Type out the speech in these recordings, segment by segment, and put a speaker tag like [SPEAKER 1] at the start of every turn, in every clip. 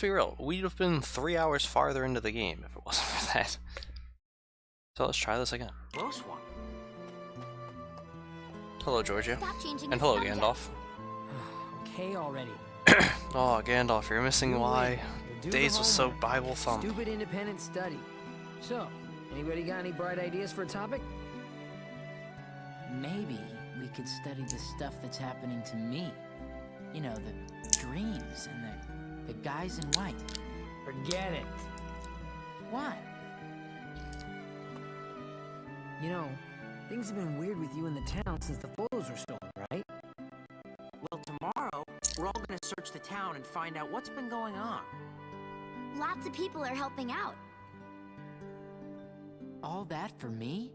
[SPEAKER 1] be real, we'd have been 3 hours farther into the game if it wasn't for that. So let's try this again.
[SPEAKER 2] Close one.
[SPEAKER 1] Hello, Georgia.
[SPEAKER 3] Stop changing
[SPEAKER 1] And
[SPEAKER 3] the
[SPEAKER 1] hello,
[SPEAKER 3] subject.
[SPEAKER 1] Gandalf.
[SPEAKER 2] Okay already.
[SPEAKER 1] Oh, Gandalf, you're missing why
[SPEAKER 2] Do the
[SPEAKER 1] Days was so
[SPEAKER 2] homework.
[SPEAKER 1] Bible thump.
[SPEAKER 2] Stupid independent study. So, anybody got any bright ideas for a topic?
[SPEAKER 4] Maybe we could study the stuff that's happening to me. You know, the dreams and the guys in white.
[SPEAKER 2] Forget it.
[SPEAKER 4] What?
[SPEAKER 2] You know, things have been weird with you in the town since the photos were stolen, right?
[SPEAKER 5] Well, tomorrow, we're all gonna search the town and find out what's been going on.
[SPEAKER 3] Lots of people are helping out.
[SPEAKER 4] All that for me?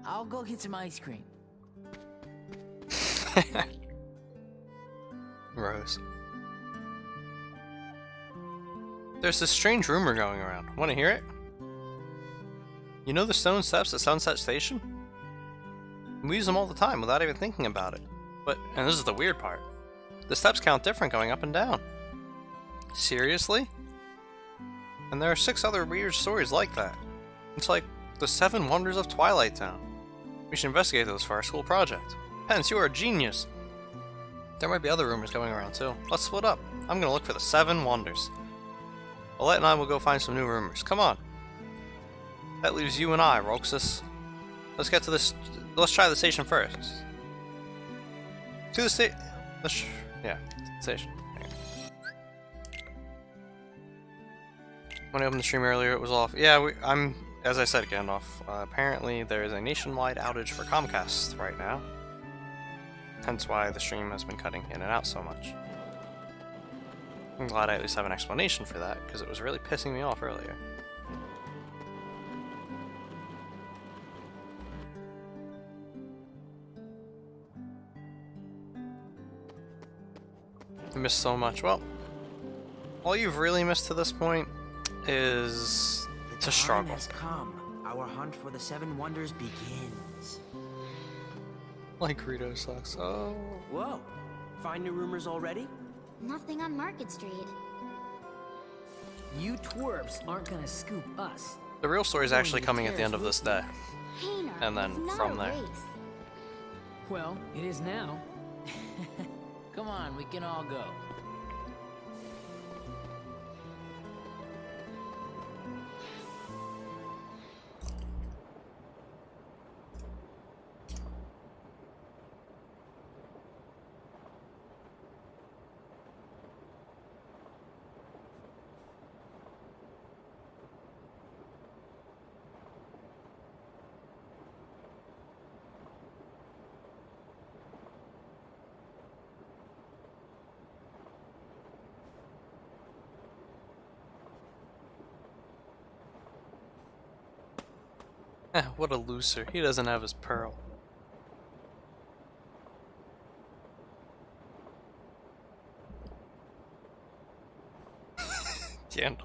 [SPEAKER 4] I'll go get some ice cream.
[SPEAKER 1] Rose. There's this strange rumor going around. Want to hear it? You know the stone steps at Sunset Station? We use them all the time without even thinking about it. But, and this is the weird part, the steps count different going up and down. Seriously? And there are 6 other weird stories like that. It's like the 7 wonders of Twilight Town. We should investigate those for our school project. Pence, you are a genius! There might be other rumors going around too. Let's split up. I'm gonna look for the 7 wonders. Alette and I will go find some new rumors. Come on. That leaves you and I, Roxas. Let's get to this. Let's try the station first. To the station. Yeah, station. When I opened the stream earlier, it was off. Yeah, as I said, Gandalf. Apparently, there is a nationwide outage for Comcast right now. Hence why the stream has been cutting in and out so much. I'm glad I at least have an explanation for that, because it was really pissing me off earlier. I missed so much. Well, all you've really missed to this point is to struggle.
[SPEAKER 5] The time has come. Our hunt for the 7 wonders begins.
[SPEAKER 1] Like Rito sucks. Oh.
[SPEAKER 5] Whoa! Find new rumors already?
[SPEAKER 3] Nothing on Market Street.
[SPEAKER 2] You twerps aren't gonna scoop us.
[SPEAKER 1] The real story is actually coming at the end of this day.
[SPEAKER 3] Hayner,
[SPEAKER 1] And then
[SPEAKER 3] it's not
[SPEAKER 1] from
[SPEAKER 3] a
[SPEAKER 1] there.
[SPEAKER 3] race.
[SPEAKER 2] Well, it is now.
[SPEAKER 4] Come on, we can all go.
[SPEAKER 1] What a loser. He doesn't have his pearl. Gandalf.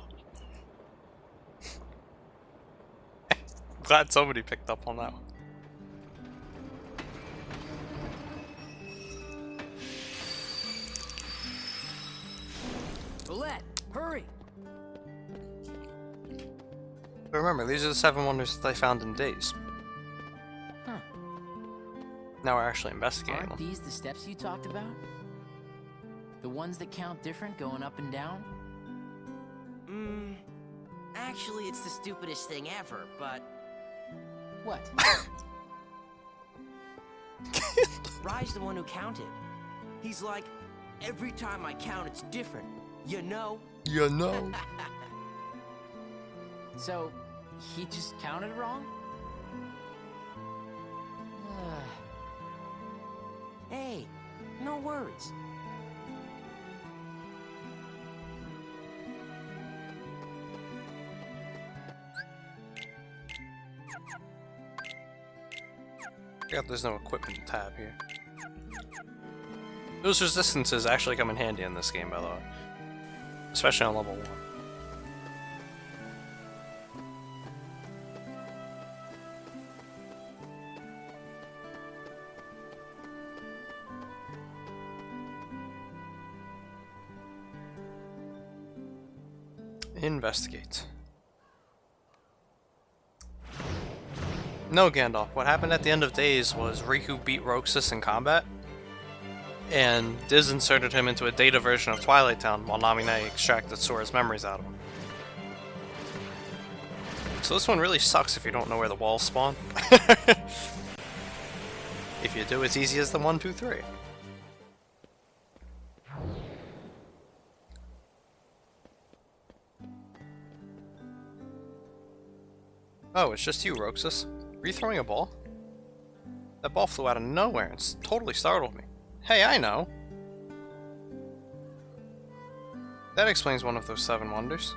[SPEAKER 1] Glad somebody picked up on that one.
[SPEAKER 2] Alette, hurry!
[SPEAKER 1] But remember, these are the 7 wonders that I found in Days.
[SPEAKER 4] Huh.
[SPEAKER 1] Now we're actually investigating
[SPEAKER 4] Aren't
[SPEAKER 1] them.
[SPEAKER 4] these the steps you talked about? The ones that count different going up and down?
[SPEAKER 5] Actually, it's the stupidest thing ever, but
[SPEAKER 4] What?
[SPEAKER 5] Rye's the one who counted. He's like, every time I count, it's different. You know?
[SPEAKER 1] You know.
[SPEAKER 4] So, he just counted wrong?
[SPEAKER 5] Hey, no words.
[SPEAKER 1] Forgot there's no equipment tab here. Those resistances actually come in handy in this game, by the way. Especially on level 1. Investigate. No, Gandalf. What happened at the end of Days was Riku beat Roxas in combat, and Diz inserted him into a data version of Twilight Town while Namine extracted Sora's memories out of him. So this one really sucks if you don't know where the walls spawn. If you do, it's easy as the 1, 2, 3. Oh, it's just you, Roxas. Were you throwing a ball? That ball flew out of nowhere and totally startled me. Hey, I know! That explains one of those 7 wonders.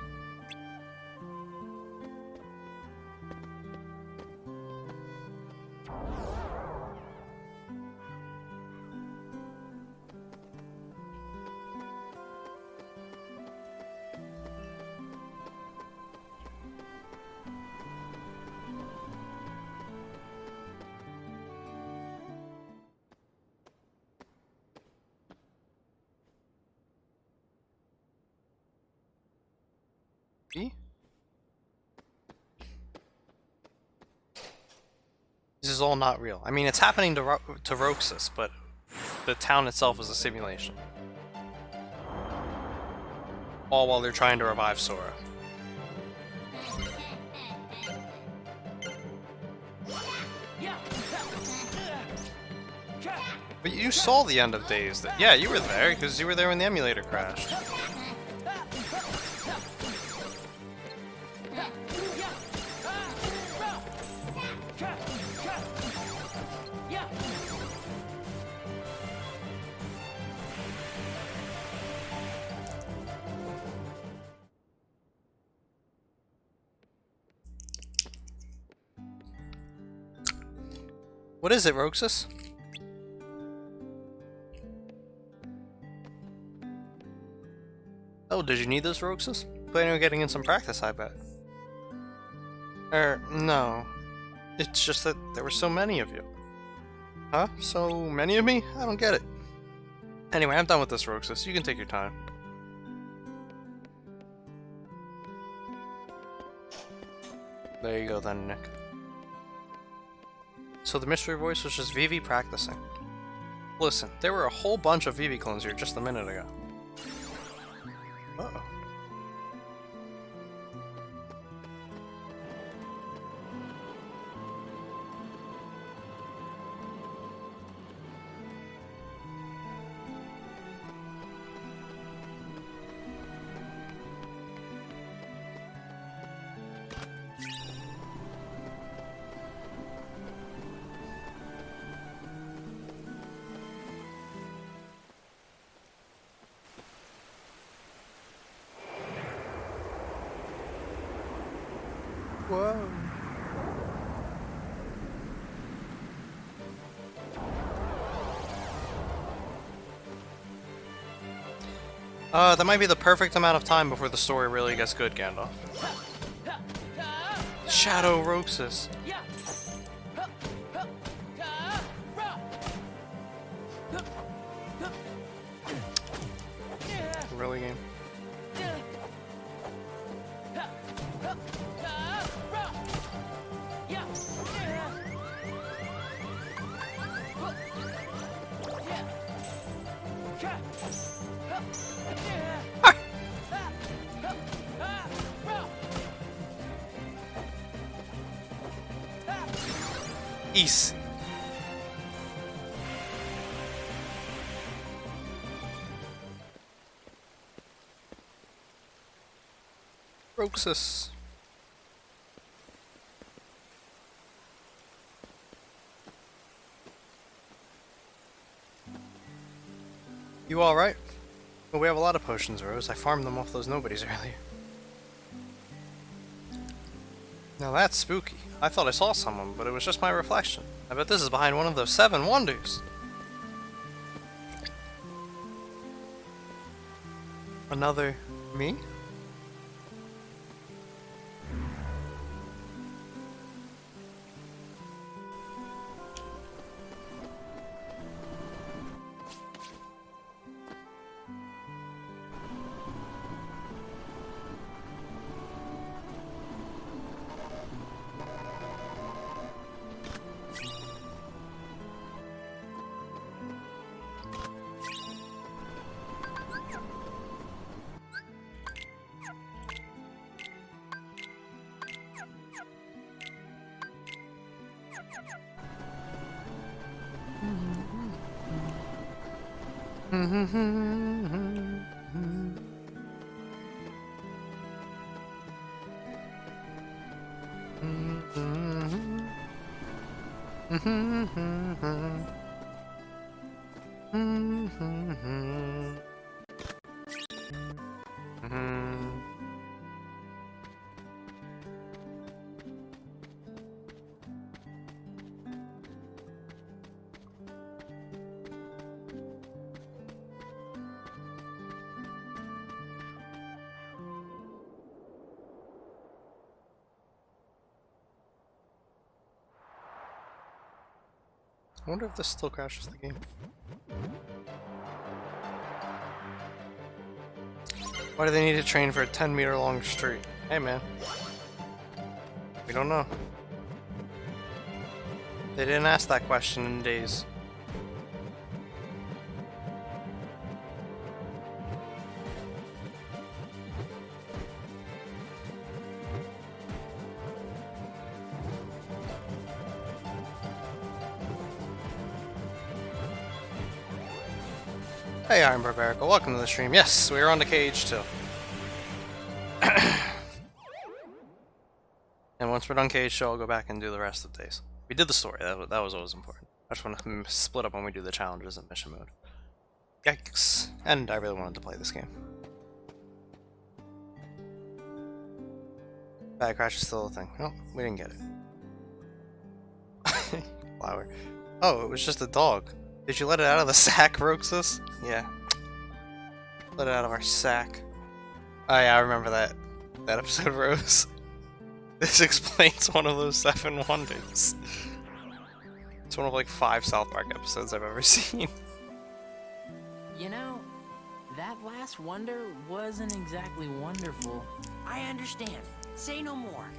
[SPEAKER 1] This is all not real. I mean, it's happening to Roxas, but the town itself is a simulation. All while they're trying to revive Sora. But you saw the end of Days. Yeah, you were there, because you were there when the emulator crashed. What is it, Roxas? Oh, did you need this, Roxas? Planning on getting in some practice, I bet. No. It's just that there were so many of you. Huh? So many of me? I don't get it. Anyway, I'm done with this, Roxas. You can take your time. There you go then, Nick. So the mystery voice was just Vivi practicing. Listen, there were a whole bunch of Vivi clones here just a minute ago. Uh-oh. Whoa. That might be the perfect amount of time before the story really gets good, Gandalf. Shadow Roxas. Really, game? Easy. Roxas. You alright? Well, we have a lot of potions, Rose. I farmed them off those Nobodies earlier. Now that's spooky. I thought I saw someone, but it was just my reflection. I bet this is behind one of those 7 wonders. Another me? I wonder if this still crashes the game. Why do they need to train for a 10-meter long street? Hey man. We don't know. They didn't ask that question in days. Hey, I'm Barbarica. Welcome to the stream. Yes, we are on the cage too. And once we're done cage, I'll go back and do the rest of the days. We did the story. That was always important. I just want to split up when we do the challenges and mission mode. Yikes! And I really wanted to play this game. Bad crash is still a thing. No, we didn't get it. Flower. Oh, it was just a dog. Did you let it out of the sack, Roxas? Yeah. Let it out of our sack. Oh yeah, I remember that episode, Rose. This explains one of those 7 wonders. It's one of like 5 South Park episodes I've ever seen.
[SPEAKER 4] You know, that last wonder wasn't exactly wonderful.
[SPEAKER 5] I understand. Say no more.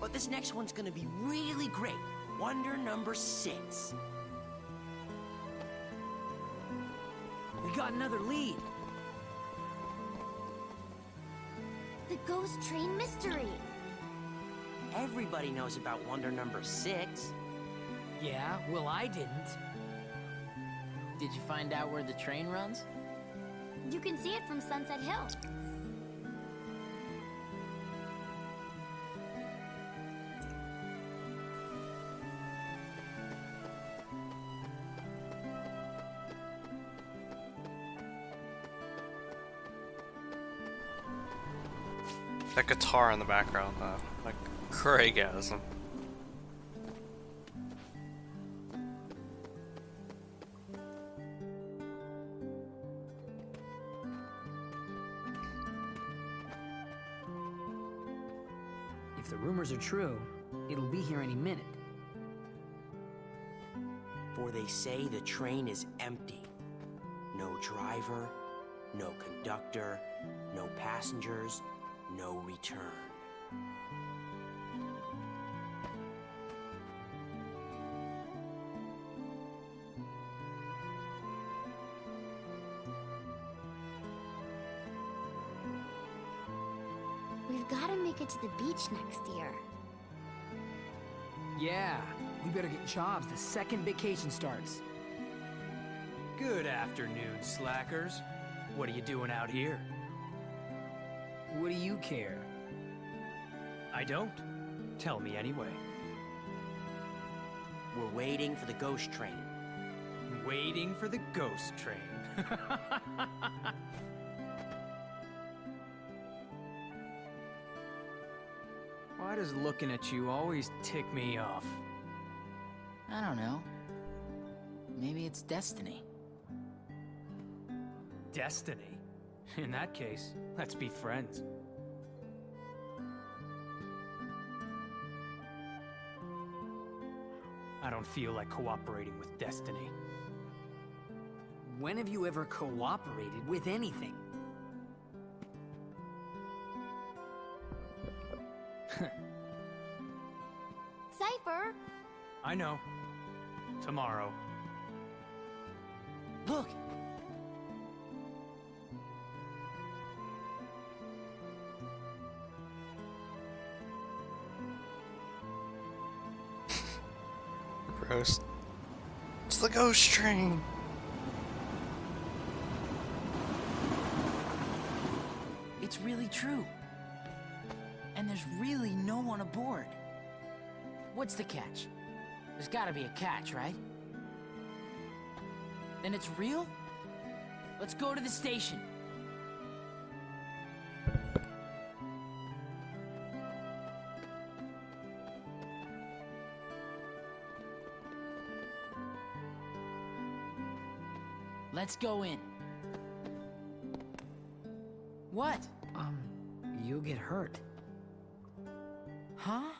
[SPEAKER 5] But this next one's gonna be really great. Wonder number 6.
[SPEAKER 2] We got another lead.
[SPEAKER 3] The ghost train mystery.
[SPEAKER 5] Everybody knows about wonder number 6.
[SPEAKER 2] Yeah, well I didn't.
[SPEAKER 4] Did you find out where the train runs?
[SPEAKER 3] You can see it from Sunset Hill.
[SPEAKER 1] That guitar in the background, like Craigasm.
[SPEAKER 2] If the rumors are true, it'll be here any minute.
[SPEAKER 5] For they say the train is empty. No driver, no conductor, no passengers, no return.
[SPEAKER 3] We've got to make it to the beach next year.
[SPEAKER 2] Yeah, we better get jobs the second vacation starts.
[SPEAKER 6] Good afternoon, slackers. What are you doing out here?
[SPEAKER 2] What do you care?
[SPEAKER 6] I don't. Tell me anyway.
[SPEAKER 5] We're waiting for the ghost train.
[SPEAKER 6] Waiting for the ghost train. Why does looking at you always tick me off?
[SPEAKER 4] I don't know. Maybe it's destiny.
[SPEAKER 6] Destiny? In that case, let's be friends. I don't feel like cooperating with destiny.
[SPEAKER 2] When have you ever cooperated with anything?
[SPEAKER 3] Cypher!
[SPEAKER 6] I know. Tomorrow.
[SPEAKER 5] Look!
[SPEAKER 1] Gross. It's the ghost train.
[SPEAKER 4] it's really true. And there's really no one aboard. What's the catch? There's gotta be a catch, right? Then it's real? Let's go to the station. Let's go in. What?
[SPEAKER 2] You'll get hurt.
[SPEAKER 4] Huh?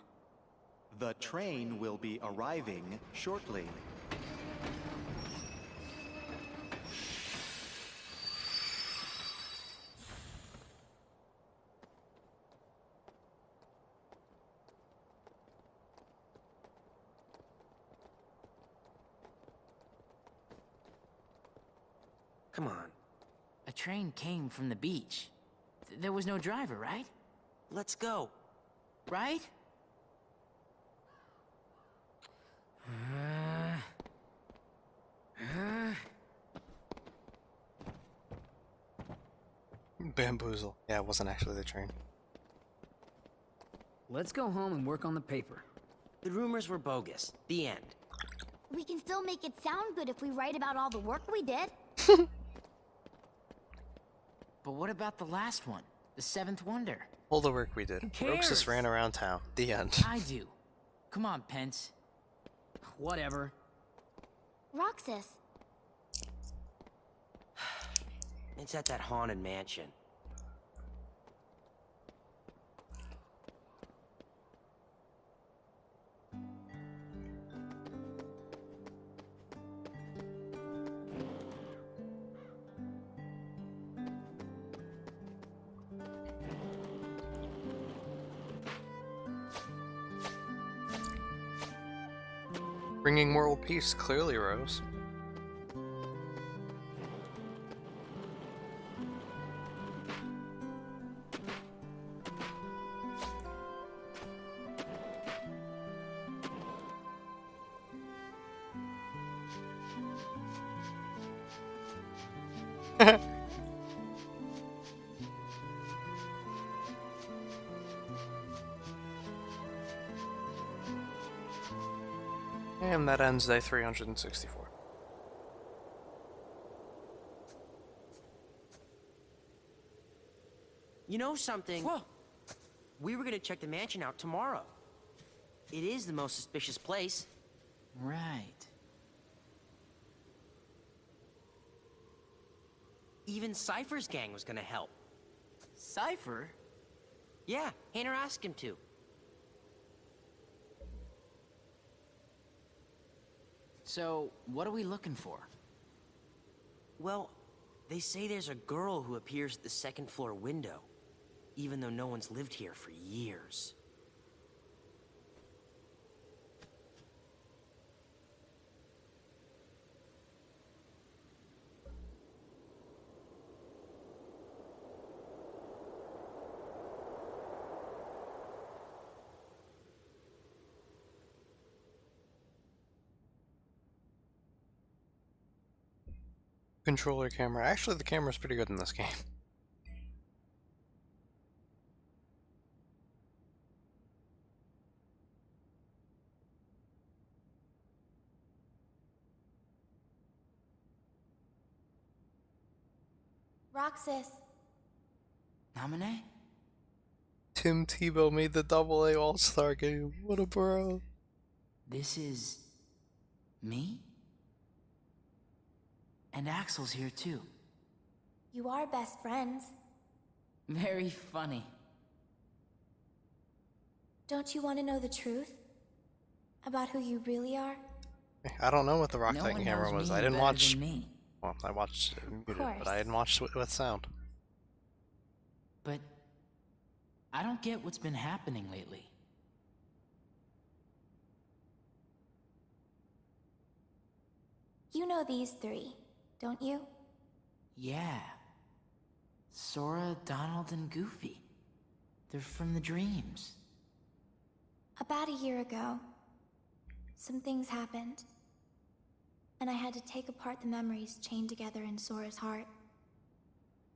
[SPEAKER 7] The train will be arriving shortly.
[SPEAKER 5] Come on,
[SPEAKER 4] A train came from the beach. There was no driver, right?
[SPEAKER 5] let's go.
[SPEAKER 4] Right?
[SPEAKER 1] Bamboozle. Yeah, it wasn't actually the train.
[SPEAKER 2] Let's go home and work on the paper.
[SPEAKER 5] The rumors were bogus. The end.
[SPEAKER 3] We can still make it sound good if we write about all the work we did.
[SPEAKER 4] But what about the last one? The seventh wonder?
[SPEAKER 1] All the work we did.
[SPEAKER 4] Who
[SPEAKER 1] Ropes just
[SPEAKER 4] cares?
[SPEAKER 1] ran around town. The end.
[SPEAKER 4] I do. Come on, Pence.
[SPEAKER 2] Whatever.
[SPEAKER 3] Roxas,
[SPEAKER 5] It's at that haunted mansion.
[SPEAKER 1] Bringing world peace, clearly, Rose. And that ends day 364.
[SPEAKER 5] You know something?
[SPEAKER 4] Whoa!
[SPEAKER 5] We were gonna check the mansion out tomorrow. It is the most suspicious place.
[SPEAKER 4] Right.
[SPEAKER 5] Even Cypher's gang was gonna help.
[SPEAKER 4] Cypher?
[SPEAKER 5] Yeah, Hayner asked him to.
[SPEAKER 4] So, what are we looking for?
[SPEAKER 5] Well, they say there's a girl who appears at the second floor window, even though no one's lived here for years.
[SPEAKER 1] Controller camera. Actually, the camera's pretty good in this game.
[SPEAKER 3] Roxas,
[SPEAKER 4] Nominee?
[SPEAKER 1] Tim Tebow made the AA All-Star game. What a bro.
[SPEAKER 4] This is... me? And Axel's here too.
[SPEAKER 3] you are best friends.
[SPEAKER 4] Very funny.
[SPEAKER 3] Don't you want to know the truth? About who you really are?
[SPEAKER 1] I don't know what the rock
[SPEAKER 4] No
[SPEAKER 1] Titan
[SPEAKER 4] one
[SPEAKER 1] camera
[SPEAKER 4] knows
[SPEAKER 1] was.
[SPEAKER 4] me
[SPEAKER 1] I didn't
[SPEAKER 4] better
[SPEAKER 1] watch.
[SPEAKER 4] than me.
[SPEAKER 1] Well, I watched it muted,
[SPEAKER 3] course.
[SPEAKER 1] but I didn't watch it with sound.
[SPEAKER 4] But... I don't get what's been happening lately.
[SPEAKER 3] You know these three, don't you?
[SPEAKER 4] Yeah. Sora, Donald, and Goofy. They're from the dreams.
[SPEAKER 3] About a year ago, some things happened. And I had to take apart the memories chained together in Sora's heart.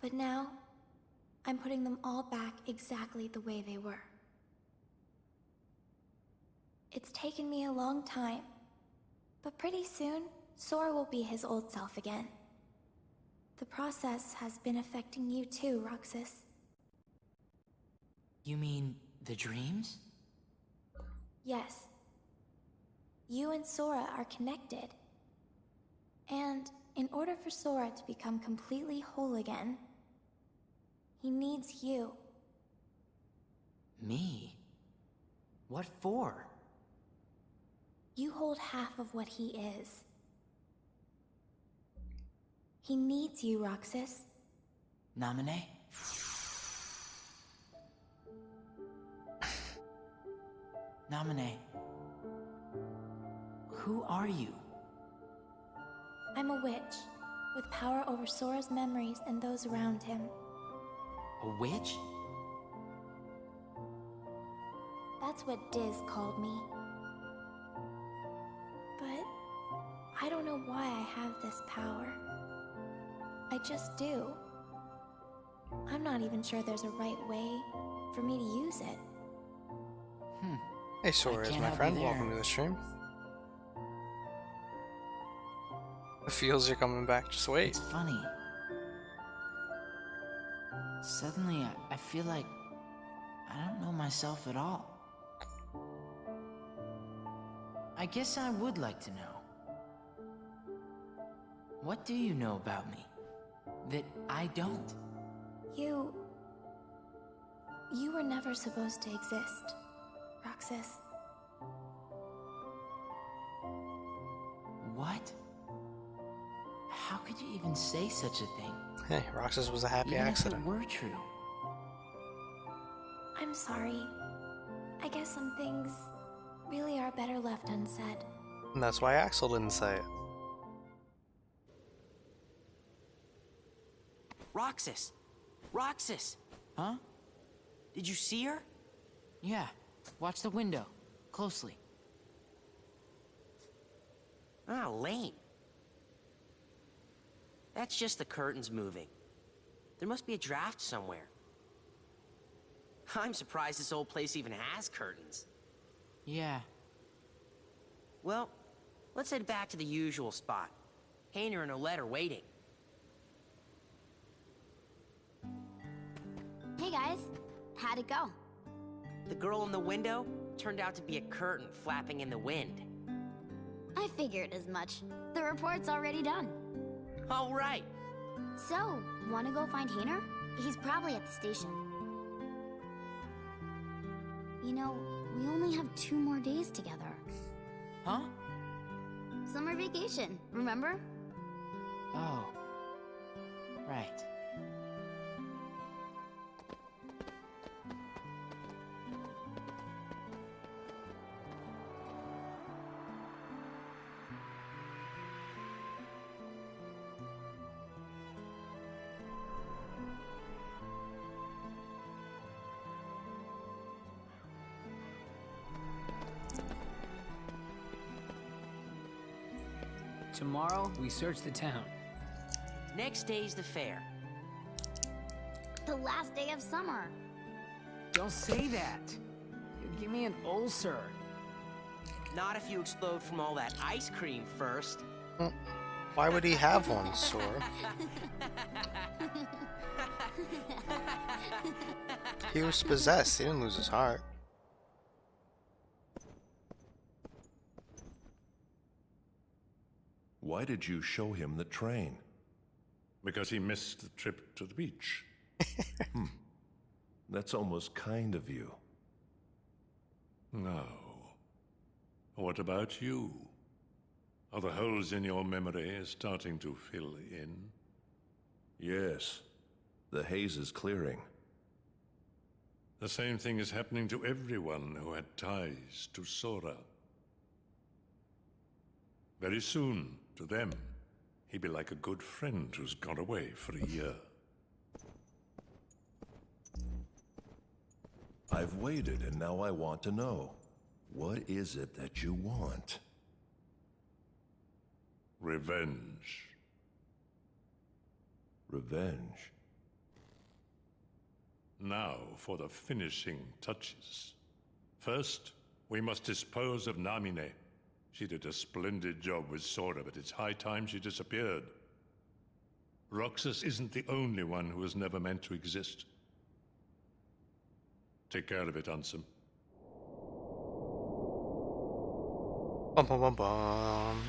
[SPEAKER 3] But now, I'm putting them all back exactly the way they were. It's taken me a long time, but pretty soon, Sora will be his old self again. The process has been affecting you too, Roxas.
[SPEAKER 4] You mean the dreams?
[SPEAKER 3] Yes. You and Sora are connected. And in order for Sora to become completely whole again, he needs you.
[SPEAKER 4] Me? What for?
[SPEAKER 3] You hold half of what he is. He needs you, Roxas.
[SPEAKER 4] Namine? Namine. Who are you?
[SPEAKER 3] I'm a witch, with power over Sora's memories and those around him.
[SPEAKER 4] A witch?
[SPEAKER 3] That's what Diz called me. But I don't know why I have this power. I just do. I'm not even sure there's a right way for me to use it.
[SPEAKER 1] Hey Sora, is
[SPEAKER 4] can't
[SPEAKER 1] my
[SPEAKER 4] help
[SPEAKER 1] friend.
[SPEAKER 4] you there.
[SPEAKER 1] Welcome to the stream. It feels you're coming back. Just wait.
[SPEAKER 4] It's funny. Suddenly, I feel like I don't know myself at all. I guess I would like to know. What do you know about me that I don't?
[SPEAKER 3] You were never supposed to exist, Roxas.
[SPEAKER 4] What? How could you even say such a thing?
[SPEAKER 1] Hey, Roxas was a happy
[SPEAKER 4] Even
[SPEAKER 1] accident.
[SPEAKER 4] if it were true.
[SPEAKER 3] I'm sorry. I guess some things really are better left unsaid.
[SPEAKER 1] And that's why Axel didn't say it.
[SPEAKER 5] Roxas! Roxas!
[SPEAKER 4] Huh?
[SPEAKER 5] Did you see her?
[SPEAKER 4] Yeah. Watch the window. Closely.
[SPEAKER 5] Ah, lame. That's just the curtains moving. There must be a draft somewhere. I'm surprised this old place even has curtains.
[SPEAKER 4] Yeah.
[SPEAKER 5] Well, let's head back to the usual spot. Hayner and Olette are waiting.
[SPEAKER 8] Hey guys, how'd it go?
[SPEAKER 5] The girl in the window turned out to be a curtain flapping in the wind.
[SPEAKER 8] I figured as much. The report's already done.
[SPEAKER 5] All right.
[SPEAKER 8] So, wanna go find Hayner? He's probably at the station. You know, we only have 2 more days together.
[SPEAKER 4] Huh?
[SPEAKER 8] Summer vacation, remember?
[SPEAKER 4] Oh. Right.
[SPEAKER 6] Tomorrow, we search the town.
[SPEAKER 5] Next day's the fair.
[SPEAKER 8] The last day of summer.
[SPEAKER 6] Don't say that. You'll give me an ulcer.
[SPEAKER 5] Not if you explode from all that ice cream first.
[SPEAKER 1] Why would he have one, Sora? He was possessed. He didn't lose his heart.
[SPEAKER 9] Why did you show him the train?
[SPEAKER 10] Because he missed the trip to the beach.
[SPEAKER 9] That's almost kind of you.
[SPEAKER 10] Now, what about you? Are the holes in your memory starting to fill in?
[SPEAKER 9] Yes, the haze is clearing.
[SPEAKER 10] The same thing is happening to everyone who had ties to Sora. Very soon, to them, he'd be like a good friend who's gone away for a year.
[SPEAKER 9] I've waited, and now I want to know. What is it that you want?
[SPEAKER 10] Revenge.
[SPEAKER 9] Revenge?
[SPEAKER 10] Now for the finishing touches. First, we must dispose of Namine. She did a splendid job with Sora, but it's high time she disappeared. Roxas isn't the only one who was never meant to exist. Take care of it, Ansem.
[SPEAKER 1] Bum bum bum bum.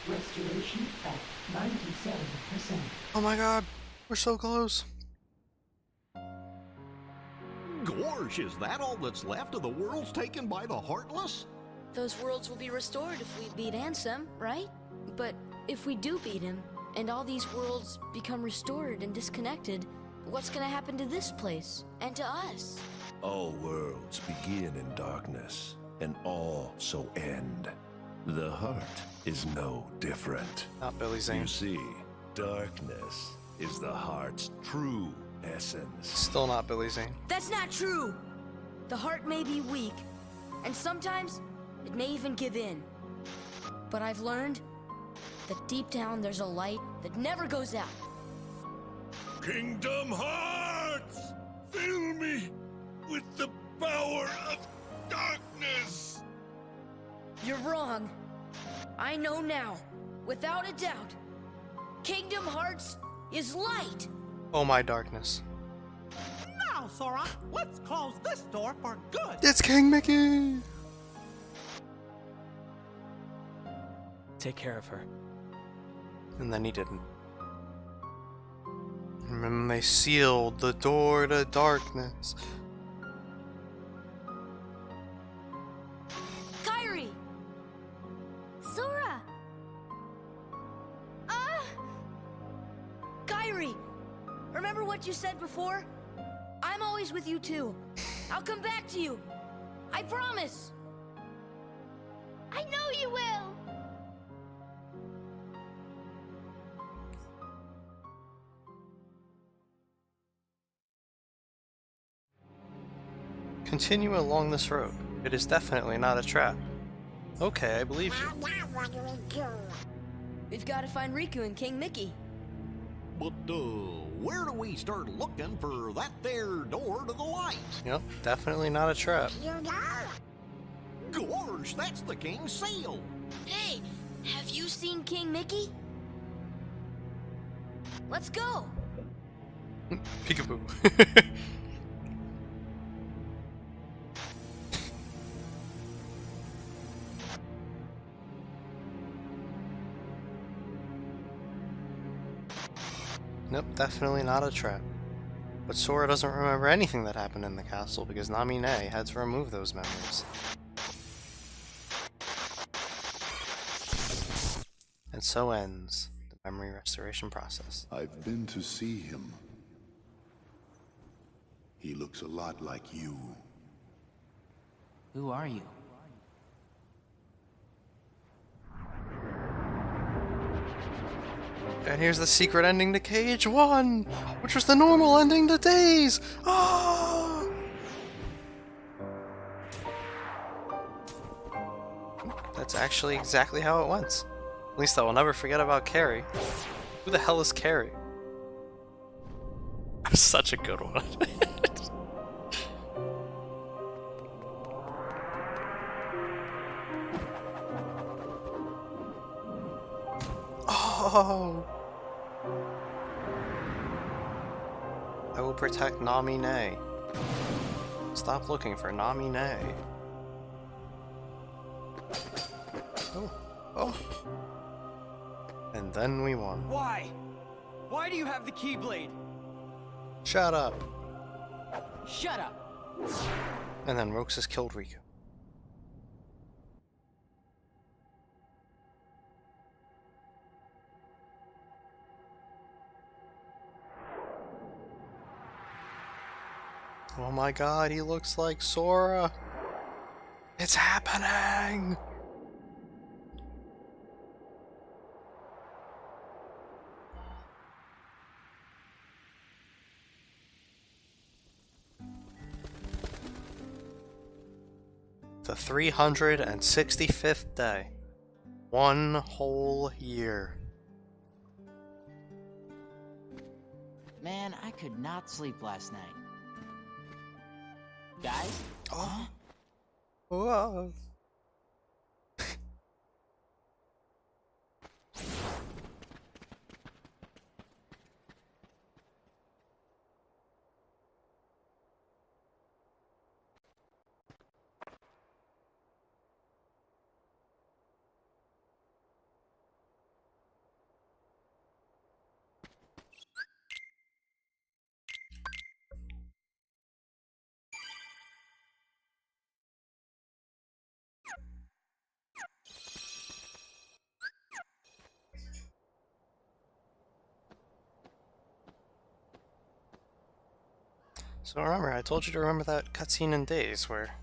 [SPEAKER 11] Restoration at 97%.
[SPEAKER 1] Oh my god, we're so close.
[SPEAKER 12] Gorge, is that all that's left of the worlds taken by the Heartless?
[SPEAKER 13] Those worlds will be restored if we beat Ansem, right? But if we do beat him, and all these worlds become restored and disconnected, what's gonna happen to this place, and to us?
[SPEAKER 9] All worlds begin in darkness, and all so end. The heart is no different.
[SPEAKER 1] Not Billy Zane.
[SPEAKER 9] You see, darkness is the heart's true essence.
[SPEAKER 1] Still not Billy Zane.
[SPEAKER 13] That's not true! The heart may be weak, and sometimes it may even give in. But I've learned that deep down there's a light that never goes out.
[SPEAKER 10] Kingdom Hearts! Fill me with the power of darkness!
[SPEAKER 13] You're wrong. I know now, without a doubt. Kingdom Hearts is light!
[SPEAKER 1] Oh my darkness.
[SPEAKER 14] Now, Sora, let's close this door for good.
[SPEAKER 1] It's King Mickey!
[SPEAKER 6] Take care of her.
[SPEAKER 1] And then he didn't. And then they sealed the door to darkness.
[SPEAKER 13] Kairi!
[SPEAKER 8] Sora!
[SPEAKER 13] Kairi! Remember what you said before? I'm always with you too. I'll come back to you. I promise!
[SPEAKER 8] I know you will!
[SPEAKER 1] Continue along this road. It is definitely not a trap. Okay, I believe you.
[SPEAKER 13] We've got to find Riku and King Mickey.
[SPEAKER 12] But, where do we start looking for that there door to the light?
[SPEAKER 1] Yep, definitely not a trap.
[SPEAKER 12] Gorge, that's the king's seal!
[SPEAKER 13] Hey, have you seen King Mickey? Let's go!
[SPEAKER 1] Peekaboo. Nope, definitely not a trap. But Sora doesn't remember anything that happened in the castle because Namine had to remove those memories. And so ends the memory restoration process.
[SPEAKER 15] I've been to see him. He looks a lot like you.
[SPEAKER 4] Who are you?
[SPEAKER 1] And here's the secret ending to Cage 1, which was the normal ending to Days. Ah! That's actually exactly how it went. At least I will never forget about Carrie. Who the hell is Carrie? That was such a good one. Oh! I will protect Namine. Stop looking for Namine. Oh. Oh. And then we won.
[SPEAKER 6] Why? Why do you have the Keyblade?
[SPEAKER 1] Shut up.
[SPEAKER 6] Shut up!
[SPEAKER 1] And then Roxas killed Riku. Oh my god, he looks like Sora! It's happening! The 365th day. 1 whole year.
[SPEAKER 4] Man, I could not sleep last night. Guys?
[SPEAKER 1] Oh. Whoa. So remember, I told you to remember that cutscene in Days where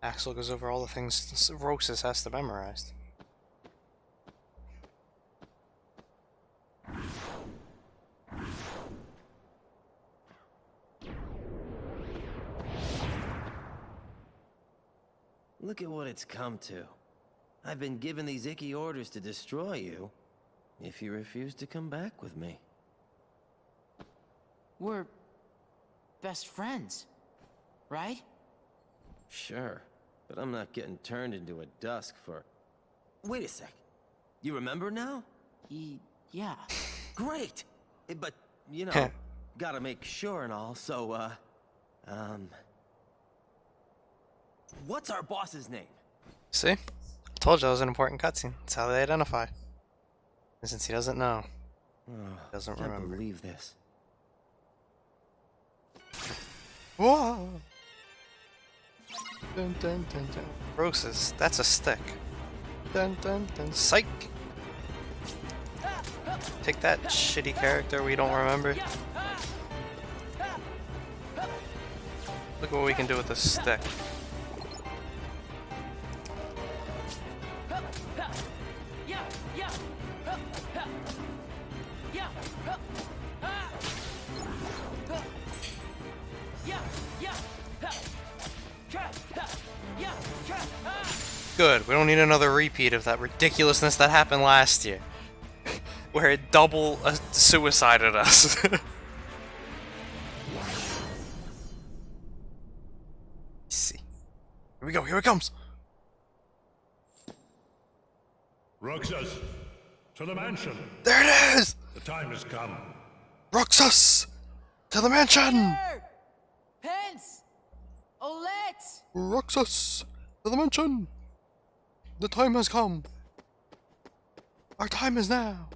[SPEAKER 1] Axel goes over all the things Roxas has to memorize.
[SPEAKER 16] Look at what it's come to. I've been given these icky orders to destroy you if you refuse to come back with me.
[SPEAKER 4] We're best friends, right?
[SPEAKER 16] Sure, but I'm not getting turned into a dusk for... Wait a sec. You remember now?
[SPEAKER 4] Yeah.
[SPEAKER 16] Great! But, you know, gotta make sure and all, so, what's our boss's name?
[SPEAKER 1] See? I told you that was an important cutscene. That's how they identify. And since he doesn't know, he doesn't remember.
[SPEAKER 16] I can't believe this.
[SPEAKER 1] Whoa! Dun dun dun dun. Roxas, that's a stick. Dun dun dun. Psych! Take that, shitty character we don't remember. Look what we can do with this stick. Good, we don't need another repeat of that ridiculousness that happened last year. Where it double suicided us. See. Here we go, here it comes!
[SPEAKER 10] Roxas, to the mansion!
[SPEAKER 1] There it is!
[SPEAKER 10] The time has come.
[SPEAKER 1] Roxas! To the mansion!
[SPEAKER 4] Pence! Olette!
[SPEAKER 1] Roxas! To the mansion! The time has come! Our time is now!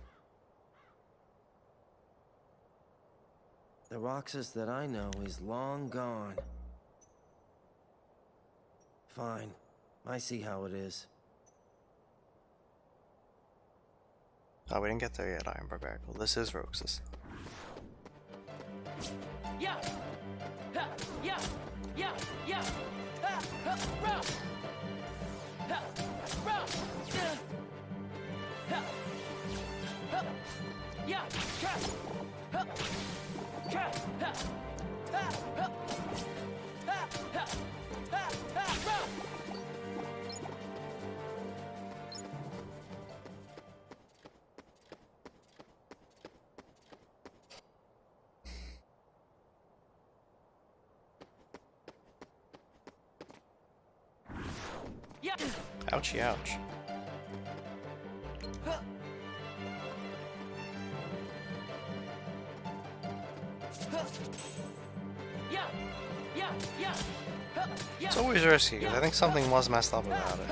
[SPEAKER 16] The Roxas that I know is long gone. Fine. I see how it is.
[SPEAKER 1] Oh, we didn't get there yet, Iron Barbaric. Well, this is Roxas.
[SPEAKER 17] Yeah! Yeah! Yeah! Yeah! Yeah!
[SPEAKER 1] Ouchie, ouch. It's always risky, because I think something was messed up about it.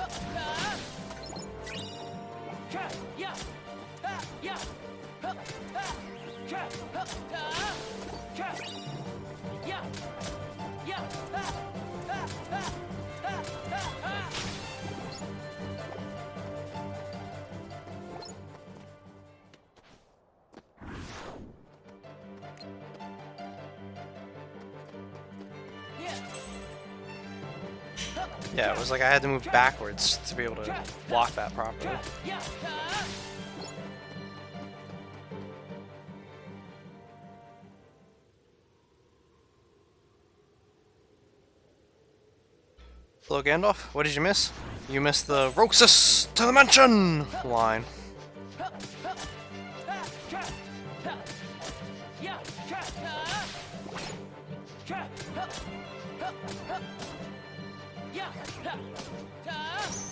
[SPEAKER 1] Yeah, it was like I had to move backwards to be able to block that properly. Hello, Gandalf. What did you miss? You missed the Roxas to the mansion line.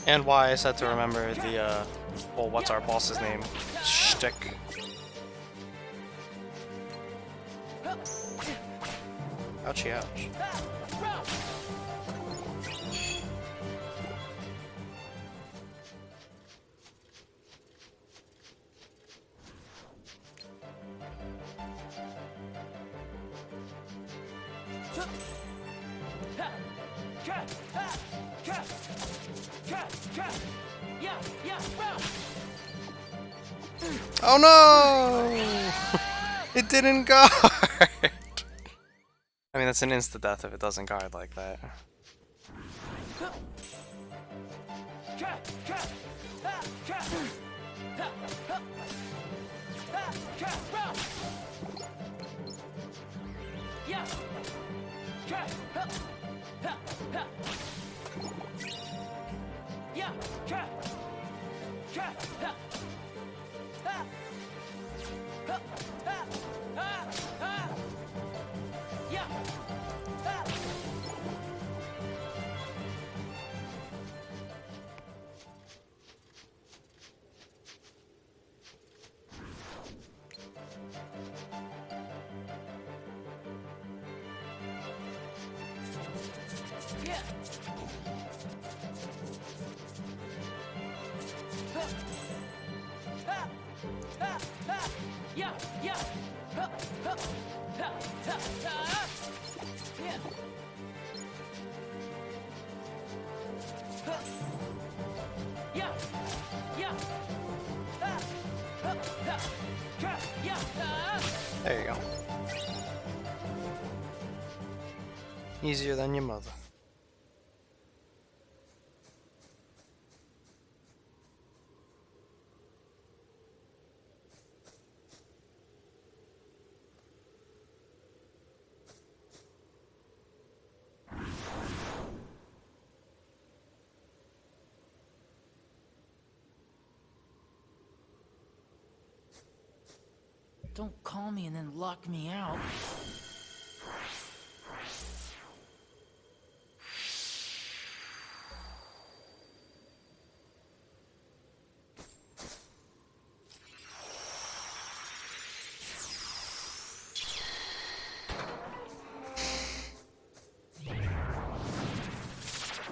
[SPEAKER 1] And why I said to remember the, well, what's our boss's name? Shtick. Ouchie, ouch. Oh no! It didn't guard! I mean, that's an insta-death if it doesn't guard like that. There you go. Easier than your mother.
[SPEAKER 4] Don't call me and then lock me out.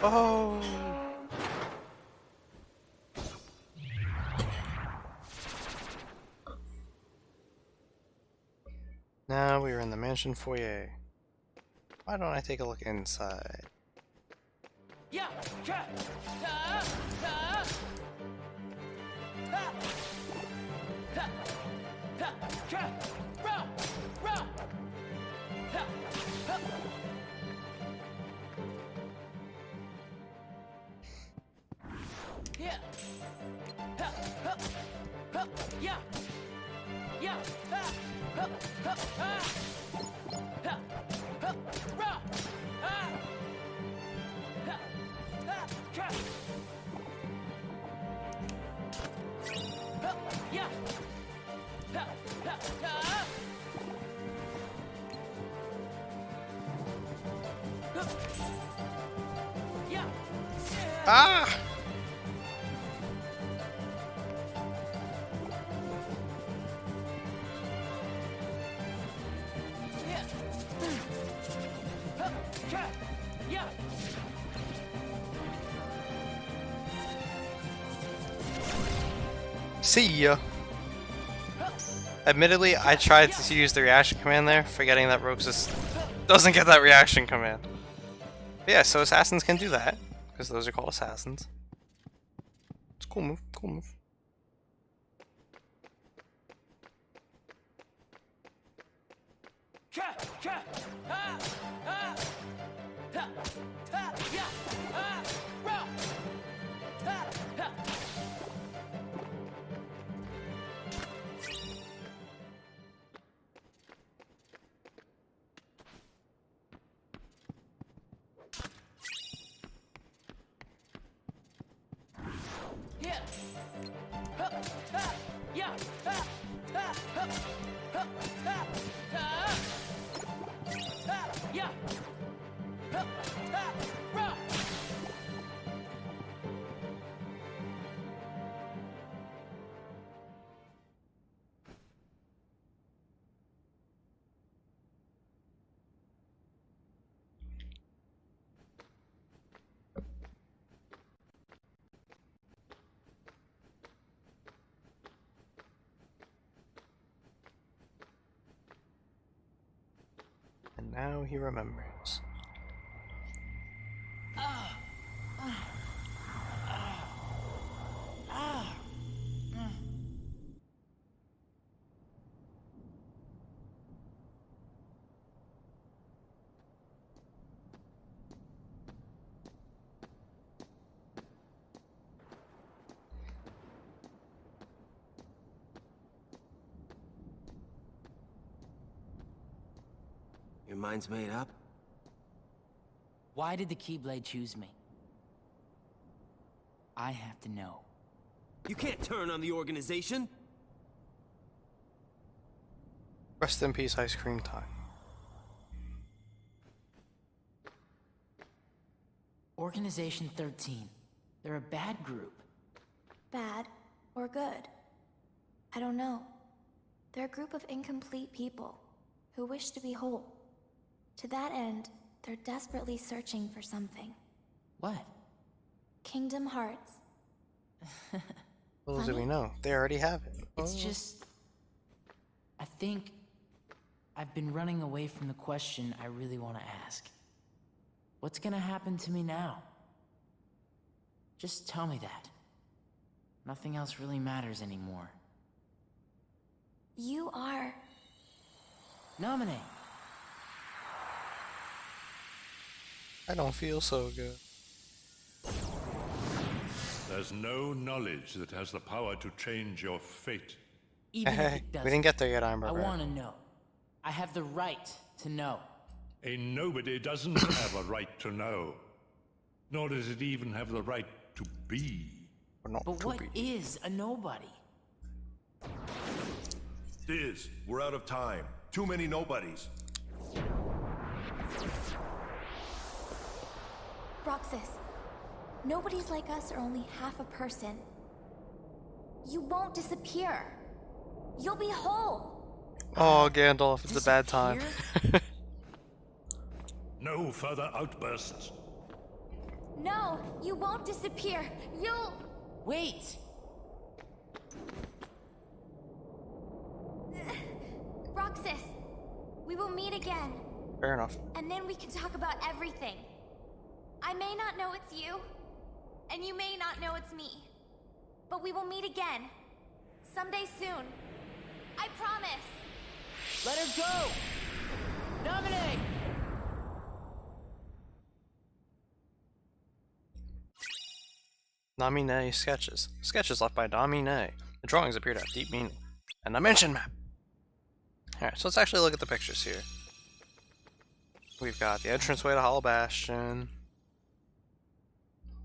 [SPEAKER 1] Oh. Now we are in the mansion foyer. Why don't I take a look inside? Ah! See ya. Admittedly, I tried to use the reaction command there, forgetting that Roxas doesn't get that reaction command. But yeah, so assassins can do that, because those are called assassins. It's a cool move, cool move. And now he remembers.
[SPEAKER 16] Your mind's made up?
[SPEAKER 4] Why did the Keyblade choose me? I have to know.
[SPEAKER 16] You can't turn on the organization!
[SPEAKER 1] Rest in peace, ice cream time.
[SPEAKER 4] Organization 13. They're a bad group.
[SPEAKER 3] Bad or good? I don't know. They're a group of incomplete people who wish to be whole. To that end, they're desperately searching for something.
[SPEAKER 4] What?
[SPEAKER 3] Kingdom Hearts.
[SPEAKER 1] Little do we know, they already have it.
[SPEAKER 4] It's just... I think... I've been running away from the question I really want to ask. What's gonna happen to me now? Just tell me that. Nothing else really matters anymore.
[SPEAKER 3] You are...
[SPEAKER 4] Nominate!
[SPEAKER 1] I don't feel so good.
[SPEAKER 10] There's no knowledge that has the power to change your fate.
[SPEAKER 4] Even if
[SPEAKER 1] Hey,
[SPEAKER 4] it
[SPEAKER 1] we
[SPEAKER 4] doesn't,
[SPEAKER 1] didn't get there yet, Amber.
[SPEAKER 4] I want to know. I have the right to know.
[SPEAKER 10] A nobody doesn't have a right to know. Nor does it even have the right to be.
[SPEAKER 4] But what is a nobody?
[SPEAKER 9] Diz, we're out of time. Too many nobodies.
[SPEAKER 3] Roxas, nobodies like us are only half a person. You won't disappear. You'll be whole.
[SPEAKER 1] Oh, Gandalf, it's a bad time.
[SPEAKER 10] No further outbursts.
[SPEAKER 3] No, you won't disappear. You'll...
[SPEAKER 4] Wait!
[SPEAKER 3] Roxas, we will meet again.
[SPEAKER 1] Fair enough.
[SPEAKER 3] And then we can talk about everything. I may not know it's you, and you may not know it's me. But we will meet again. Someday soon. I promise.
[SPEAKER 4] Let her go! Nominate!
[SPEAKER 1] Namine sketches. Sketches left by Namine. The drawings appear to have deep meaning. And a dimension map! Alright, so let's actually look at the pictures here. We've got the entranceway to Hollow Bastion.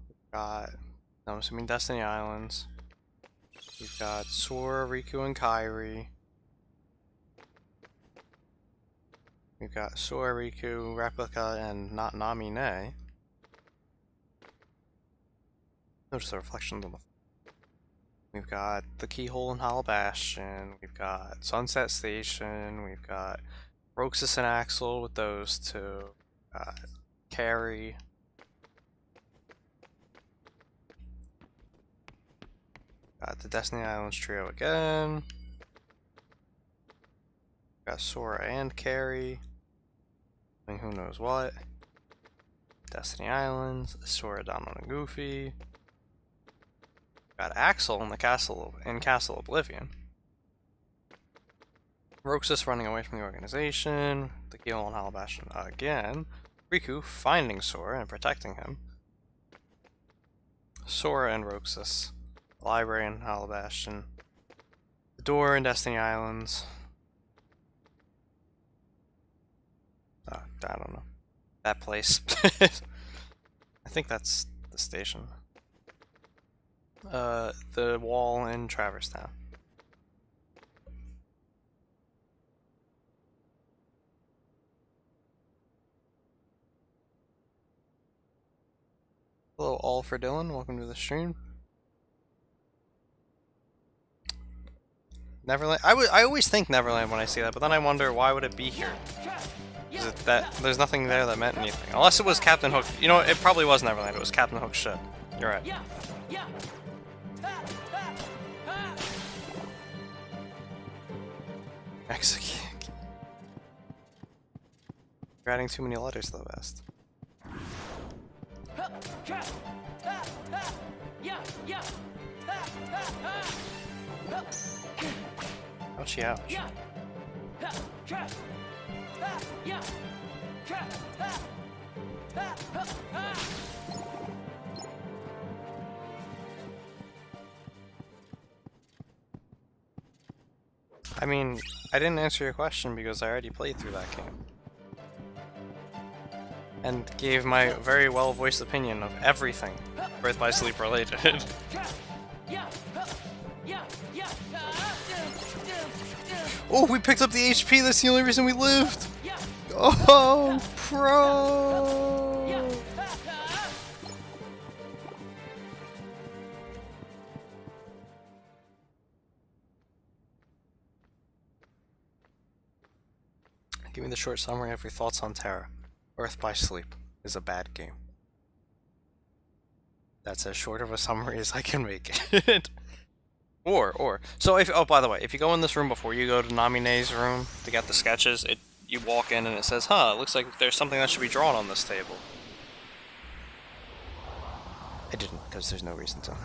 [SPEAKER 1] We've got, I'm assuming, Destiny Islands. We've got Sora, Riku, and Kairi. We've got Sora, Riku, Replica, and not Namine. Notice the reflections on the... We've got the Keyhole and Hollow Bastion. We've got Sunset Station. We've got Roxas and Axel with those two. Carrie. Got the Destiny Islands trio again. Got Sora and Carrie. I mean, who knows what. Destiny Islands. Sora, Donald, and Goofy. Got Axel in the Castle Oblivion. Roxas running away from the organization. The Keyhole and Hollow Bastion again. Riku finding Sora and protecting him. Sora and Roxas. Library in Hollow Bastion. The door in Destiny Islands. I don't know. That place. I think that's the station. The wall in Traverse Town. Hello, all for Dylan. Welcome to the stream. Neverland. I always think Neverland when I see that, but then I wonder why would it be here? Is it that there's nothing there that meant anything? Unless it was Captain Hook. You know, it probably was Neverland. It was Captain Hook's ship. You're right. Mexican. You're adding too many letters to the vest. Ouchie, ouch. I mean, I didn't answer your question because I already played through that game. And gave my very well-voiced opinion of everything Birth by Sleep related. Oh, we picked up the HP, that's the only reason we lived! Oh, pro! Give me the short summary of your thoughts on Terra. Birth by Sleep is a bad game. That's as short of a summary as I can make it. So if, oh, by the way, if you go in this room before you go to Namine's room to get the sketches, you walk in and it says, huh, it looks like there's something that should be drawn on this table. I didn't, because there's no reason to.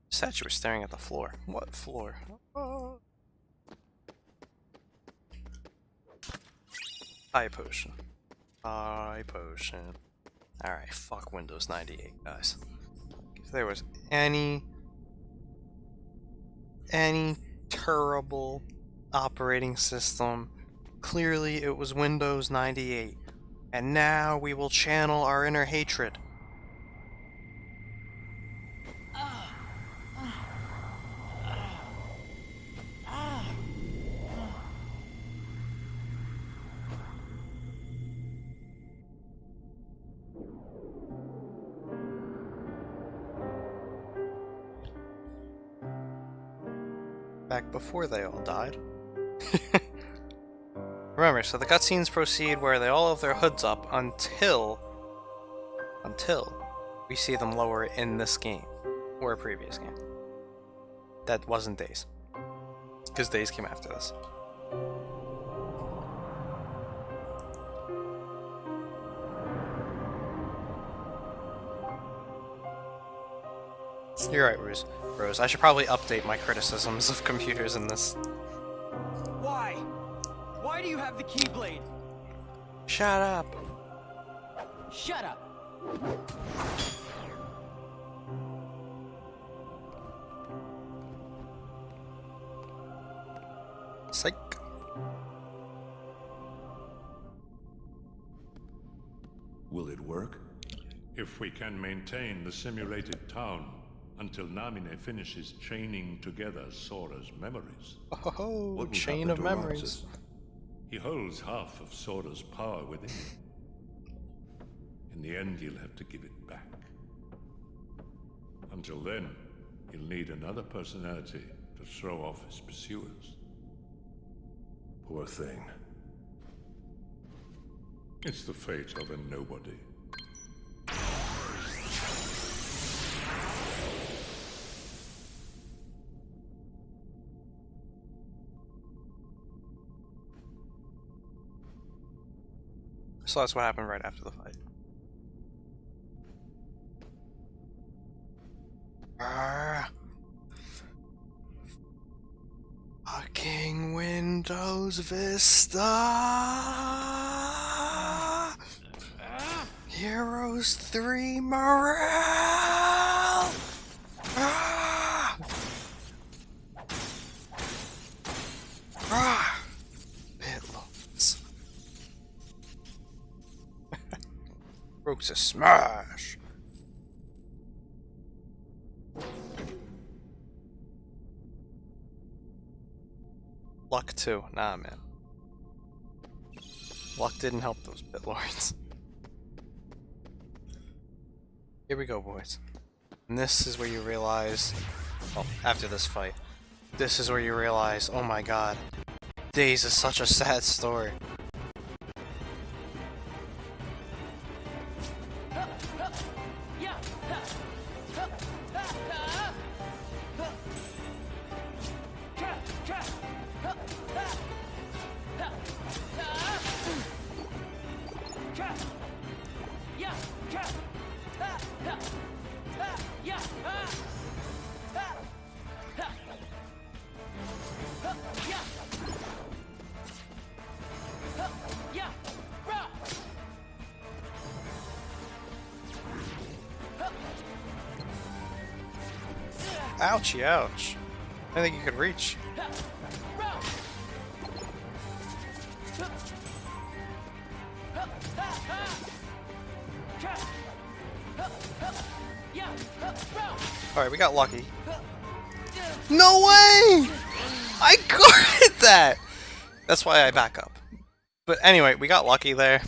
[SPEAKER 1] The statue was staring at the floor. What floor? Oh. Eye potion. Eye potion. Alright, fuck Windows 98, guys. If there was any terrible operating system, clearly it was Windows 98. And now we will channel our inner hatred. Back before they all died. Remember, so the cutscenes proceed where they all have their hoods up until we see them lower in this game, or a previous game. That wasn't Days. Because Days came after this. You're right, Rose. I should probably update my criticisms of computers in this.
[SPEAKER 6] Why? Why do you have the Keyblade?
[SPEAKER 1] Shut up.
[SPEAKER 6] Shut up.
[SPEAKER 1] Psych.
[SPEAKER 9] Will it work?
[SPEAKER 10] If we can maintain the simulated town until Namine finishes chaining together Sora's memories.
[SPEAKER 1] Oh, chain of memories.
[SPEAKER 10] He holds half of Sora's power within him. In the end, he'll have to give it back. Until then, he'll need another personality to throw off his pursuers.
[SPEAKER 9] Poor thing.
[SPEAKER 10] It's the fate of a nobody.
[SPEAKER 1] So that's what happened right after the fight. Fucking Windows Vista! Heroes 3 morale! Pitloads. Brooks a smash! Luck too. Nah, man. Luck didn't help those Bitlords. Here we go, boys. And this is where you realize... Well, after this fight. This is where you realize, oh my god. Days is such a sad story. Ouchie, ouch. I think you could reach. Alright, we got lucky. No way! I guarded that! That's why I back up. But anyway, we got lucky there.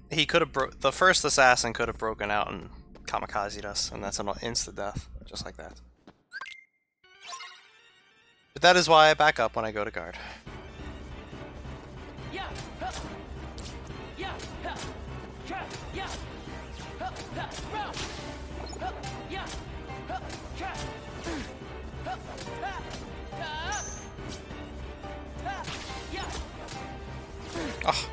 [SPEAKER 1] He could have the first assassin could have broken out and kamikazed us, and that's an insta-death, just like that. But that is why I back up when I go to guard. Oh.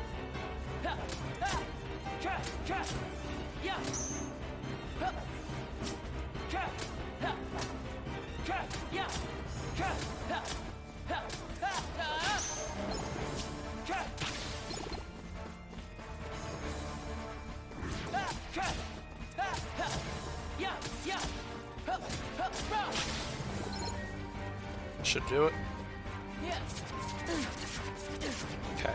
[SPEAKER 1] Should do it. Okay.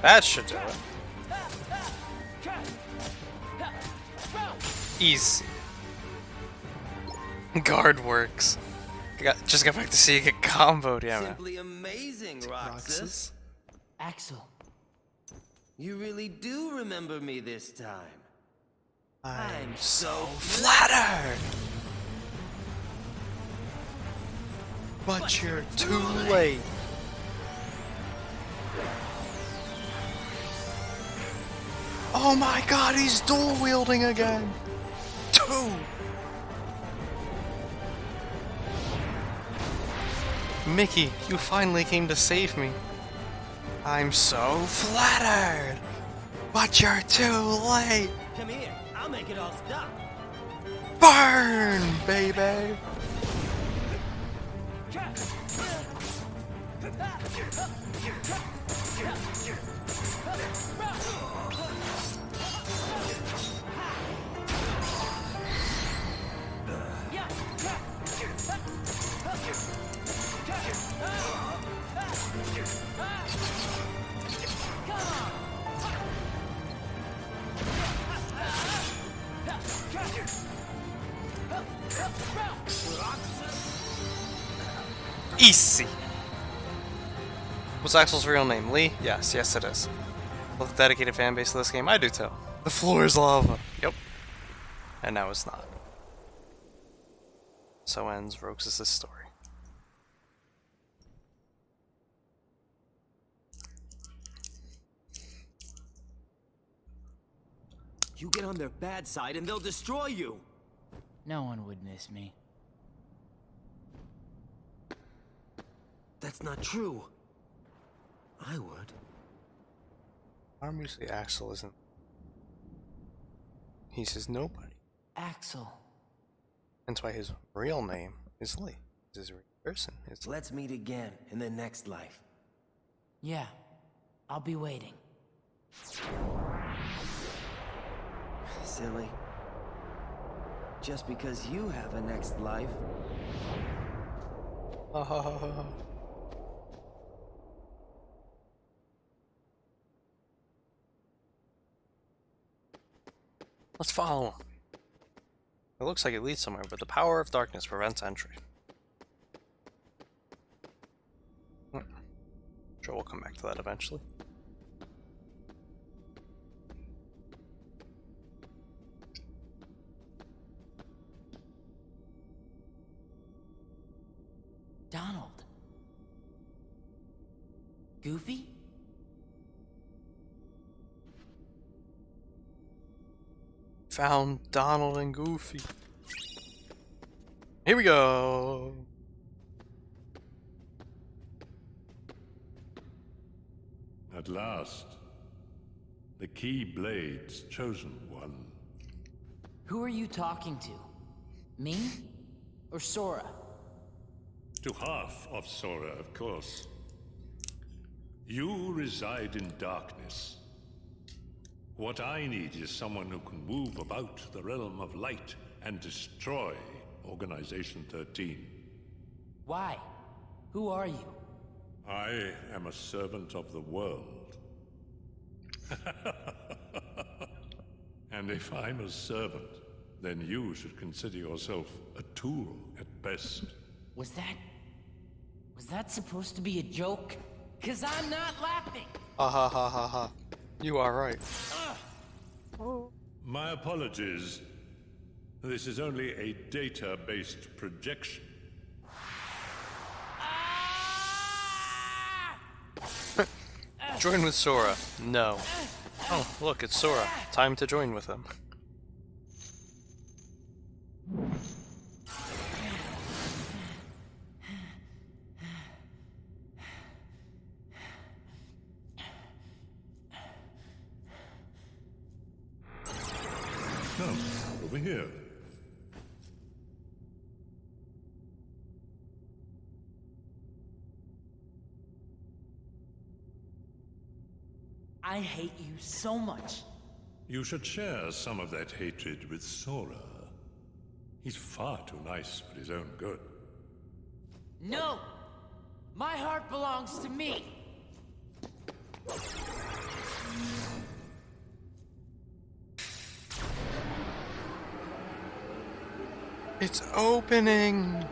[SPEAKER 1] That should do it. Easy. Guard works. Just got back to see you get comboed, yeah, man.
[SPEAKER 16] Simply amazing, Roxas.
[SPEAKER 4] Axel.
[SPEAKER 16] You really do remember me this time.
[SPEAKER 1] I'm so flattered! But you're too late. Oh my god, he's dual wielding again! 2! Mickey, you finally came to save me. I'm so flattered! But you're too late!
[SPEAKER 16] Come here, I'll make it all stop.
[SPEAKER 1] Burn, baby! Easy. What's Axel's real name? Lee? Yes, yes it is. Love the dedicated fan base of this game. I do too. The floor is lava. Yep. And now it's not. So ends Roxas' story.
[SPEAKER 16] You get on their bad side and they'll destroy you.
[SPEAKER 4] No one would miss me.
[SPEAKER 16] That's not true. I would.
[SPEAKER 1] Obviously Axel isn't. He says nobody.
[SPEAKER 4] Axel.
[SPEAKER 1] That's why his real name is Lee. His real person is Lee.
[SPEAKER 16] Let's meet again in the next life.
[SPEAKER 4] Yeah, I'll be waiting.
[SPEAKER 16] Silly. Just because you have a next life.
[SPEAKER 1] Let's follow him. It looks like it leads somewhere, but the power of darkness prevents entry. Sure, we'll come back to that eventually.
[SPEAKER 4] Donald. Goofy?
[SPEAKER 1] Found Donald and Goofy. Here we go.
[SPEAKER 10] At last, the Keyblade's chosen one.
[SPEAKER 4] Who are you talking to? Me? Or Sora?
[SPEAKER 10] To half of Sora, of course. You reside in darkness. What I need is someone who can move about the realm of light and destroy Organization 13.
[SPEAKER 4] Why? Who are you?
[SPEAKER 10] I am a servant of the world. And if I'm a servant, then you should consider yourself a tool at best.
[SPEAKER 4] Was that supposed to be a joke? 'Cause I'm not laughing!
[SPEAKER 1] Ha ha ha ha ha. You are right.
[SPEAKER 10] My apologies. This is only a data-based projection.
[SPEAKER 1] Join with Sora. No. Oh, look, it's Sora. Time to join with him.
[SPEAKER 10] Come, over here.
[SPEAKER 4] I hate you so much.
[SPEAKER 10] You should share some of that hatred with Sora. He's far too nice for his own good.
[SPEAKER 4] No! My heart belongs to me!
[SPEAKER 1] It's opening!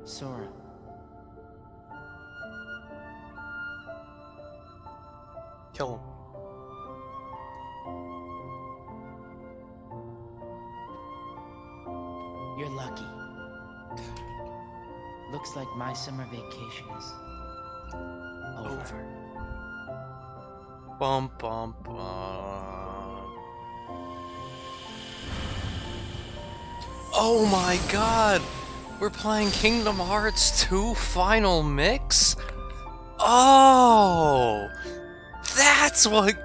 [SPEAKER 4] Sora.
[SPEAKER 1] Kill him.
[SPEAKER 4] You're lucky. Looks like my summer vacation is over.
[SPEAKER 1] Bum bum bum. Oh my god! We're playing Kingdom Hearts 2 Final Mix? Oh! That's what...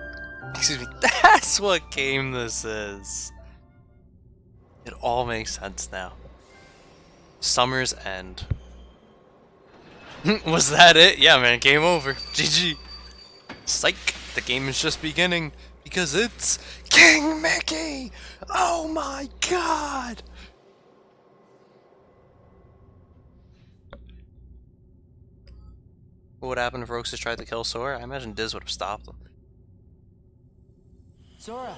[SPEAKER 1] Excuse me. That's what game this is. It all makes sense now. Summer's End. Was that it? Yeah, man. Game over. GG. Psych. The game is just beginning. Because it's King Mickey! Oh my god! What would happen if Roxas tried to kill Sora? I imagine Diz would have stopped him.
[SPEAKER 4] Sora!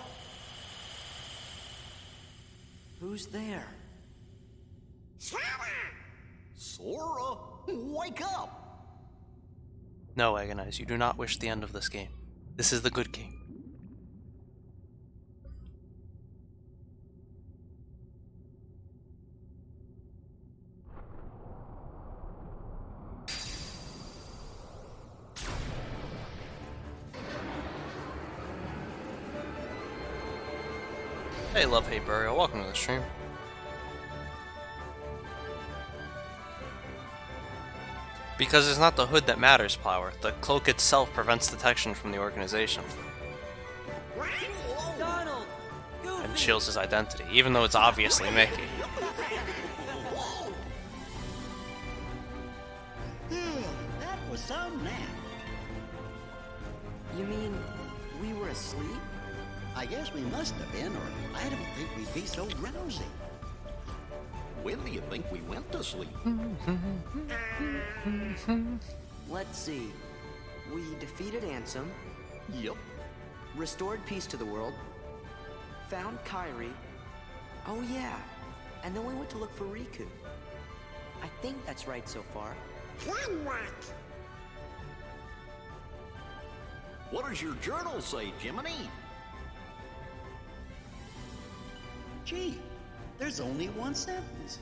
[SPEAKER 5] Who's there?
[SPEAKER 12] Sora, wake up!
[SPEAKER 1] No, Agonize, you do not wish the end of this game. This is the good game. Hey, Love Hate Burial, welcome to the stream. Because it's not the hood that matters, Plower. The cloak itself prevents detection from the organization.
[SPEAKER 5] Donald!
[SPEAKER 1] And shields his identity, even though it's obviously Mickey.
[SPEAKER 14] That was so nap.
[SPEAKER 5] You mean we were asleep?
[SPEAKER 14] I guess we must have been, or I don't think we'd be so drowsy.
[SPEAKER 12] When do you think we went to sleep?
[SPEAKER 5] Let's see. We defeated Ansem.
[SPEAKER 12] Yep.
[SPEAKER 5] Restored peace to the world. found Kairi. Oh yeah, and then we went to look for Riku. I think that's right so far.
[SPEAKER 18] Then what?
[SPEAKER 12] What does your journal say, Jiminy?
[SPEAKER 19] Gee, there's only one sentence.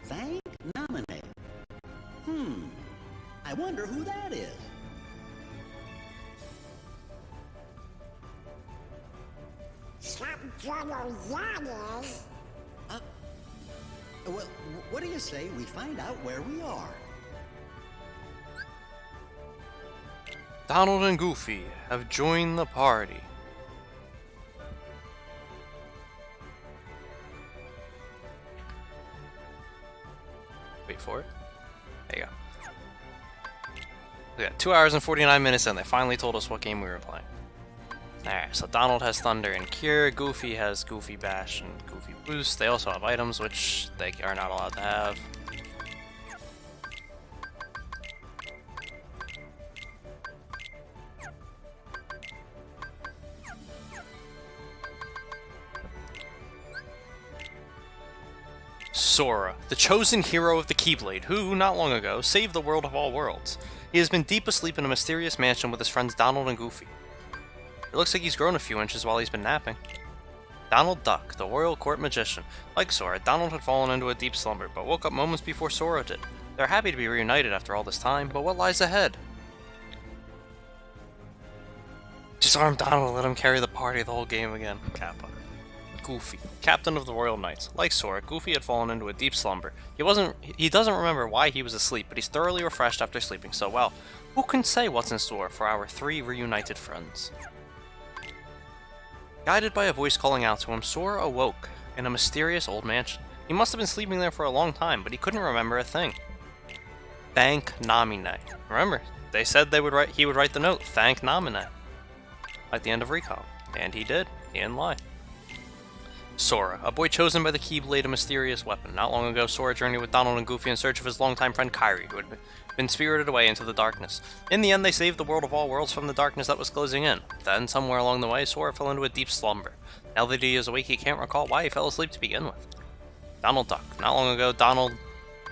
[SPEAKER 19] Thank nominate. I wonder who that is.
[SPEAKER 18] Some trouble that is.
[SPEAKER 19] Well, what do you say we find out where we are?
[SPEAKER 1] Donald and Goofy have joined the party. Wait for it. There you go. We got 2 hours and 49 minutes in. They finally told us what game we were playing. Alright, so Donald has Thunder and Cure, Goofy has Goofy Bash and Goofy Boost. They also have items, which they are not allowed to have. Sora, the chosen hero of the Keyblade, who, not long ago, saved the world of all worlds. He has been deep asleep in a mysterious mansion with his friends Donald and Goofy. It looks like he's grown a few inches while he's been napping. Donald Duck, the royal court magician. Like Sora, Donald had fallen into a deep slumber, but woke up moments before Sora did. They're happy to be reunited after all this time, but what lies ahead? Disarm Donald and let him carry the party the whole game again. Kappa. Goofy, captain of the Royal Knights. Like Sora, Goofy had fallen into a deep slumber. He doesn't remember why he was asleep, but he's thoroughly refreshed after sleeping so well. Who can say what's in store for our three reunited friends? Guided by a voice calling out to him, Sora awoke in a mysterious old mansion. He must have been sleeping there for a long time, but he couldn't remember a thing. Thank Namine. Remember, they said he would write the note, thank Namine, at the end of Recall. And he did. He didn't lie. Sora, a boy chosen by the Keyblade, a mysterious weapon. Not long ago, Sora journeyed with Donald and Goofy in search of his longtime friend Kairi, who had been spirited away into the darkness. In the end, they saved the world of all worlds from the darkness that was closing in. Then, somewhere along the way, Sora fell into a deep slumber. Now that he is awake, he can't recall why he fell asleep to begin with. Donald Duck. Not long ago, Donald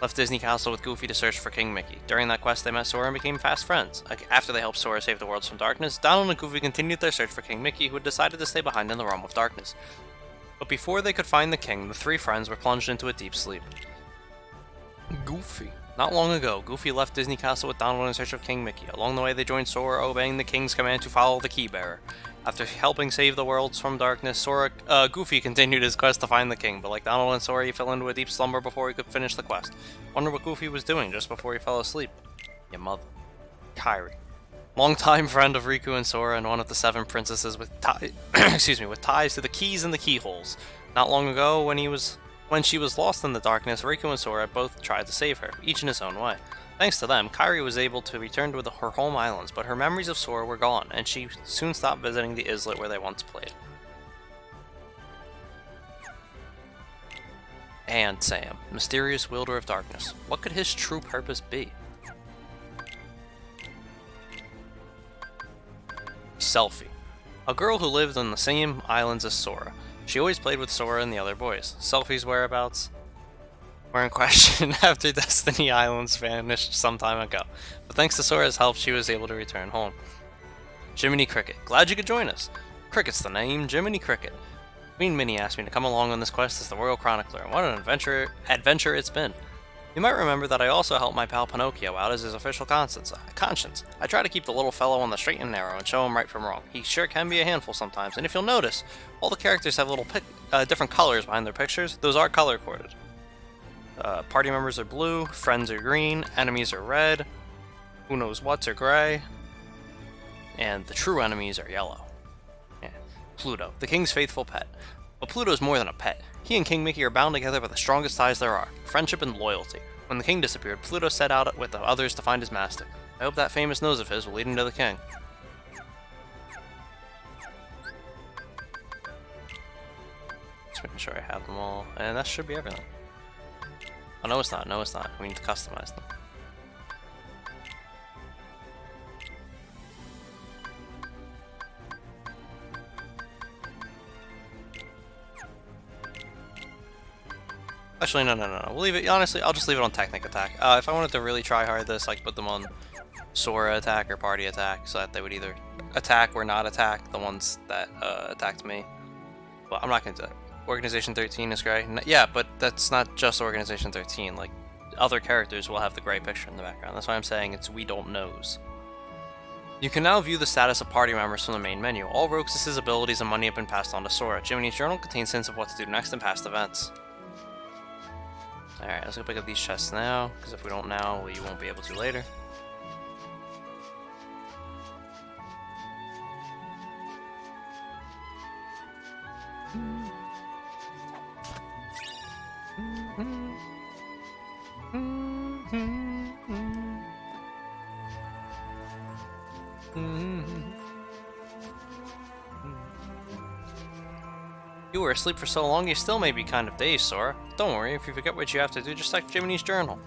[SPEAKER 1] left Disney Castle with Goofy to search for King Mickey. During that quest, they met Sora and became fast friends. After they helped Sora save the worlds from darkness, Donald and Goofy continued their search for King Mickey, who had decided to stay behind in the realm of darkness. But before they could find the king, the three friends were plunged into a deep sleep. Goofy. Not long ago, Goofy left Disney Castle with Donald in search of King Mickey. Along the way, they joined Sora, obeying the king's command to follow the key bearer. After helping save the worlds from darkness, Goofy continued his quest to find the king, but like Donald and Sora, he fell into a deep slumber before he could finish the quest. Wonder what Goofy was doing just before he fell asleep. Your mother. Kairi. Longtime friend of Riku and Sora and one of the 7 princesses with with ties to the keys and the keyholes. Not long ago, when she was lost in the darkness, Riku and Sora both tried to save her, each in his own way. Thanks to them, Kairi was able to return to her home islands, but her memories of Sora were gone, and she soon stopped visiting the islet where they once played. And Sam, mysterious wielder of darkness. What could his true purpose be? Selfie. A girl who lived on the same islands as Sora. She always played with Sora and the other boys. Selfie's whereabouts were in question after Destiny Islands vanished some time ago. But thanks to Sora's help, she was able to return home. Jiminy Cricket. Glad you could join us. Cricket's the name, Jiminy Cricket. Queen Minnie asked me to come along on this quest as the Royal Chronicler, and what an adventure it's been. You might remember that I also helped my pal Pinocchio out as his official conscience. I try to keep the little fellow on the straight and narrow and show him right from wrong. He sure can be a handful sometimes, and if you'll notice, all the characters have little different colors behind their pictures. Those are color-coded. Party members are blue, friends are green, enemies are red, who knows what's are gray, and the true enemies are yellow. Yeah. Pluto, the king's faithful pet. But Pluto's more than a pet. He and King Mickey are bound together by the strongest ties there are, friendship and loyalty. When the king disappeared, Pluto set out with the others to find his master. I hope that famous nose of his will lead him to the king. Just making sure I have them all, and that should be everything. Oh, no it's not, no it's not. We need to customize them. Actually, no. We'll leave it. Honestly, I'll just leave it on technic attack. If I wanted to really try hard this, like put them on Sora attack or party attack, so that they would either attack or not attack the ones that attacked me. Well, I'm not gonna do that. Organization 13 is gray. Yeah, but that's not just Organization 13. Like, other characters will have the gray picture in the background. That's why I'm saying it's we don't knows. You can now view the status of party members from the main menu. All Roxas' abilities and money have been passed on to Sora. Jiminy's journal contains hints of what to do next in past events. Alright, let's go pick up these chests now, because if we don't now, well, you won't be able to later. You were asleep for so long, you still may be kind of dazed, Sora. Don't worry, if you forget what you have to do, just check Jiminy's journal.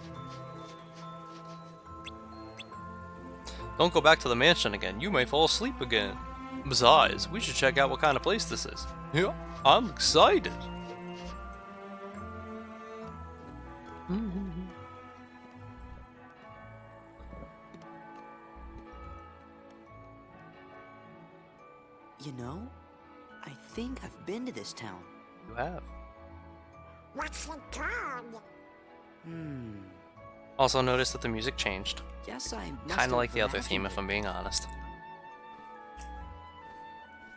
[SPEAKER 1] Don't go back to the mansion again, you may fall asleep again. Besides, we should check out what kind of place this is. Yeah, I'm excited.
[SPEAKER 5] You know, I think I've been to this town.
[SPEAKER 1] You have.
[SPEAKER 18] What's it called?
[SPEAKER 1] Also notice that the music changed.
[SPEAKER 5] Guess I must
[SPEAKER 1] Kinda
[SPEAKER 5] have
[SPEAKER 1] like the other
[SPEAKER 5] imagined
[SPEAKER 1] theme,
[SPEAKER 5] it.
[SPEAKER 1] if I'm being honest.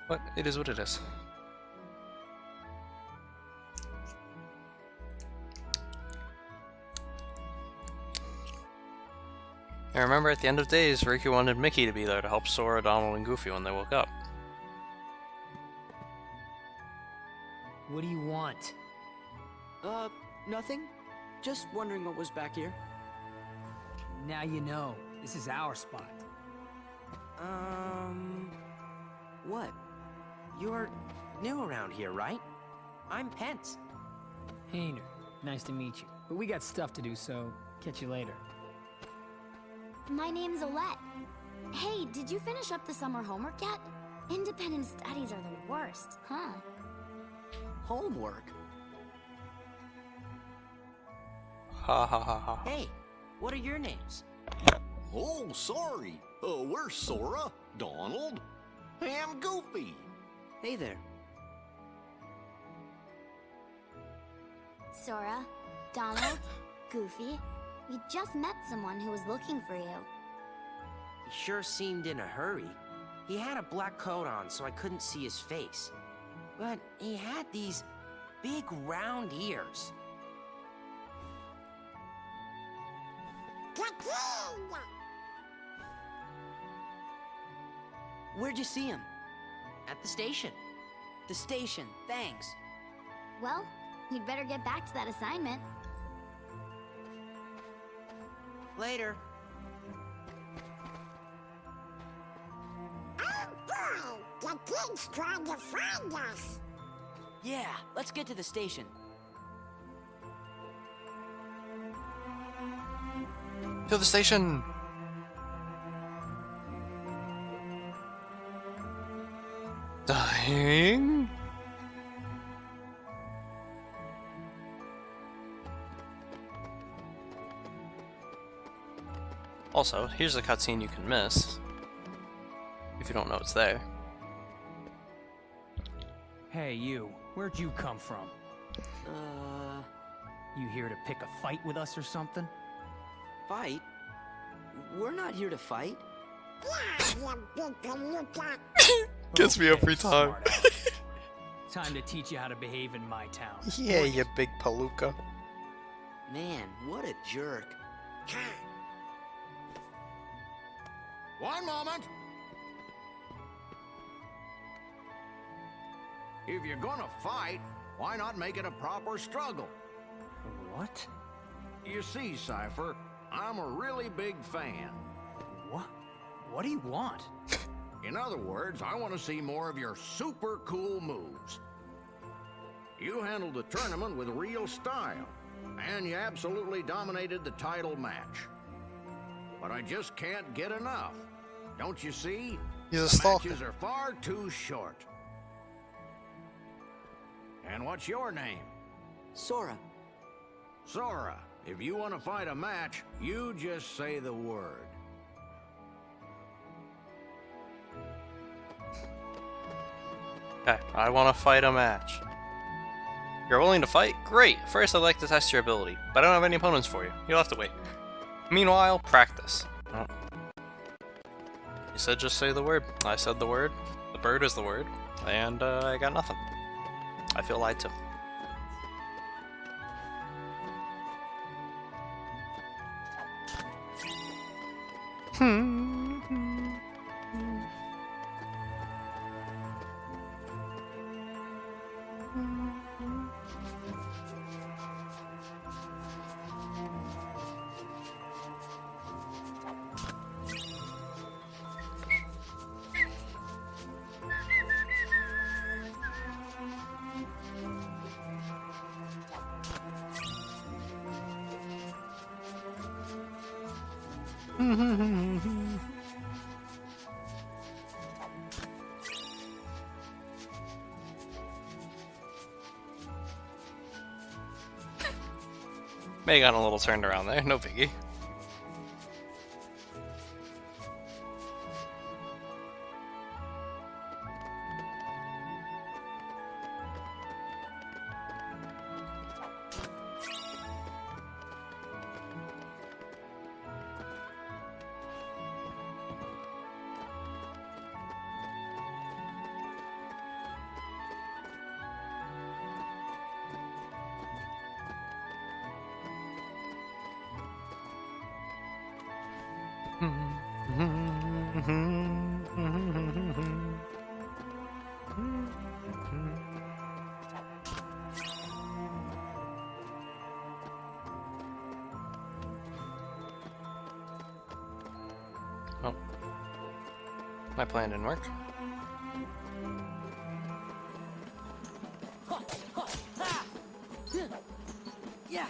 [SPEAKER 1] But it is what it is. And remember, at the end of days, Riku wanted Mickey to be there to help Sora, Donald, and Goofy when they woke up.
[SPEAKER 2] What do you want?
[SPEAKER 5] Nothing. Just wondering what was back here.
[SPEAKER 2] Now you know. This is our spot.
[SPEAKER 5] What? You're new around here, right? I'm Pence.
[SPEAKER 2] Hayner, nice to meet you. But we got stuff to do, so catch you later.
[SPEAKER 8] My name's Alette. Hey, did you finish up the summer homework yet? Independent studies are the worst, huh?
[SPEAKER 5] Homework?
[SPEAKER 1] Ha ha ha ha.
[SPEAKER 5] Hey, what are your names?
[SPEAKER 12] Oh, sorry. We're Sora, Donald, and Goofy.
[SPEAKER 5] Hey there.
[SPEAKER 8] Sora, Donald, Goofy. We just met someone who was looking for you.
[SPEAKER 5] He sure seemed in a hurry. He had a black coat on, so I couldn't see his face. But he had these big round ears. Where'd you see him? At the station.
[SPEAKER 17] The station, thanks.
[SPEAKER 8] Well, you'd better get back to that assignment.
[SPEAKER 5] Later.
[SPEAKER 18] Oh boy, the kid's trying to find us.
[SPEAKER 17] Yeah, let's get to the station.
[SPEAKER 1] To the station! Dying? Also, here's a cutscene you can miss if you don't know it's there.
[SPEAKER 6] Hey, you. Where'd you come from? You here to pick a fight with us or something?
[SPEAKER 5] Fight? We're not here to fight.
[SPEAKER 18] Yeah, you big palooka.
[SPEAKER 1] Gets me every time.
[SPEAKER 6] Time to teach you how to behave in my town.
[SPEAKER 1] Yeah, you big palooka.
[SPEAKER 5] Man, what a jerk.
[SPEAKER 12] One moment. If you're gonna fight, why not make it a proper struggle?
[SPEAKER 6] What?
[SPEAKER 12] You see, Cypher, I'm a really big fan.
[SPEAKER 6] What? What do you want?
[SPEAKER 12] In other words, I want to see more of your super cool moves. You handled the tournament with real style, and you absolutely dominated the title match. But I just can't get enough. Don't you see?
[SPEAKER 1] He's a
[SPEAKER 12] The
[SPEAKER 1] stalker.
[SPEAKER 12] matches are far too short. And what's your name?
[SPEAKER 5] Sora.
[SPEAKER 12] Sora, if you want to fight a match, you just say the word.
[SPEAKER 1] Okay, I want to fight a match. You're willing to fight? Great! First, I'd like to test your ability, but I don't have any opponents for you. You'll have to wait. Meanwhile, practice. Oh. You said just say the word. I said the word. The bird is the word. And I got nothing. I feel lied to. May have gotten a little turned around there, no biggie. Oh. My plan didn't work.
[SPEAKER 17] Yeah.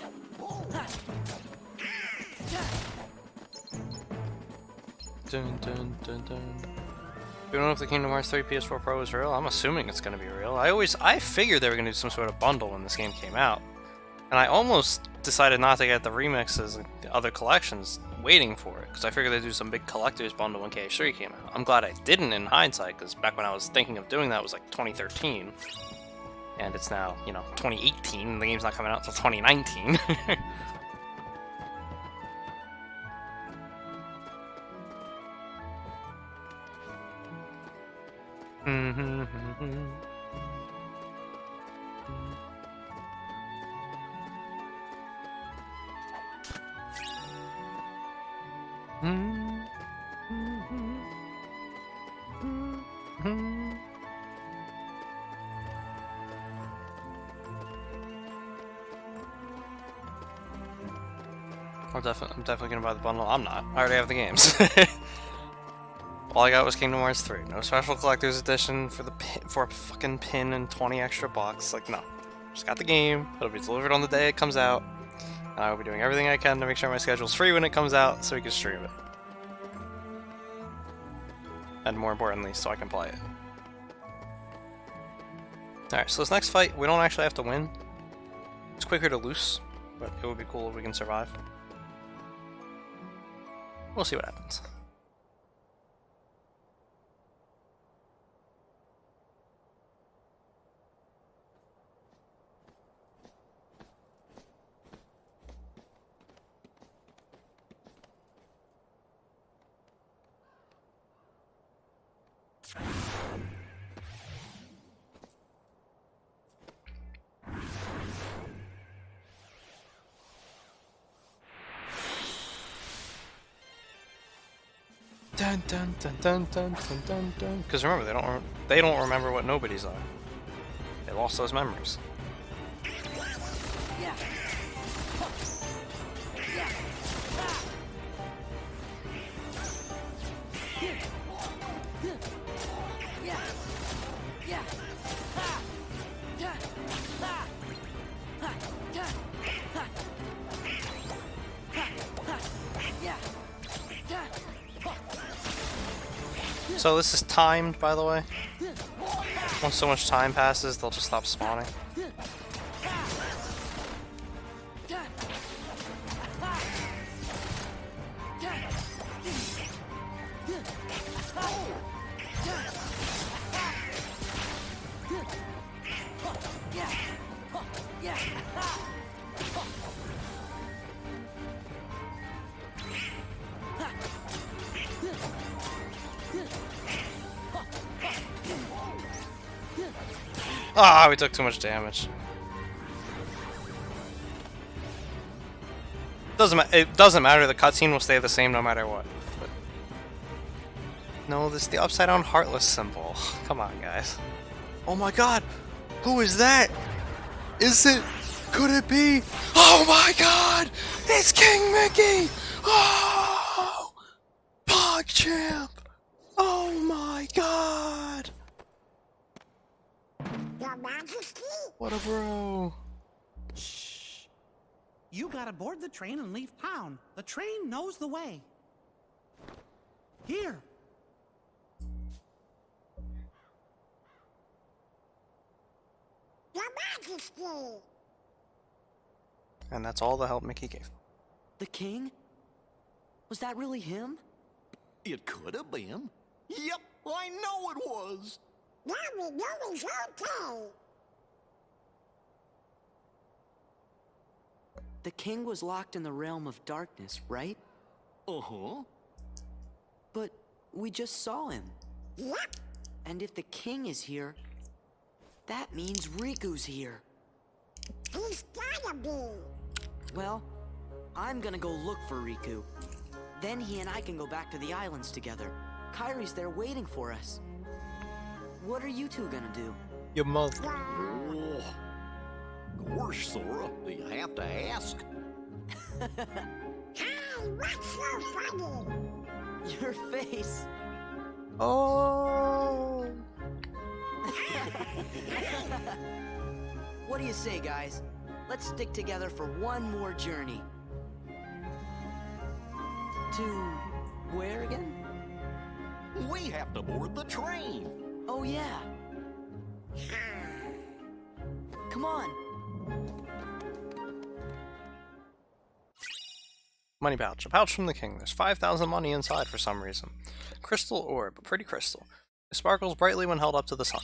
[SPEAKER 1] Dun, dun, dun, dun. You don't know if the Kingdom Hearts 3 PS4 Pro is real? I'm assuming it's going to be real. I figured they were going to do some sort of bundle when this game came out. And I almost decided not to get the remixes and the other collections waiting for it, because I figured they'd do some big collector's bundle when KH3 came out. I'm glad I didn't in hindsight, because back when I was thinking of doing that was like 2013. And it's now, you know, 2018, and the game's not coming out until 2019. I'm definitely gonna buy the bundle. I'm not. I already have the games. All I got was Kingdom Hearts 3. No special collector's edition for for a fucking pin and 20 extra bucks. Like, no. Just got the game. It'll be delivered on the day it comes out. And I will be doing everything I can to make sure my schedule's free when it comes out so we can stream it. And more importantly, so I can play it. Alright, so this next fight, we don't actually have to win. It's quicker to lose, but it would be cool if we can survive. We'll see what happens. Dun dun dun dun dun dun dun dun. Because remember, they don't remember what Nobodies are. They lost those memories.
[SPEAKER 17] Yeah.
[SPEAKER 1] So this is timed, by the way. Once so much time passes, they'll just stop spawning. Ah, we took too much damage. It doesn't matter. The cutscene will stay the same no matter what. But... No, this is the upside down heartless symbol. Come on, guys. Oh my god! Who is that? Is it? Could it be? Oh my god! It's King Mickey! Oh! PogChamp! Oh my god!
[SPEAKER 18] Your Majesty?
[SPEAKER 1] What a bro!
[SPEAKER 14] Shh. You gotta board the train and leave town. The train knows the way. Here.
[SPEAKER 18] Your Majesty!
[SPEAKER 1] And that's all the help Mickey gave.
[SPEAKER 17] The king? Was that really him?
[SPEAKER 12] It could have been. Yep, I know it was.
[SPEAKER 18] Now we know he's okay.
[SPEAKER 17] The king was locked in the realm of darkness, right?
[SPEAKER 12] Uh-huh.
[SPEAKER 17] But we just saw him.
[SPEAKER 18] Yep.
[SPEAKER 17] And if the king is here, that means Riku's here.
[SPEAKER 18] He's gotta be.
[SPEAKER 17] Well, I'm gonna go look for Riku. Then he and I can go back to the islands together. Kairi's there waiting for us. What are you two gonna do?
[SPEAKER 1] Your mother.
[SPEAKER 12] Oh. Gosh, Sora, do you have to ask?
[SPEAKER 18] Hey, what's so funny?
[SPEAKER 17] Your face.
[SPEAKER 1] Oh.
[SPEAKER 17] What do you say, guys? Let's stick together for one more journey. To where again?
[SPEAKER 12] We have to board the train.
[SPEAKER 17] Oh, yeah. Come on.
[SPEAKER 1] Money pouch. A pouch from the king. There's 5,000 money inside for some reason. Crystal orb. A pretty crystal. It sparkles brightly when held up to the sun.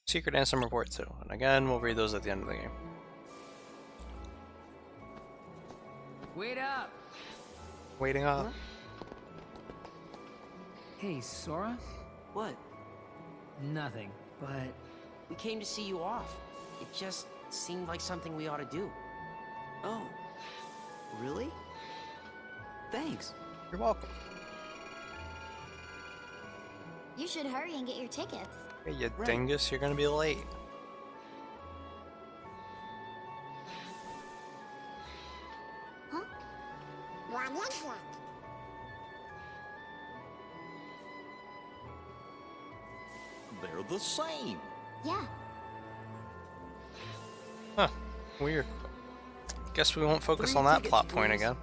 [SPEAKER 1] Secret answer report too. And again, we'll read those at the end of the game.
[SPEAKER 2] Wait up!
[SPEAKER 1] Waiting up.
[SPEAKER 2] Huh? Hey, Sora?
[SPEAKER 17] What?
[SPEAKER 2] Nothing, but...
[SPEAKER 5] We came to see you off. It just seemed like something we ought to do.
[SPEAKER 17] Oh. Really? Thanks.
[SPEAKER 1] You're welcome.
[SPEAKER 8] You should hurry and get your tickets.
[SPEAKER 1] Hey, you dingus, you're gonna be late.
[SPEAKER 18] Huh? What is it?
[SPEAKER 12] They're the same.
[SPEAKER 8] Yeah.
[SPEAKER 1] Huh. Weird. Guess we won't focus on that plot point again.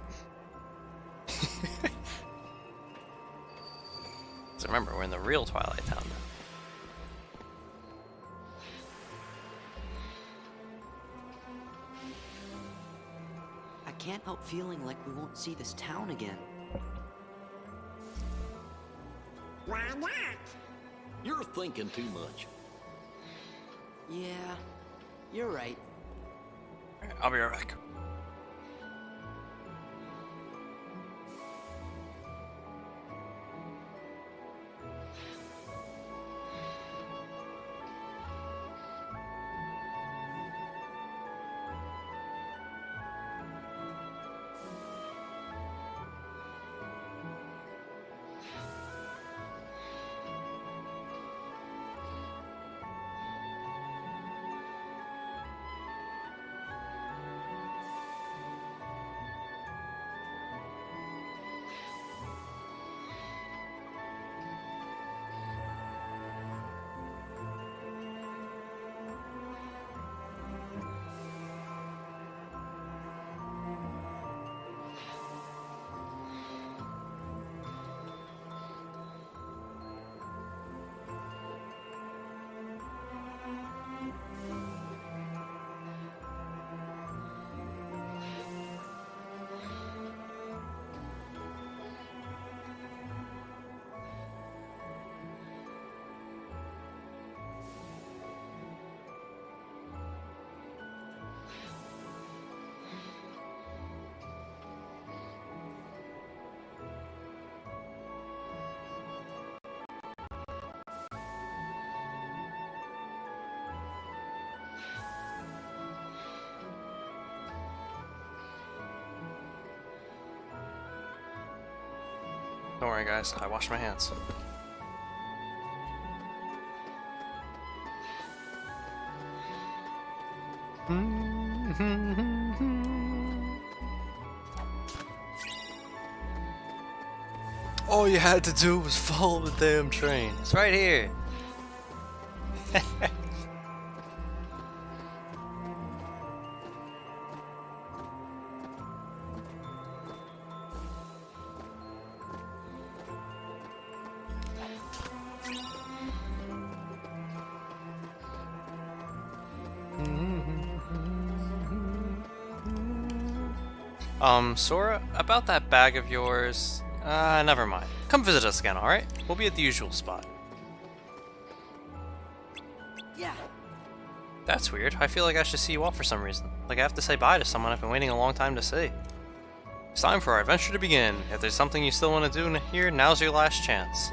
[SPEAKER 1] So remember, we're in the real Twilight Town now.
[SPEAKER 17] I can't help feeling like we won't see this town again.
[SPEAKER 18] Why not?
[SPEAKER 12] You're thinking too much.
[SPEAKER 17] Yeah, you're right.
[SPEAKER 1] I'll be right back. Don't worry, guys. I washed my hands. All you had to do was follow the damn train. It's right here. Sora, about that bag of yours, never mind. Come visit us again, alright? We'll be at the usual spot.
[SPEAKER 17] Yeah.
[SPEAKER 1] That's weird. I feel like I should see you off for some reason. Like I have to say bye to someone I've been waiting a long time to see. It's time for our adventure to begin. If there's something you still want to do here, now's your last chance.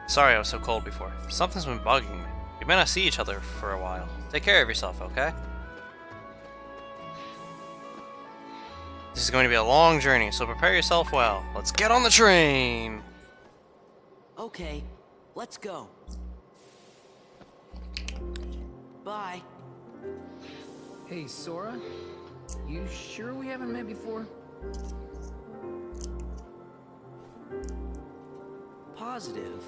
[SPEAKER 1] Sorry I was so cold before. Something's been bugging me. We may not see each other for a while. Take care of yourself, okay? This is going to be a long journey, so prepare yourself well. Let's get on the train!
[SPEAKER 17] Okay, let's go. Bye.
[SPEAKER 2] Hey, Sora? You sure we haven't met before?
[SPEAKER 17] Positive.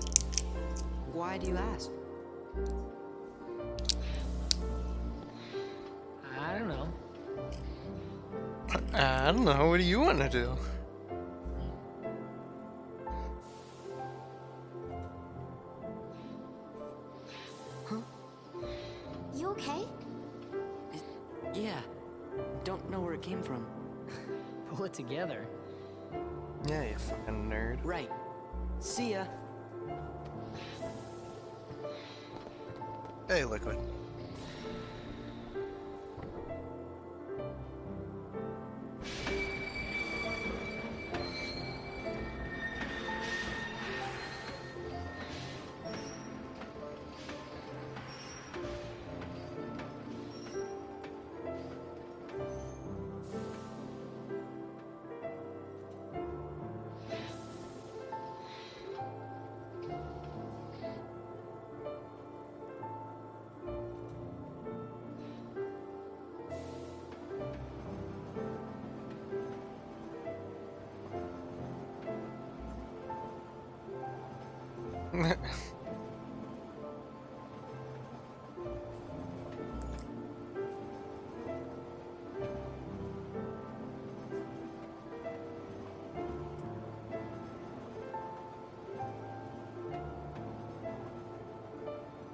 [SPEAKER 17] Why do you ask?
[SPEAKER 2] I don't know.
[SPEAKER 1] I don't know. What do you want to do?
[SPEAKER 8] Huh? You okay?
[SPEAKER 17] Yeah. Don't know where it came from.
[SPEAKER 2] Pull it together.
[SPEAKER 1] Yeah, you fucking nerd.
[SPEAKER 17] Right. See ya.
[SPEAKER 1] Hey, Liquid.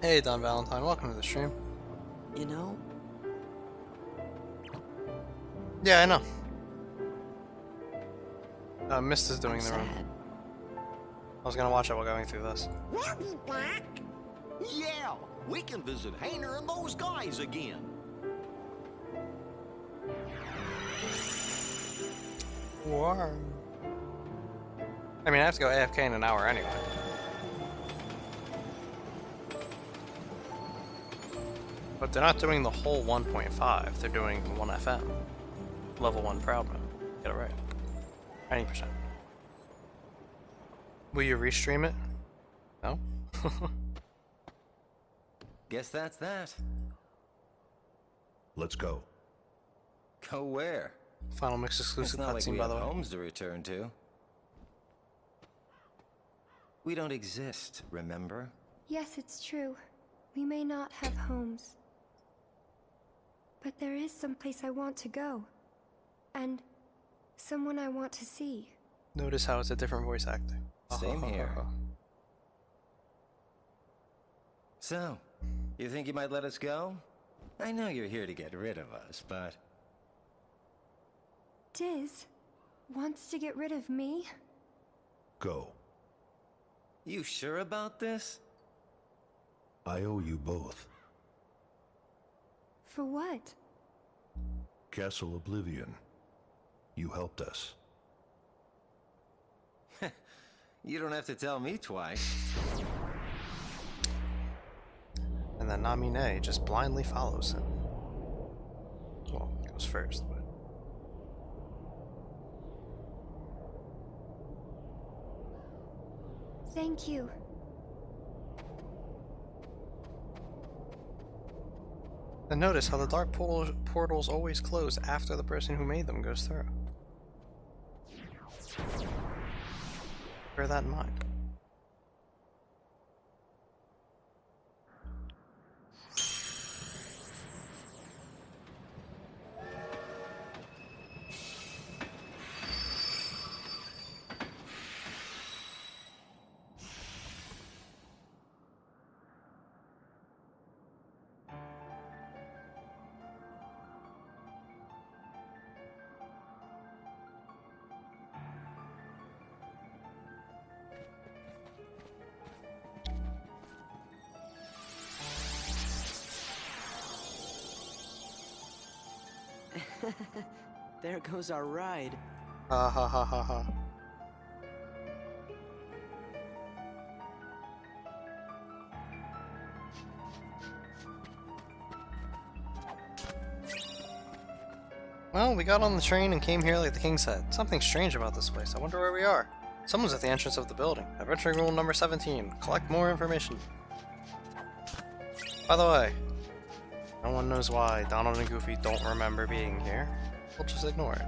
[SPEAKER 1] Hey, Don Valentine, welcome to the stream.
[SPEAKER 17] You know?
[SPEAKER 1] Yeah, I know. Mist is doing the room. I was gonna watch it while going through this.
[SPEAKER 18] We'll be back.
[SPEAKER 12] Yeah, we can visit Hayner and those guys again.
[SPEAKER 1] Warm. I mean, I have to go AFK in an hour anyway. But they're not doing the whole 1.5. They're doing 1 FM. Level 1 Proudman. Get it right. 90%. Will you restream it? No?
[SPEAKER 16] Guess that's that.
[SPEAKER 9] Let's go.
[SPEAKER 16] Go where?
[SPEAKER 1] Final Mix exclusive
[SPEAKER 16] It's not like
[SPEAKER 1] cutscene,
[SPEAKER 16] we
[SPEAKER 1] by
[SPEAKER 16] have
[SPEAKER 1] the way.
[SPEAKER 16] homes to return to. We don't exist, remember?
[SPEAKER 20] Yes, it's true. We may not have homes. But there is someplace I want to go. And someone I want to see.
[SPEAKER 1] Notice how it's a different voice actor.
[SPEAKER 16] Same here. So, you think you might let us go? I know you're here to get rid of us, but...
[SPEAKER 20] Diz wants to get rid of me?
[SPEAKER 9] Go.
[SPEAKER 16] You sure about this?
[SPEAKER 9] I owe you both.
[SPEAKER 20] For what?
[SPEAKER 9] Castle Oblivion. You helped us.
[SPEAKER 16] You don't have to tell me twice.
[SPEAKER 1] And then Namine just blindly follows him. Well, goes first, but...
[SPEAKER 20] Thank you.
[SPEAKER 1] And notice how the dark portals always close after the person who made them goes through. Bear that in mind.
[SPEAKER 17] There goes our ride.
[SPEAKER 1] Ha ha ha ha ha. Well, we got on the train and came here like the king said. Something strange about this place. I wonder where we are. Someone's at the entrance of the building. Adventuring rule number 17. Collect more information. By the way, no one knows why Donald and Goofy don't remember being here. We'll just ignore it.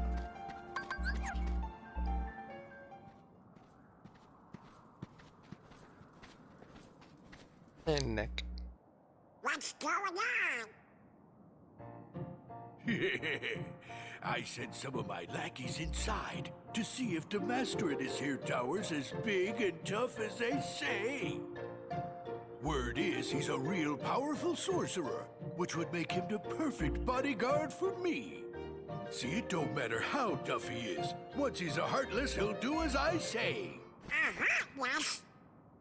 [SPEAKER 1] Hey, Nick.
[SPEAKER 18] What's going on?
[SPEAKER 21] I sent some of my lackeys inside to see if the master in this here tower's as big and tough as they say. Word is he's a real powerful sorcerer, which would make him the perfect bodyguard for me. See, it don't matter how tough he is. Once he's a Heartless, he'll do as I say.
[SPEAKER 18] Yes.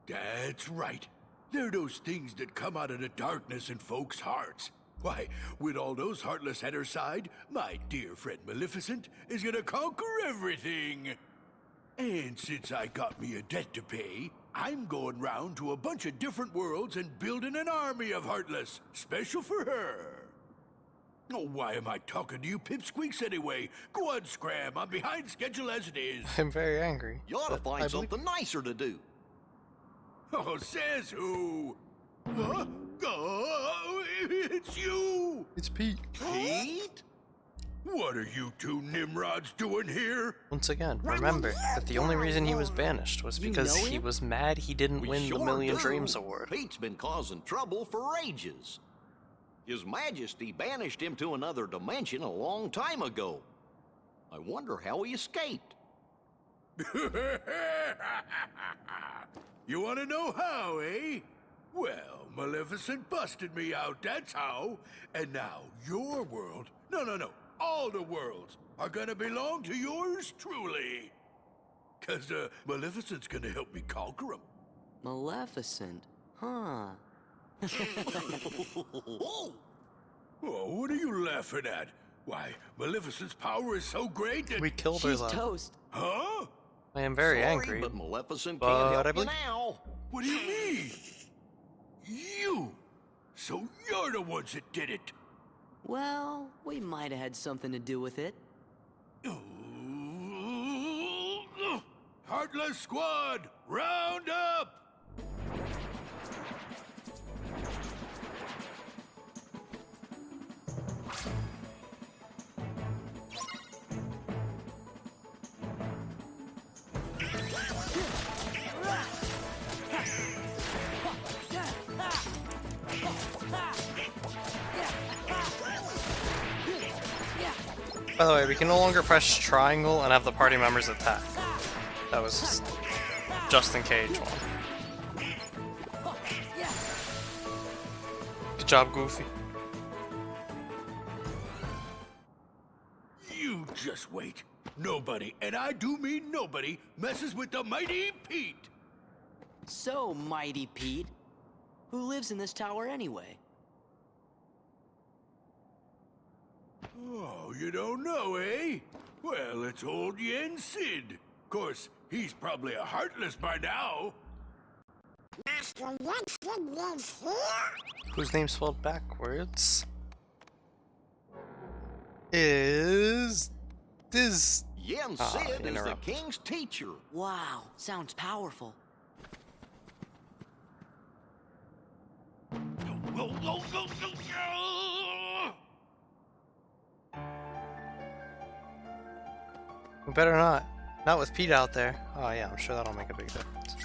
[SPEAKER 21] That's right. They're those things that come out of the darkness in folks' hearts. Why, with all those Heartless at her side, my dear friend Maleficent is gonna conquer everything. And since I got me a debt to pay, I'm going round to a bunch of different worlds and building an army of Heartless, special for her. Oh, why am I talking to you pipsqueaks anyway? Go on, Scram, I'm behind schedule as it is.
[SPEAKER 1] I'm very angry.
[SPEAKER 12] You ought to find something nicer to do.
[SPEAKER 21] Oh, says who? Huh? Oh, it's you!
[SPEAKER 1] It's Pete.
[SPEAKER 21] Pete? What are you two Nimrods doing here?
[SPEAKER 1] Once again, remember that the only reason he was banished was because he was mad he didn't win the Million Dreams Award.
[SPEAKER 12] Pete's been causing trouble for ages. His Majesty banished him to another dimension a long time ago. I wonder how he escaped.
[SPEAKER 21] You want to know how, eh? Well, Maleficent busted me out, that's how. And now your world, no, all the worlds are gonna belong to yours truly. 'Cause Maleficent's gonna help me conquer them.
[SPEAKER 17] Maleficent? Huh.
[SPEAKER 21] Oh, what are you laughing at? Why, Maleficent's power is so great that...
[SPEAKER 1] We killed her,
[SPEAKER 17] She's
[SPEAKER 1] though.
[SPEAKER 17] toast.
[SPEAKER 21] Huh?
[SPEAKER 1] I am very
[SPEAKER 12] Sorry,
[SPEAKER 1] angry.
[SPEAKER 12] but Maleficent
[SPEAKER 1] but
[SPEAKER 12] can't
[SPEAKER 1] I
[SPEAKER 12] help you
[SPEAKER 1] believe-
[SPEAKER 12] now.
[SPEAKER 21] What do you mean? You! So you're the ones that did it!
[SPEAKER 17] Well, we might have had something to do with it.
[SPEAKER 21] Heartless Squad, round up!
[SPEAKER 1] By the way, we can no longer press triangle and have the party members attack. That was Justin Cage one. Good job, Goofy.
[SPEAKER 21] You just wait. Nobody, and I do mean nobody, messes with the mighty Pete!
[SPEAKER 17] So, Mighty Pete, who lives in this tower anyway?
[SPEAKER 21] Oh, you don't know, eh? Well, it's old Yen Sid. Of course, he's probably a Heartless by now.
[SPEAKER 18] Master Yen lives here?
[SPEAKER 1] Whose name's spelled backwards is
[SPEAKER 12] Yen Sid is the king's teacher.
[SPEAKER 17] Wow, sounds powerful.
[SPEAKER 1] We better not. Not with Pete out there. Oh yeah, I'm sure that'll make a big difference.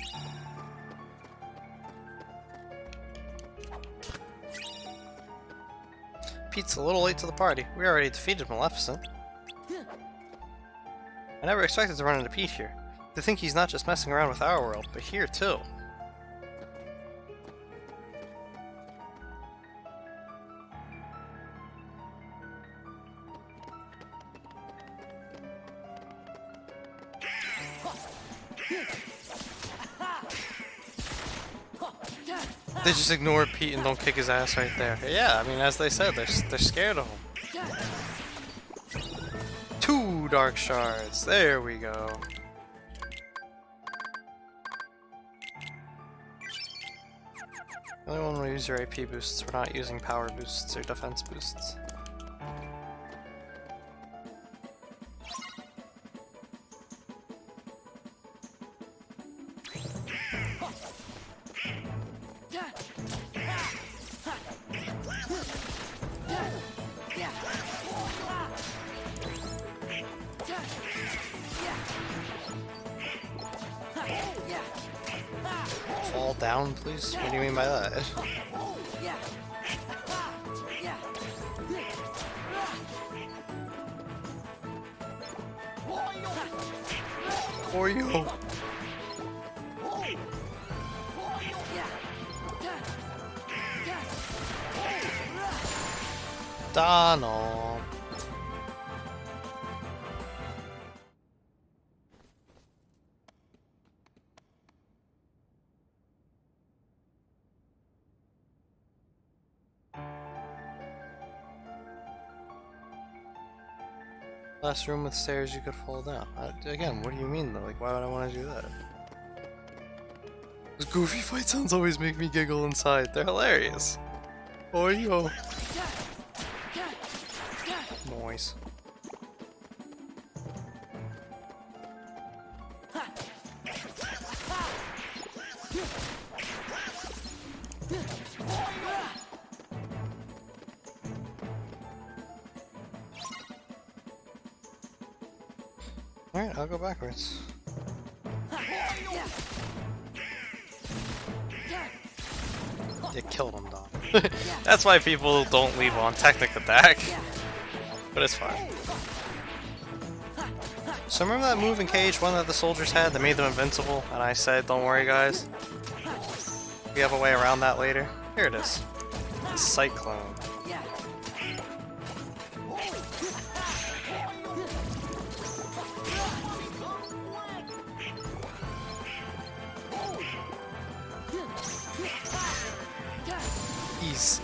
[SPEAKER 1] Pete's a little late to the party. We already defeated Maleficent. I never expected to run into Pete here. To think he's not just messing around with our world, but here too. They just ignore Pete and don't kick his ass right there. Yeah, I mean, as they said, they're scared of him. 2 dark shards. There we go. The only one will use your AP boosts. We're not using power boosts or defense boosts. Fall down, please? What do you mean by that? For you. Donald. Last room with stairs you could fall down. Again, what do you mean though? Like, why would I want to do that? Those goofy fight sounds always make me giggle inside. They're hilarious. Oh yo. Noise. Alright, I'll go backwards. You killed him, Dom. That's why people don't leave on technic attack. But it's fine. So remember that move in KH1 that the soldiers had that made them invincible? And I said, don't worry guys. We have a way around that later. Here it is. Cyclone. Easy.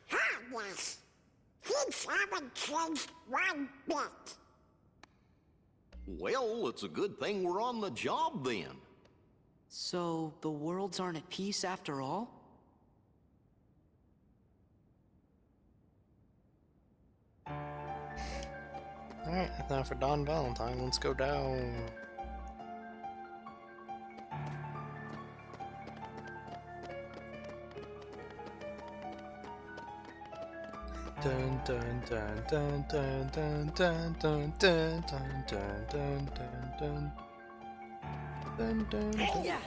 [SPEAKER 18] Hardness. Things haven't changed one bit.
[SPEAKER 12] Well, it's a good thing we're on the job then.
[SPEAKER 17] So, the worlds aren't at peace after all?
[SPEAKER 1] Alright, now for Don Valentine, let's go down. Dun dun dun dun dun dun dun dun dun dun dun dun dun dun dun dun.
[SPEAKER 17] Yeah.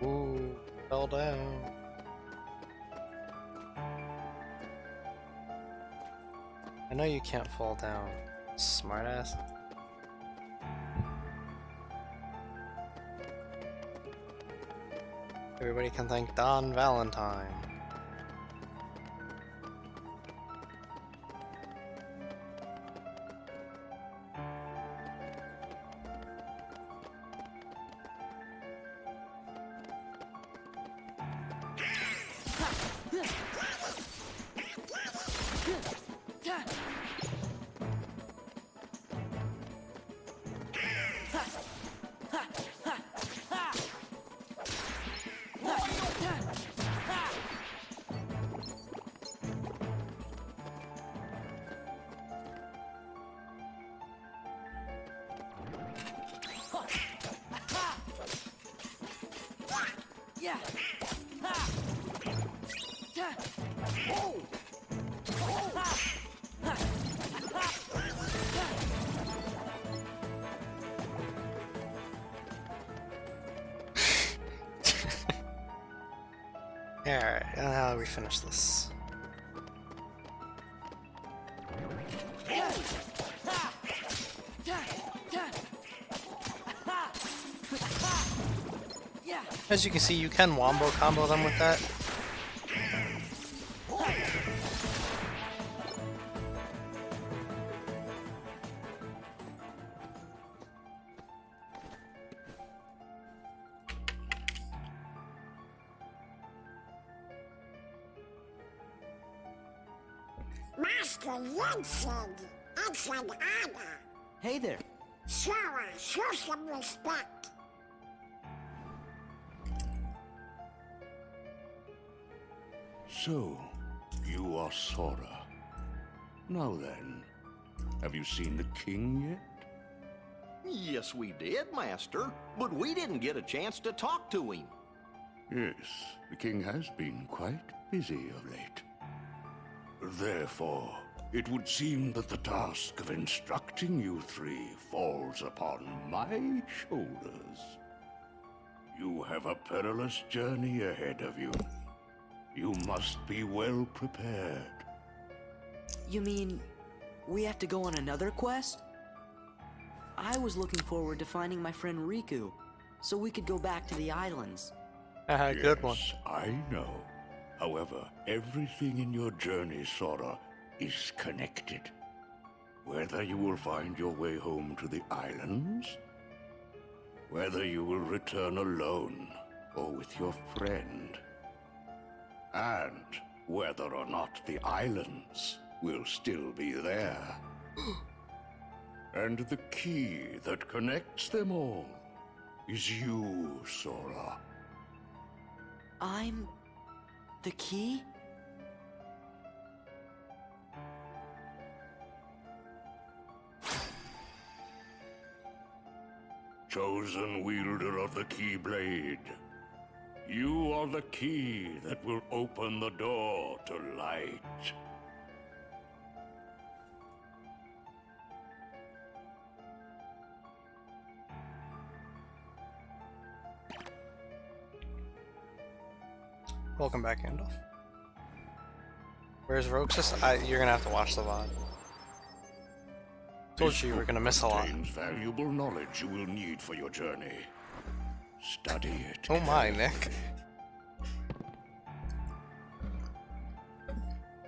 [SPEAKER 1] Ooh, fell down. I know you can't fall down, smartass. Everybody can thank Don Valentine. Alright, how do we finish this? As you can see, you can wombo combo them with that.
[SPEAKER 18] Master Yunsid, excellent honor.
[SPEAKER 17] Hey there.
[SPEAKER 18] Sora, show some respect.
[SPEAKER 9] So, you are Sora. Now then, have you seen the king yet?
[SPEAKER 12] Yes, we did, Master, but we didn't get a chance to talk to him.
[SPEAKER 9] Yes, the king has been quite busy of late. Therefore, it would seem that the task of instructing you three falls upon my shoulders. You have a perilous journey ahead of you. You must be well prepared.
[SPEAKER 17] You mean we have to go on another quest? I was looking forward to finding my friend Riku, so we could go back to the islands.
[SPEAKER 1] Good one.
[SPEAKER 9] Yes, I know. However, everything in your journey, Sora, is connected. Whether you will find your way home to the islands, whether you will return alone or with your friend, and whether or not the islands will still be there. And the key that connects them all is you, Sora.
[SPEAKER 17] I'm the key?
[SPEAKER 9] Chosen wielder of the Keyblade, you are the key that will open the door to light.
[SPEAKER 1] Welcome back, Gandalf. Where's Roxas? You're gonna have to watch the VOD. Told you were gonna miss a lot.
[SPEAKER 9] Contains valuable knowledge you will need for your journey. Study it.
[SPEAKER 1] Oh my, Nick.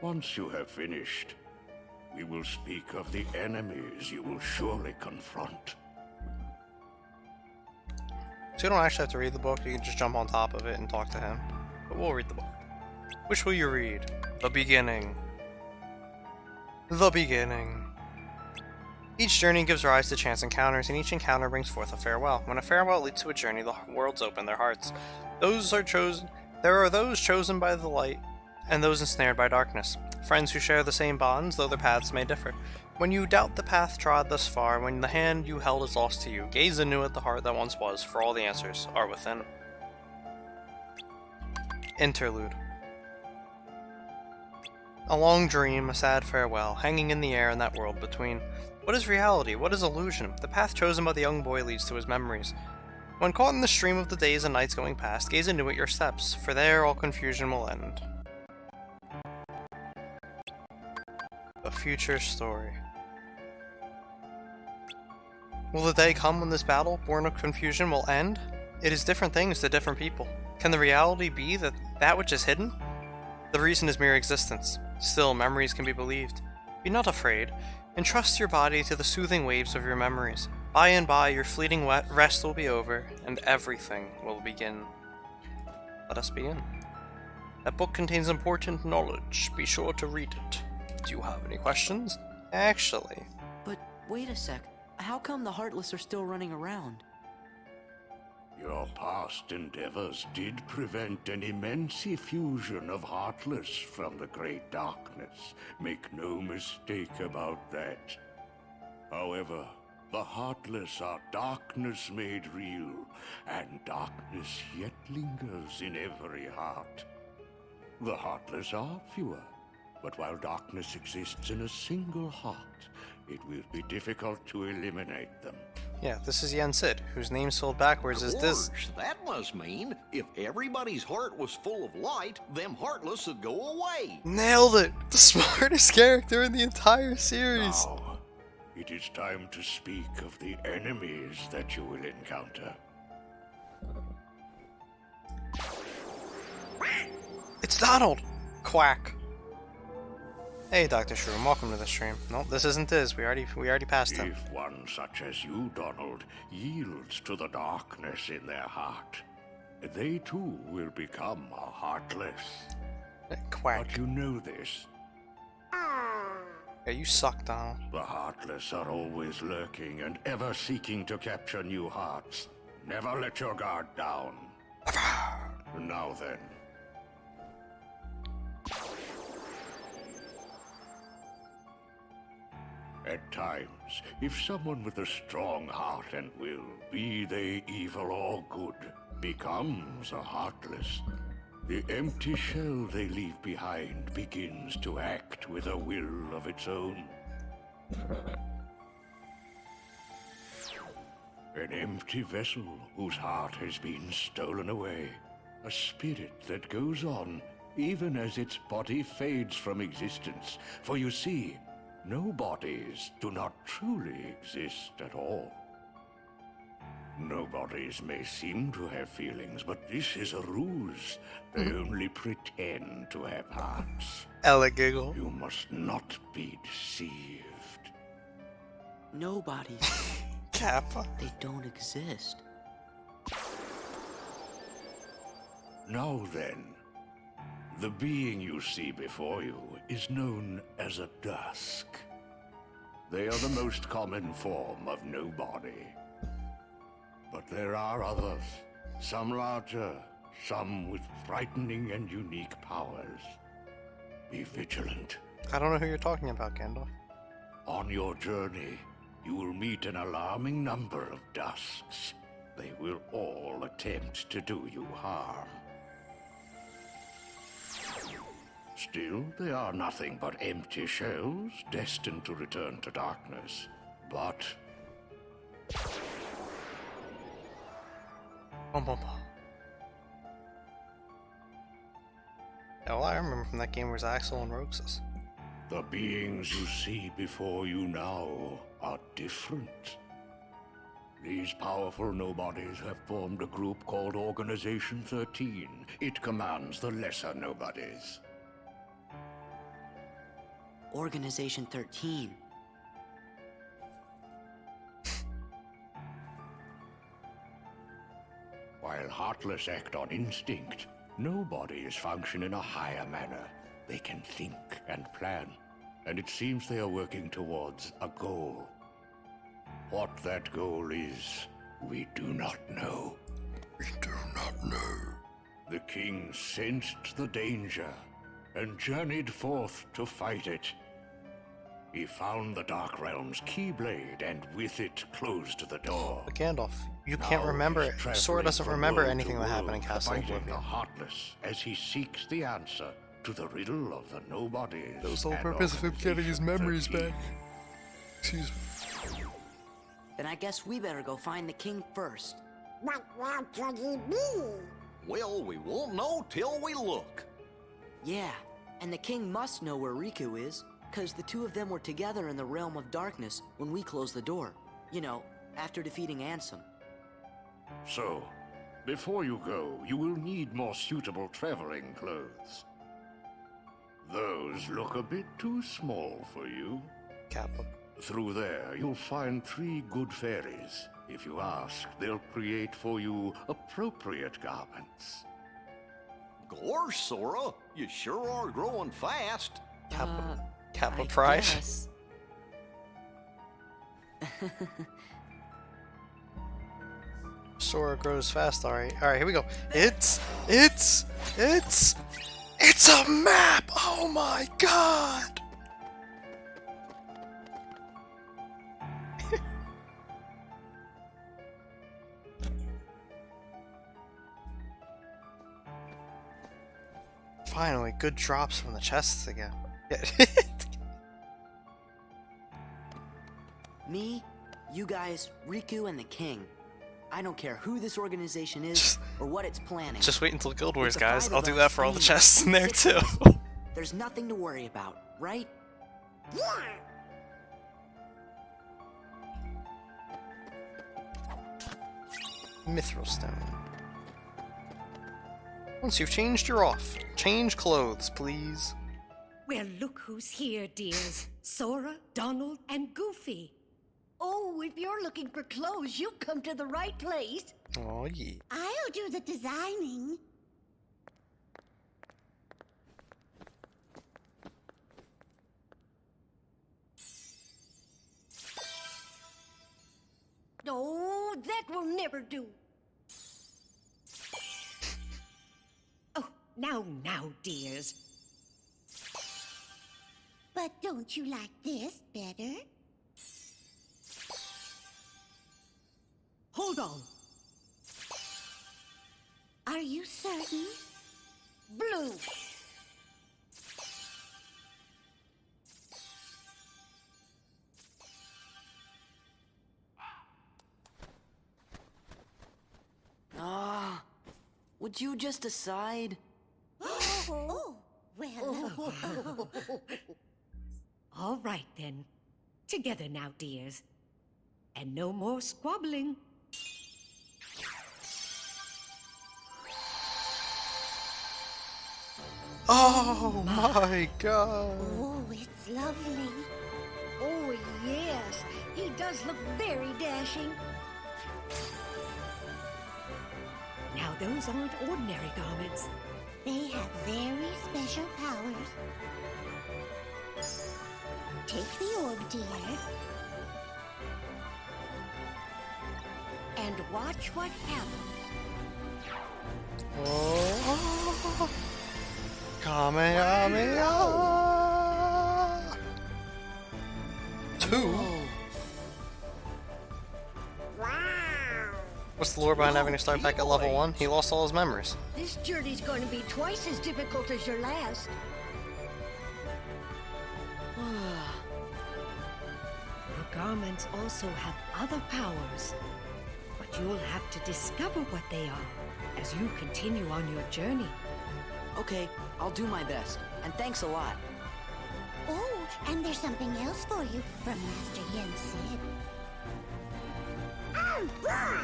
[SPEAKER 9] Once you have finished, we will speak of the enemies you will surely confront.
[SPEAKER 1] So you don't actually have to read the book, you can just jump on top of it and talk to him. But we'll read the book. Which will you read? The beginning. The beginning. Each journey gives rise to chance encounters, and each encounter brings forth a farewell. When a farewell leads to a journey, the worlds open their hearts. There are those chosen by the light, and those ensnared by darkness. Friends who share the same bonds, though their paths may differ. When you doubt the path trod thus far, when the hand you held is lost to you, gaze anew at the heart that once was, for all the answers are within. Interlude. A long dream, a sad farewell, hanging in the air in that world between. What is reality? What is illusion? The path chosen by the young boy leads to his memories. When caught in the stream of the days and nights going past, gaze anew at your steps, for there all confusion will end. A future story. Will the day come when this battle, born of confusion, will end? It is different things to different people. Can the reality be that which is hidden? The reason is mere existence. Still, memories can be believed. Be not afraid. Entrust your body to the soothing waves of your memories. By and by, your fleeting rest will be over, and everything will begin. Let us begin. That book contains important knowledge. Be sure to read it. Do you have any questions? Actually...
[SPEAKER 17] But wait a sec. How come the Heartless are still running around?
[SPEAKER 9] Your past endeavors did prevent an immense effusion of Heartless from the Great Darkness. Make no mistake about that. However, the Heartless are darkness made real, and darkness yet lingers in every heart. The Heartless are fewer, but while darkness exists in a single heart, it will be difficult to eliminate them.
[SPEAKER 1] Yeah, this is Yen Sid, whose name spelled backwards is this.
[SPEAKER 12] That must mean if everybody's heart was full of light, them Heartless would go away.
[SPEAKER 1] Nailed it! The smartest character in the entire series!
[SPEAKER 9] Now, it is time to speak of the enemies that you will encounter.
[SPEAKER 1] It's Donald! Quack. Hey, Dr. Shroom, welcome to the stream. Nope, this isn't Diz. We already passed him.
[SPEAKER 9] If one such as you, Donald, yields to the darkness in their heart, they too will become a Heartless.
[SPEAKER 1] Quack.
[SPEAKER 9] But you know this.
[SPEAKER 1] Yeah, you suck, Donald.
[SPEAKER 9] The Heartless are always lurking and ever seeking to capture new hearts. Never let your guard down. Now then. At times, if someone with a strong heart and will, be they evil or good, becomes a Heartless, the empty shell they leave behind begins to act with a will of its own. An empty vessel whose heart has been stolen away. A spirit that goes on even as its body fades from existence. For you see, Nobodies do not truly exist at all. Nobodies may seem to have feelings, but this is a ruse. They only pretend to have hearts.
[SPEAKER 1] Ella giggle.
[SPEAKER 9] You must not be deceived.
[SPEAKER 17] Nobodies.
[SPEAKER 1] Kappa.
[SPEAKER 17] They don't exist.
[SPEAKER 9] Now then, the being you see before you is known as a Dusk. They are the most common form of Nobody. But there are others, some larger, some with frightening and unique powers. Be vigilant.
[SPEAKER 1] I don't know who you're talking about, Gandalf.
[SPEAKER 9] On your journey, you will meet an alarming number of Dusks. They will all attempt to do you harm. Still, they are nothing but empty shells, destined to return to darkness. But...
[SPEAKER 1] Yeah, well, I remember from that game was Axel and Roxas.
[SPEAKER 9] the beings you see before you now are different. These powerful Nobodies have formed a group called Organization 13. It commands the lesser Nobodies.
[SPEAKER 17] Organization 13.
[SPEAKER 9] While Heartless act on instinct, Nobodies function in a higher manner. They can think and plan, and it seems they are working towards a goal. What that goal is, we do not know. We do not know. The king sensed the danger and journeyed forth to fight it. He found the Dark Realm's Keyblade and with it closed the door.
[SPEAKER 1] But Gandalf, you can't remember it. Sora doesn't remember anything that happened in Castle
[SPEAKER 9] fighting
[SPEAKER 1] Oblivion.
[SPEAKER 9] the Heartless as he seeks the answer to the riddle of the Nobodies.
[SPEAKER 1] That was the whole
[SPEAKER 9] and
[SPEAKER 1] purpose of him getting his memories
[SPEAKER 9] 13.
[SPEAKER 1] back. Excuse me.
[SPEAKER 17] Then I guess we better go find the king first.
[SPEAKER 18] But where could he be?
[SPEAKER 12] Well, we won't know till we look.
[SPEAKER 17] Yeah, and the king must know where Riku is, because the two of them were together in the Realm of Darkness when we closed the door. You know, after defeating Ansem.
[SPEAKER 9] So, Before you go, you will need more suitable traveling clothes. Those look a bit too small for you.
[SPEAKER 1] Kappa.
[SPEAKER 9] Through there, you'll find 3 good fairies. If you ask, they'll create for you appropriate garments.
[SPEAKER 7] Gorge, Sora, you sure are growing fast.
[SPEAKER 1] Kappa pride. Sora grows fast, alright. Alright, here we go. It's a map! Oh my god! Finally, good drops from the chests again.
[SPEAKER 17] Me, you guys, Riku, and the King. I don't care who this organization is or what it's planning.
[SPEAKER 1] Just wait until Guild Wars,
[SPEAKER 17] With the
[SPEAKER 1] guys.
[SPEAKER 17] 5
[SPEAKER 1] I'll
[SPEAKER 17] of
[SPEAKER 1] do
[SPEAKER 17] us
[SPEAKER 1] that for all the
[SPEAKER 17] freeing
[SPEAKER 1] chests in there,
[SPEAKER 17] 6
[SPEAKER 1] too.
[SPEAKER 17] of us, There's nothing to worry about, right?
[SPEAKER 1] Mithril Stone. Once you've changed, you're off. Change clothes, please.
[SPEAKER 22] Well, look who's here, dears. Sora, Donald, and Goofy.
[SPEAKER 18] Oh, if you're looking for clothes, you've come to the right place.
[SPEAKER 1] Oh, yeah.
[SPEAKER 18] I'll do the designing. No, that will never do.
[SPEAKER 22] Oh, now, dears.
[SPEAKER 18] But don't you like this better?
[SPEAKER 22] Hold on.
[SPEAKER 18] Are you certain? Blue.
[SPEAKER 17] Would you just decide?
[SPEAKER 18] Oh, well.
[SPEAKER 22] All right, then. Together now, dears. And no more squabbling.
[SPEAKER 1] Oh my god.
[SPEAKER 18] Oh, it's lovely.
[SPEAKER 22] Oh, yes. He does look very dashing. Now, those aren't ordinary garments.
[SPEAKER 18] They have very special powers. Take the orb, dear.
[SPEAKER 22] And watch what happens.
[SPEAKER 1] Oh. Kamehameha! 2? What's the lore behind having to start back at level 1? He lost all his memories.
[SPEAKER 22] This journey's going to be twice as difficult as your last. Your garments also have other powers. But you'll have to discover what they are as you continue on your journey.
[SPEAKER 17] Okay, I'll do my best. And thanks a lot.
[SPEAKER 18] Oh, and there's something else for you from Master Yen Sid. Oh, boy!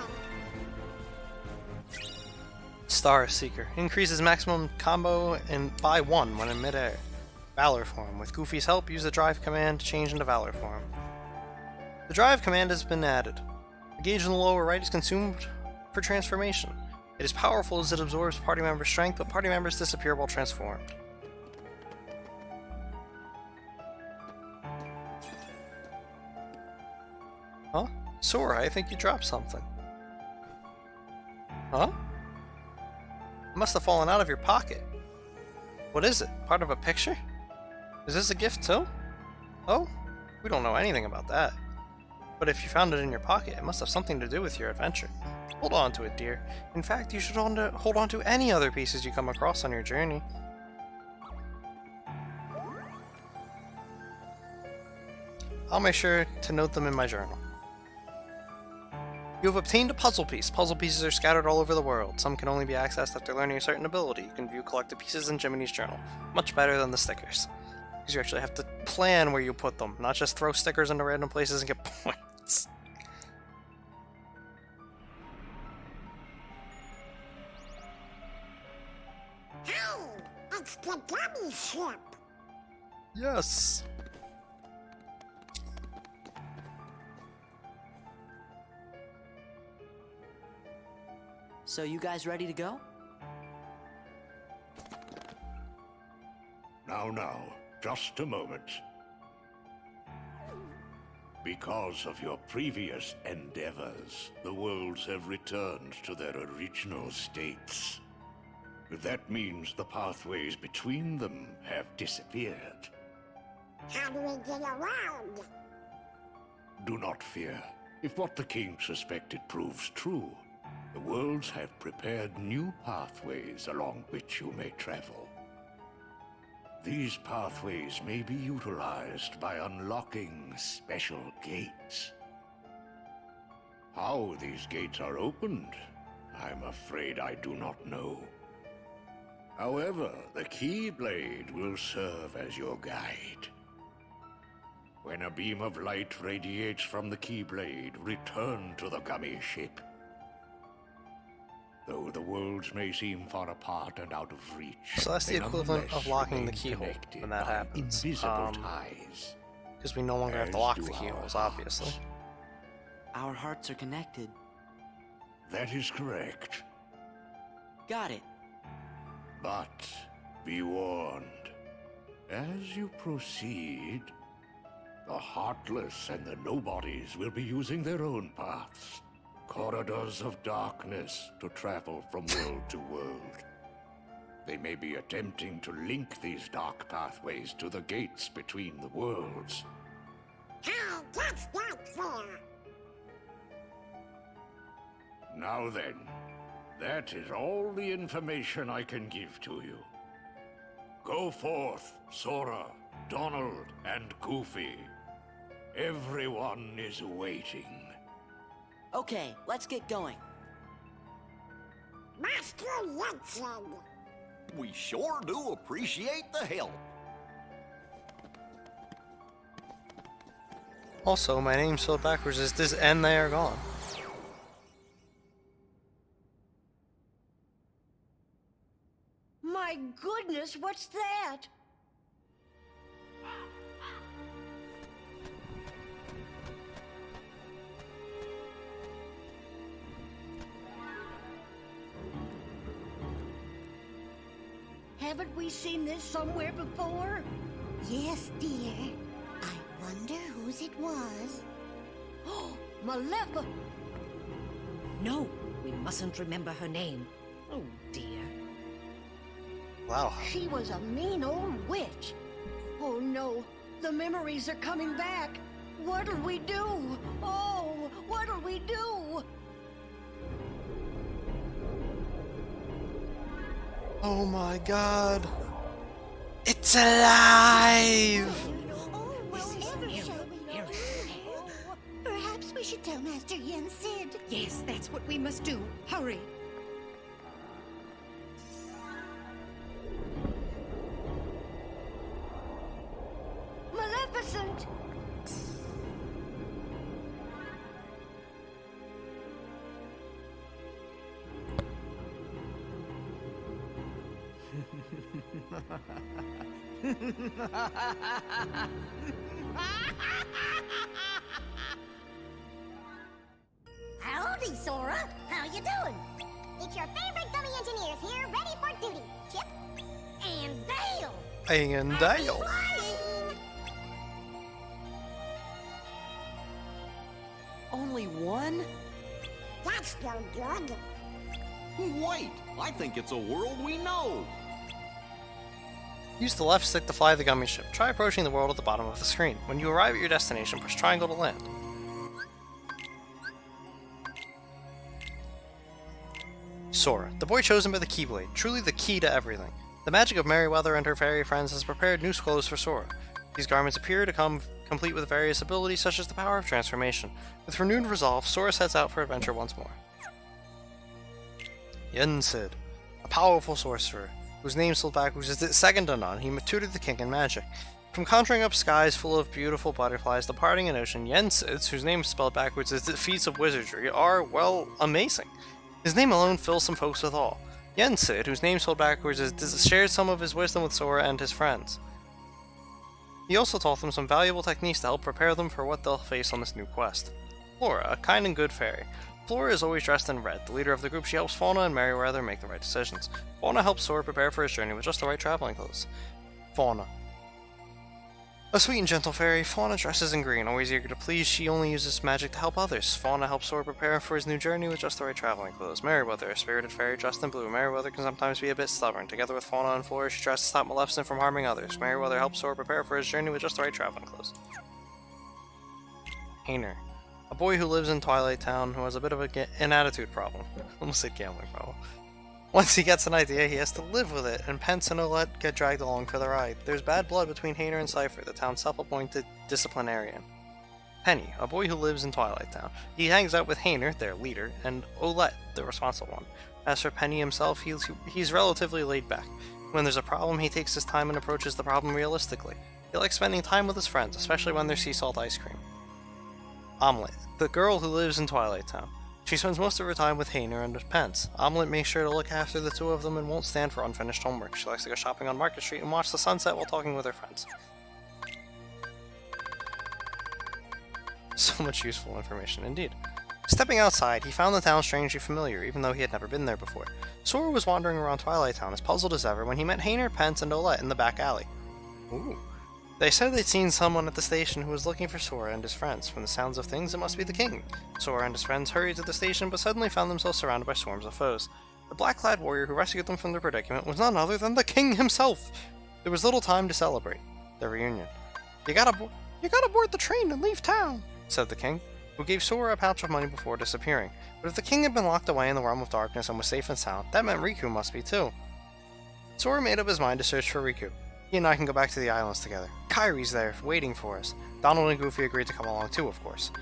[SPEAKER 1] Star Seeker. Increases maximum combo by 1 when in midair. Valor form. With Goofy's help, use the drive command to change into Valor form. The drive command has been added. The gauge in the lower right is consumed for transformation. It is powerful as it absorbs party member strength, but party members disappear while transformed. Huh? Sora, I think you dropped something. Huh? It must have fallen out of your pocket. What is it? Part of a picture? Is this a gift too? Oh? We don't know anything about that. But if you found it in your pocket, it must have something to do with your adventure. Hold on to it, dear. In fact, you should hold on to any other pieces you come across on your journey. I'll make sure to note them in my journal. You have obtained a puzzle piece. Puzzle pieces are scattered all over the world. Some can only be accessed after learning a certain ability. You can view collected pieces in Jiminy's journal. Much better than the stickers. Because you actually have to plan where you put them, not just throw stickers into random places and get points.
[SPEAKER 18] That's the gummy ship.
[SPEAKER 1] Yes.
[SPEAKER 17] So you guys ready to go?
[SPEAKER 9] Now, just a moment. Because of your previous endeavors, the worlds have returned to their original states. That means the pathways between them have disappeared.
[SPEAKER 18] How do we get around?
[SPEAKER 9] Do not fear. If what the king suspected proves true, the worlds have prepared new pathways along which you may travel. These pathways may be utilized by unlocking special gates. How these gates are opened, I'm afraid I do not know. However, the Keyblade will serve as your guide. When a beam of light radiates from the Keyblade, return to the gummy ship. Though the worlds may seem far apart and out of reach,
[SPEAKER 1] So that's the
[SPEAKER 9] they
[SPEAKER 1] equivalent of
[SPEAKER 9] nonetheless
[SPEAKER 1] locking the
[SPEAKER 9] remain
[SPEAKER 1] keyhole
[SPEAKER 9] connected
[SPEAKER 1] when that
[SPEAKER 9] by
[SPEAKER 1] happens.
[SPEAKER 9] invisible ties.
[SPEAKER 1] Because we no longer have to
[SPEAKER 9] As
[SPEAKER 1] lock
[SPEAKER 9] do
[SPEAKER 1] the
[SPEAKER 9] our
[SPEAKER 1] keyholes, obviously.
[SPEAKER 17] Our hearts are connected.
[SPEAKER 9] That is correct.
[SPEAKER 17] Got it.
[SPEAKER 9] But be warned, as you proceed, the Heartless and the Nobodies will be using their own paths, corridors of darkness, to travel from world to world. They may be attempting to link these dark pathways to the gates between the worlds.
[SPEAKER 18] How that's not fair.
[SPEAKER 9] Now then, that is all the information I can give to you. Go forth, Sora, Donald, and Goofy. Everyone is waiting.
[SPEAKER 17] Okay, let's get going.
[SPEAKER 18] Master Jensen.
[SPEAKER 7] We sure do appreciate the help.
[SPEAKER 1] Also, my name spelled backwards is this, and they are gone.
[SPEAKER 22] My goodness, what's that? Haven't we seen this somewhere before?
[SPEAKER 18] Yes, dear. I wonder whose it was.
[SPEAKER 22] Oh, Malefa! No, we mustn't remember her name. Oh, dear.
[SPEAKER 1] Wow.
[SPEAKER 22] She was a mean old witch. Oh, no. The memories are coming back. What'll we do? Oh, what'll we do?
[SPEAKER 1] Oh my god. It's alive!
[SPEAKER 18] Perhaps we should tell Master Yen Sid.
[SPEAKER 22] Yes, that's what we must do. Hurry. Maleficent!
[SPEAKER 18] Howdy, Sora. How you doing? It's your favorite gummy engineers here, ready for duty. Chip and Dale.
[SPEAKER 1] And Dale.
[SPEAKER 17] Only one?
[SPEAKER 18] That's no good.
[SPEAKER 7] Wait, I think it's a world we know.
[SPEAKER 1] Use the left stick to fly the gummy ship. Try approaching the world at the bottom of the screen. When you arrive at your destination, press triangle to land. Sora, the boy chosen by the Keyblade, truly the key to everything. The magic of Merryweather and her fairy friends has prepared new clothes for Sora. These garments appear to come complete with various abilities such as the power of transformation. With renewed resolve, Sora sets out for adventure once more. Yen Sid, a powerful sorcerer, whose name spelled backwards is second to none. He tutored the king in magic. From conjuring up skies full of beautiful butterflies to parting an ocean, Yen Sid's, whose name spelled backwards is the feats of wizardry, are, well, amazing. His name alone fills some folks with awe. Yen Sid, whose name spelled backwards is shared some of his wisdom with Sora and his friends. He also taught them some valuable techniques to help prepare them for what they'll face on this new quest. Flora, a kind and good fairy. Flora is always dressed in red. The leader of the group, she helps Fauna and Merryweather make the right decisions. Fauna helps Sora prepare for his journey with just the right traveling clothes. Fauna. A sweet and gentle fairy, Fauna dresses in green, always eager to please. She only uses magic to help others. Fauna helps Sora prepare for his new journey with just the right traveling clothes. Merryweather, a spirited fairy dressed in blue. Merryweather can sometimes be a bit stubborn. Together with Fauna and Flora, she tries to stop Maleficent from harming others. Merryweather helps Sora prepare for his journey with just the right traveling clothes. Hainer, a boy who lives in Twilight Town who has a bit of an attitude problem. Almost said gambling problem. Once he gets an idea, he has to live with it, and Pence and Olette get dragged along for the ride. There's bad blood between Hainer and Cypher, the town's self-appointed disciplinarian. Penny, a boy who lives in Twilight Town. He hangs out with Hainer, their leader, and Olette, the responsible one. As for Penny himself, he's relatively laid back. When there's a problem, he takes his time and approaches the problem realistically. He likes spending time with his friends, especially when there's sea salt ice cream. Omelette, the girl who lives in Twilight Town. She spends most of her time with Hainer and Pence. Omelette makes sure to look after the two of them and won't stand for unfinished homework. She likes to go shopping on Market Street and watch the sunset while talking with her friends. So much useful information indeed. Stepping outside, he found the town strangely familiar, even though he had never been there before. Sora was wandering around Twilight Town as puzzled as ever when he met Hainer, Pence, and Olette in the back alley. Ooh. They said they'd seen someone at the station who was looking for Sora and his friends. From the sounds of things, it must be the king. Sora and his friends hurried to the station, but suddenly found themselves surrounded by swarms of foes. The black-clad warrior who rescued them from their predicament was none other than the king himself! There was little time to celebrate their reunion. You gotta board the train and leave town, said the king, who gave Sora a pouch of money before disappearing. But if the king had been locked away in the realm of darkness and was safe and sound, that meant Riku must be too. Sora made up his mind to search for Riku. He and I can go back to the islands together. Kairi's there, waiting for us. Donald and Goofy agreed to come along too, of course.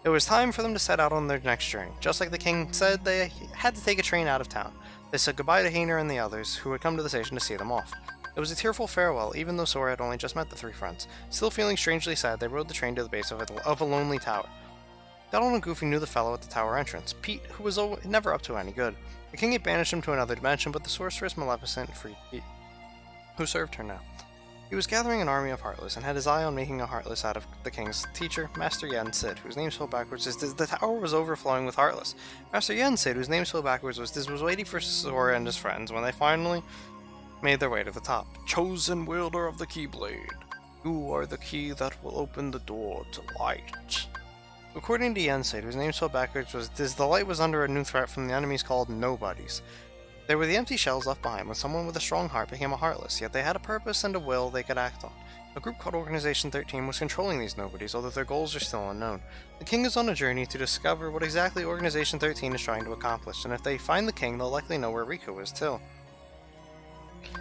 [SPEAKER 1] It was time for them to set out on their next journey. Just like the king said, they had to take a train out of town. They said goodbye to Hainer and the others, who had come to the station to see them off. It was a tearful farewell, even though Sora had only just met the three friends. Still feeling strangely sad, they rode the train to the base of a lonely tower. Donald and Goofy knew the fellow at the tower entrance, Pete, who was never up to any good. The king had banished him to another dimension, but the sorceress Maleficent freed Pete, who served her now. He was gathering an army of Heartless, and had his eye on making a Heartless out of the king's teacher, Master Yen Sid, whose name spelled backwards is the tower was overflowing with Heartless. Master Yen Sid, whose name spelled backwards was waiting for Sora and his friends when they finally made their way to the top. Chosen wielder of the Keyblade, you are the key that will open the door to light. According to Yen Sid, whose name spelled backwards the light was under a new threat from the enemies called Nobodies. They were the empty shells left behind when someone with a strong heart became a Heartless, yet they had a purpose and a will they could act on. A group called Organization 13 was controlling these Nobodies, although their goals are still unknown. The king is on a journey to discover what exactly Organization 13 is trying to accomplish, and if they find the king, they'll likely know where Riku is too.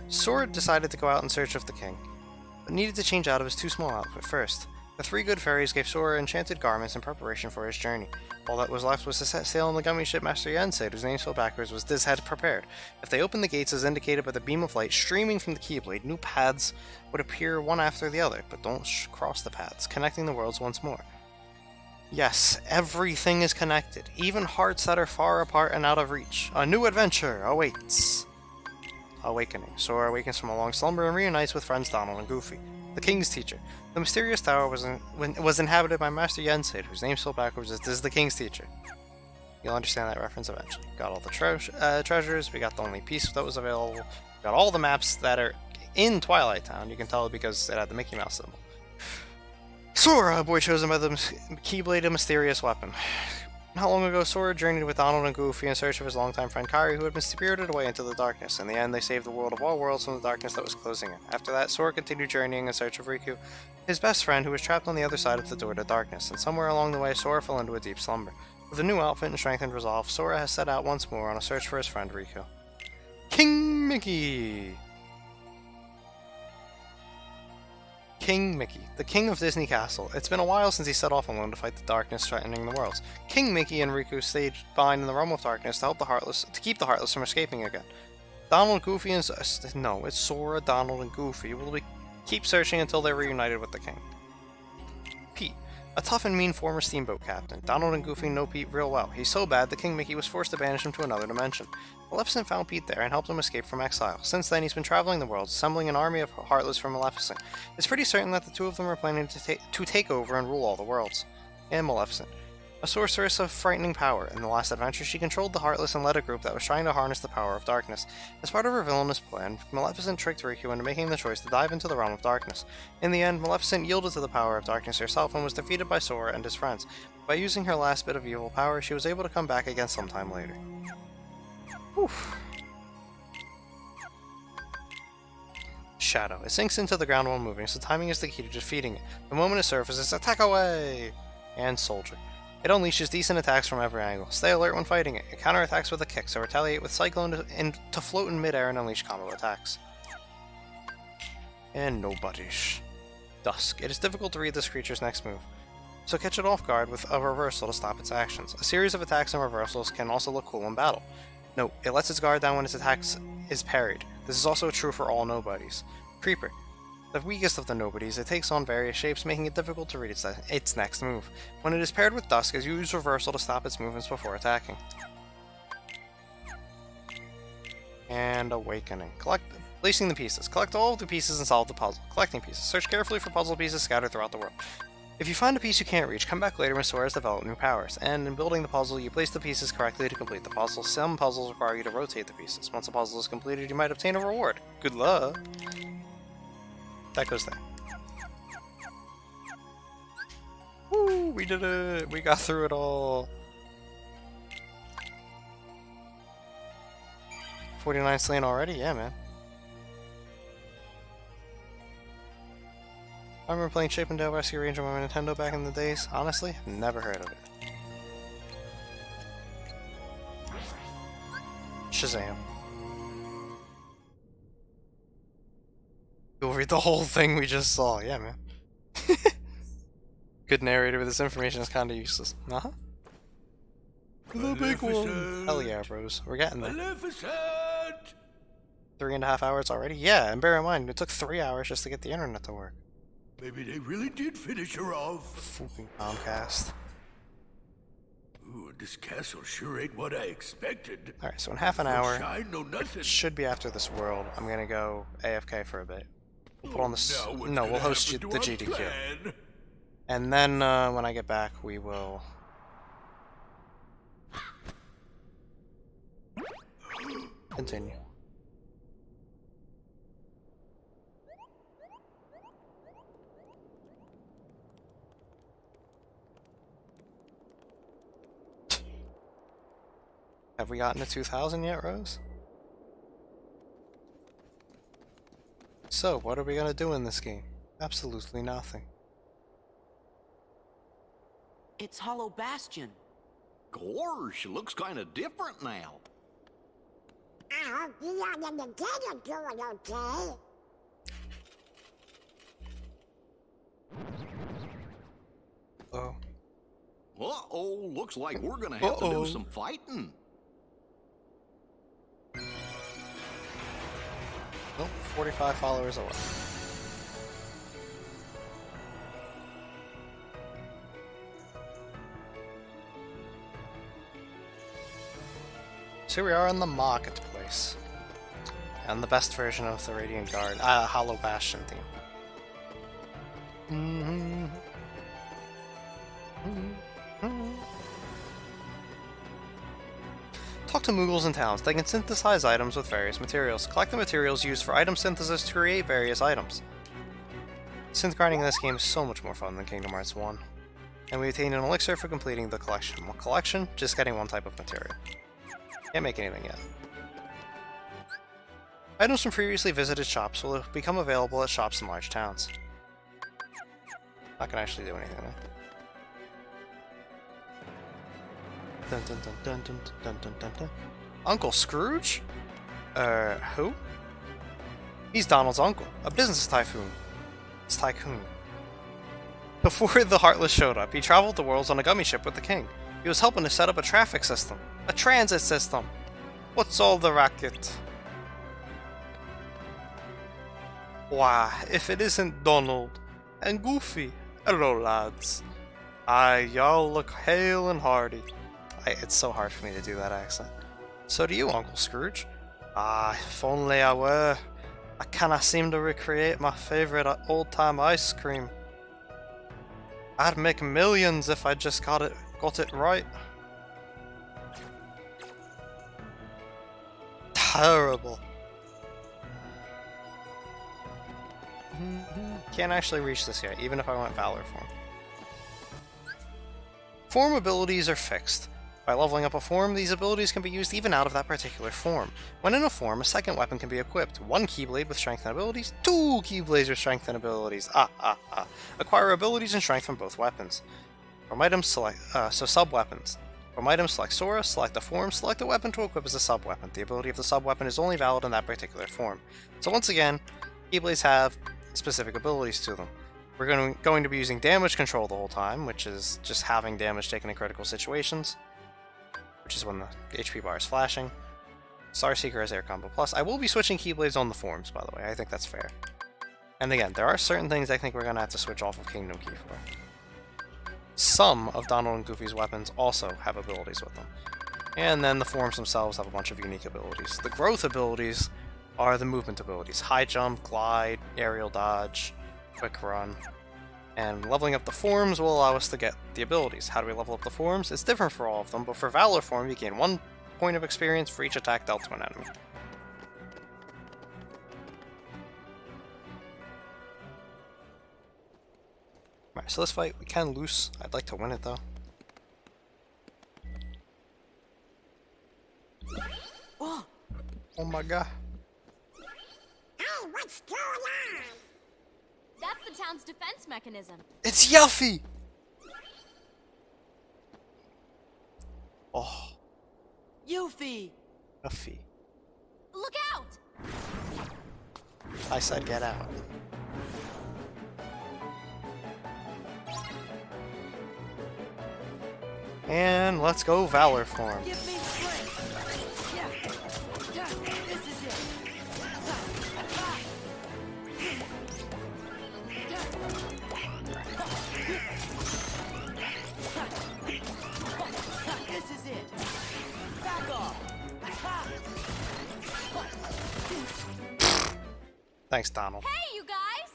[SPEAKER 1] Sora decided to go out in search of the king, but needed to change out of his too small outfit first. The three good fairies gave Sora enchanted garments in preparation for his journey. All that was left was to set sail on the gummy ship Master Yen Sid, whose name spelled backwards was Diz had prepared. If they opened the gates as indicated by the beam of light streaming from the Keyblade, new paths would appear one after the other, but don't cross the paths, connecting the worlds once more. Yes, everything is connected, even hearts that are far apart and out of reach. A new adventure awaits. Awakening. Sora awakens from a long slumber and reunites with friends Donald and Goofy. The King's Teacher. The mysterious tower was inhabited by Master Yen Sid, whose name spelled backwards is the King's Teacher. You'll understand that reference eventually. Got all the treasures, we got the only piece that was available, got all the maps that are in Twilight Town. You can tell because it had the Mickey Mouse symbol. Sora, a boy chosen by the Keyblade, a mysterious weapon. Not long ago, Sora journeyed with Donald and Goofy in search of his longtime friend Kairi, who had been spirited away into the darkness. In the end, they saved the world of all worlds from the darkness that was closing in. After that, Sora continued journeying in search of Riku, his best friend, who was trapped on the other side of the door to darkness, and somewhere along the way, Sora fell into a deep slumber. With a new outfit and strengthened resolve, Sora has set out once more on a search for his friend Riku. King Mickey! King Mickey, the king of Disney Castle. It's been a while since he set off alone to fight the darkness threatening the worlds. King Mickey and Riku stayed behind in the realm of darkness to keep the Heartless from escaping again. Donald, Goofy, and no, it's Sora, Donald, and Goofy will keep searching until they're reunited with the king. Pete, A tough and mean former steamboat captain. Donald and Goofy know Pete real well. He's so bad that King Mickey was forced to banish him to another dimension. Maleficent found Pete there and helped him escape from exile. Since then, he's been traveling the world, assembling an army of Heartless for Maleficent. It's pretty certain that the two of them are planning to take over and rule all the worlds. And Maleficent. A sorceress of frightening power. In the last adventure, she controlled the Heartless and led a group that was trying to harness the power of darkness. As part of her villainous plan, Maleficent tricked Riku into making the choice to dive into the realm of darkness. In the end, Maleficent yielded to the power of darkness herself and was defeated by Sora and his friends. By using her last bit of evil power, she was able to come back again sometime later. Oof. Shadow. It sinks into the ground while moving, so timing is the key to defeating it. The moment it surfaces, attack away! And Soldier. It unleashes decent attacks from every angle. Stay alert when fighting it. It counterattacks with a kick, so retaliate with Cyclone to float in midair and unleash combo attacks. And Nobodies. Dusk. It is difficult to read this creature's next move, so catch it off guard with a reversal to stop its actions. A series of attacks and reversals can also look cool in battle. Note, it lets its guard down when its attacks is parried. This is also true for all Nobodies. Creeper. The weakest of the Nobodies, it takes on various shapes, making it difficult to read its next move. When it is paired with Dusk, it uses reversal to stop its movements before attacking. And Awakening. Placing the pieces. Collect all of the pieces and solve the puzzle. Collecting pieces. Search carefully for puzzle pieces scattered throughout the world. If you find a piece you can't reach, come back later when Sora has developed new powers. And in building the puzzle, you place the pieces correctly to complete the puzzle. Some puzzles require you to rotate the pieces. Once the puzzle is completed, you might obtain a reward. Good luck! That goes there. Woo! We did it! We got through it all! 49 slain already? Yeah, man. I remember playing Chip and Dale Rescue Ranger on my Nintendo back in the days. Honestly, never heard of it. Shazam. You'll read the whole thing we just saw. Yeah, man. Good narrator, but this information is kinda useless. Uh-huh. The big one! Hell yeah, bros. We're getting there.
[SPEAKER 21] Maleficent!
[SPEAKER 1] 3.5 hours already? Yeah, and bear in mind, it took 3 hours just to get the internet to work.
[SPEAKER 21] Maybe they really did finish her off.
[SPEAKER 1] Fucking Comcast.
[SPEAKER 21] Ooh, this castle sure ain't what I expected.
[SPEAKER 1] Alright, so in half an hour,
[SPEAKER 21] shine, no nothing.
[SPEAKER 1] It should be after this world. I'm gonna go AFK for a bit. We'll put on the... No, we'll host the GDQ.
[SPEAKER 21] Plan?
[SPEAKER 1] And then, when I get back, we will... continue. Have we gotten to 2,000 yet, Rose? So, what are we gonna do in this game? Absolutely nothing.
[SPEAKER 17] It's Hollow Bastion.
[SPEAKER 7] Gosh, looks kind of different now.
[SPEAKER 18] I hope you and the kid are doing okay.
[SPEAKER 1] Oh.
[SPEAKER 7] Uh-oh, looks like we're gonna have to do some fighting.
[SPEAKER 1] Nope, 45 followers away. So here we are in the marketplace. And the best version of the Radiant Guard, Hollow Bastion theme. Talk to Moogles in towns. They can synthesize items with various materials. Collect the materials used for item synthesis to create various items. Synth grinding in this game is so much more fun than Kingdom Hearts 1. And we obtained an elixir for completing the collection. What collection? Just getting one type of material. Can't make anything yet. Items from previously visited shops will become available at shops in large towns. Not gonna actually do anything though. Dun, dun, dun, dun, dun, dun, dun, dun, dun. Uncle Scrooge? Who? He's Donald's uncle, a business tycoon. It's tycoon. Before the Heartless showed up, he traveled the worlds on a gummy ship with the king. He was helping to set up a traffic system. A transit system. What's all the racket? Why, if it isn't Donald and Goofy. Hello, lads. Y'all look hale and hearty. It's so hard for me to do that accent. So do you, Uncle Scrooge. If only I were. I cannot seem to recreate my favorite old-time ice cream. I'd make millions if I just got it right. Terrible. Can't actually reach this yet, even if I went Valor form. Form abilities are fixed. By leveling up a form, these abilities can be used even out of that particular form. When in a form, a second weapon can be equipped. 1 Keyblade with strength and abilities, 2 Keyblades with strength and abilities. Acquire abilities and strength from both weapons. From items, select sub-weapons. From items, select Sora, select a form, select a weapon to equip as a sub-weapon. The ability of the sub-weapon is only valid in that particular form. So once again, Keyblades have specific abilities to them. We're going to be using damage control the whole time, which is just having damage taken in critical situations, which is when the HP bar is flashing. Starseeker has Air Combo Plus. I will be switching Keyblades on the forms, by the way. I think that's fair. And again, there are certain things I think we're going to have to switch off of Kingdom Key for. Some of Donald and Goofy's weapons also have abilities with them. And then the forms themselves have a bunch of unique abilities. The growth abilities are the movement abilities. High jump, glide, aerial dodge, quick run. And leveling up the forms will allow us to get the abilities. How do we level up the forms? It's different for all of them, but for Valor form, you gain 1 point of experience for each attack dealt to an enemy. Alright, so this fight, we can lose. I'd like to win it, though.
[SPEAKER 17] Whoa.
[SPEAKER 1] Oh my god.
[SPEAKER 18] Hey, what's going on?
[SPEAKER 11] That's the town's defense mechanism.
[SPEAKER 1] It's Yuffie! Oh.
[SPEAKER 17] Yuffie!
[SPEAKER 1] Yuffie.
[SPEAKER 11] Look out!
[SPEAKER 1] I said get out. And let's go Valor form.
[SPEAKER 17] Give me strength. Yeah. This is it. This is it. Back off.
[SPEAKER 1] Thanks, Donald.
[SPEAKER 11] Hey, you guys!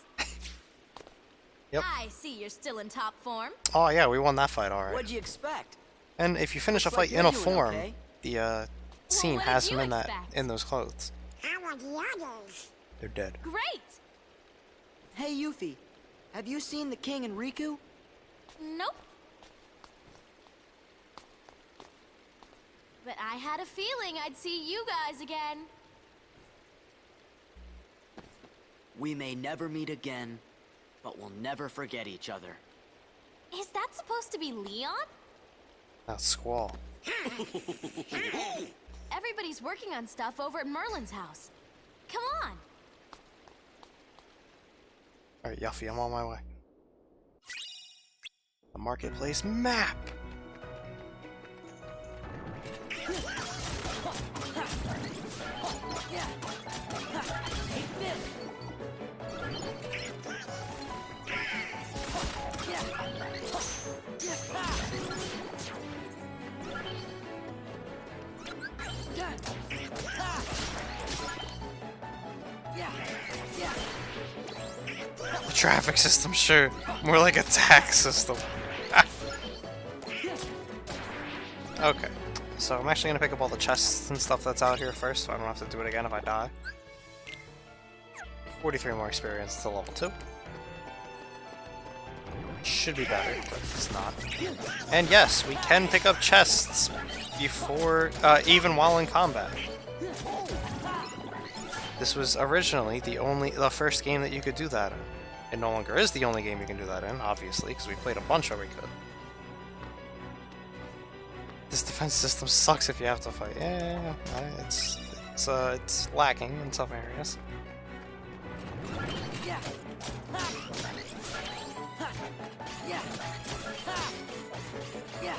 [SPEAKER 1] Yep.
[SPEAKER 11] I see you're still in top form.
[SPEAKER 1] Oh yeah, we won that fight alright.
[SPEAKER 17] What'd you expect?
[SPEAKER 1] And if you finish a
[SPEAKER 17] Looks
[SPEAKER 1] fight
[SPEAKER 17] like
[SPEAKER 1] in a
[SPEAKER 17] you're doing
[SPEAKER 1] form,
[SPEAKER 17] okay.
[SPEAKER 1] the scene
[SPEAKER 11] what
[SPEAKER 1] has
[SPEAKER 11] did
[SPEAKER 1] him
[SPEAKER 11] you
[SPEAKER 1] in that
[SPEAKER 11] expect?
[SPEAKER 1] in those clothes.
[SPEAKER 18] How are the others?
[SPEAKER 1] They're dead.
[SPEAKER 11] Great!
[SPEAKER 17] Hey, Yuffie. Have you seen the king and Riku?
[SPEAKER 11] Nope. But I had a feeling I'd see you guys again.
[SPEAKER 17] We may never meet again, but we'll never forget each other.
[SPEAKER 11] Is that supposed to be Leon?
[SPEAKER 1] That's Squall.
[SPEAKER 11] Everybody's working on stuff over at Merlin's house. Come on.
[SPEAKER 1] Alright, Yuffie, I'm on my way. The marketplace map! The traffic system, sure. More like a tax system. Okay. So I'm actually gonna pick up all the chests and stuff that's out here first, so I don't have to do it again if I die. 43 more experience to level 2. Should be better, but it's not. And yes, we can pick up chests before, even while in combat. This was originally the first game that you could do that in. It no longer is the only game you can do that in, obviously, because we played a bunch where we could. This defense system sucks if you have to fight. Yeah, it's lacking in some areas.
[SPEAKER 17] Yeah. Yeah. Yeah.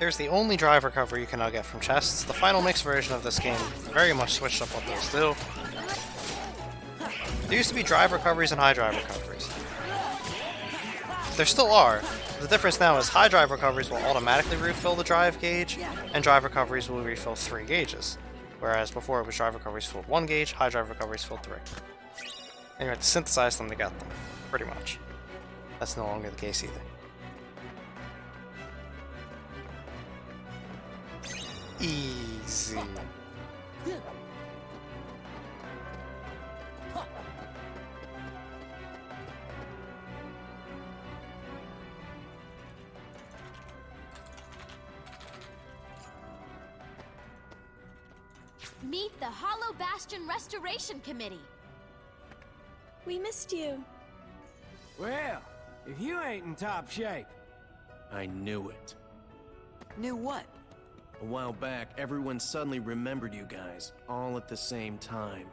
[SPEAKER 1] There's the only drive recovery you can now get from chests. The final mix version of this game very much switched up what those do. There used to be drive recoveries and high drive recoveries. There still are. The difference now is high drive recoveries will automatically refill the drive gauge, and drive recoveries will refill 3 gauges. Whereas before it was drive recoveries filled 1 gauge, high drive recoveries filled 3. And you had to synthesize them to get them, pretty much. That's no longer the case either. Easy.
[SPEAKER 11] Meet the Hollow Bastion Restoration Committee.
[SPEAKER 13] We missed you.
[SPEAKER 6] Well, if you ain't in top shape.
[SPEAKER 16] I knew it.
[SPEAKER 17] Knew what?
[SPEAKER 16] A while back, everyone suddenly remembered you guys, all at the same time.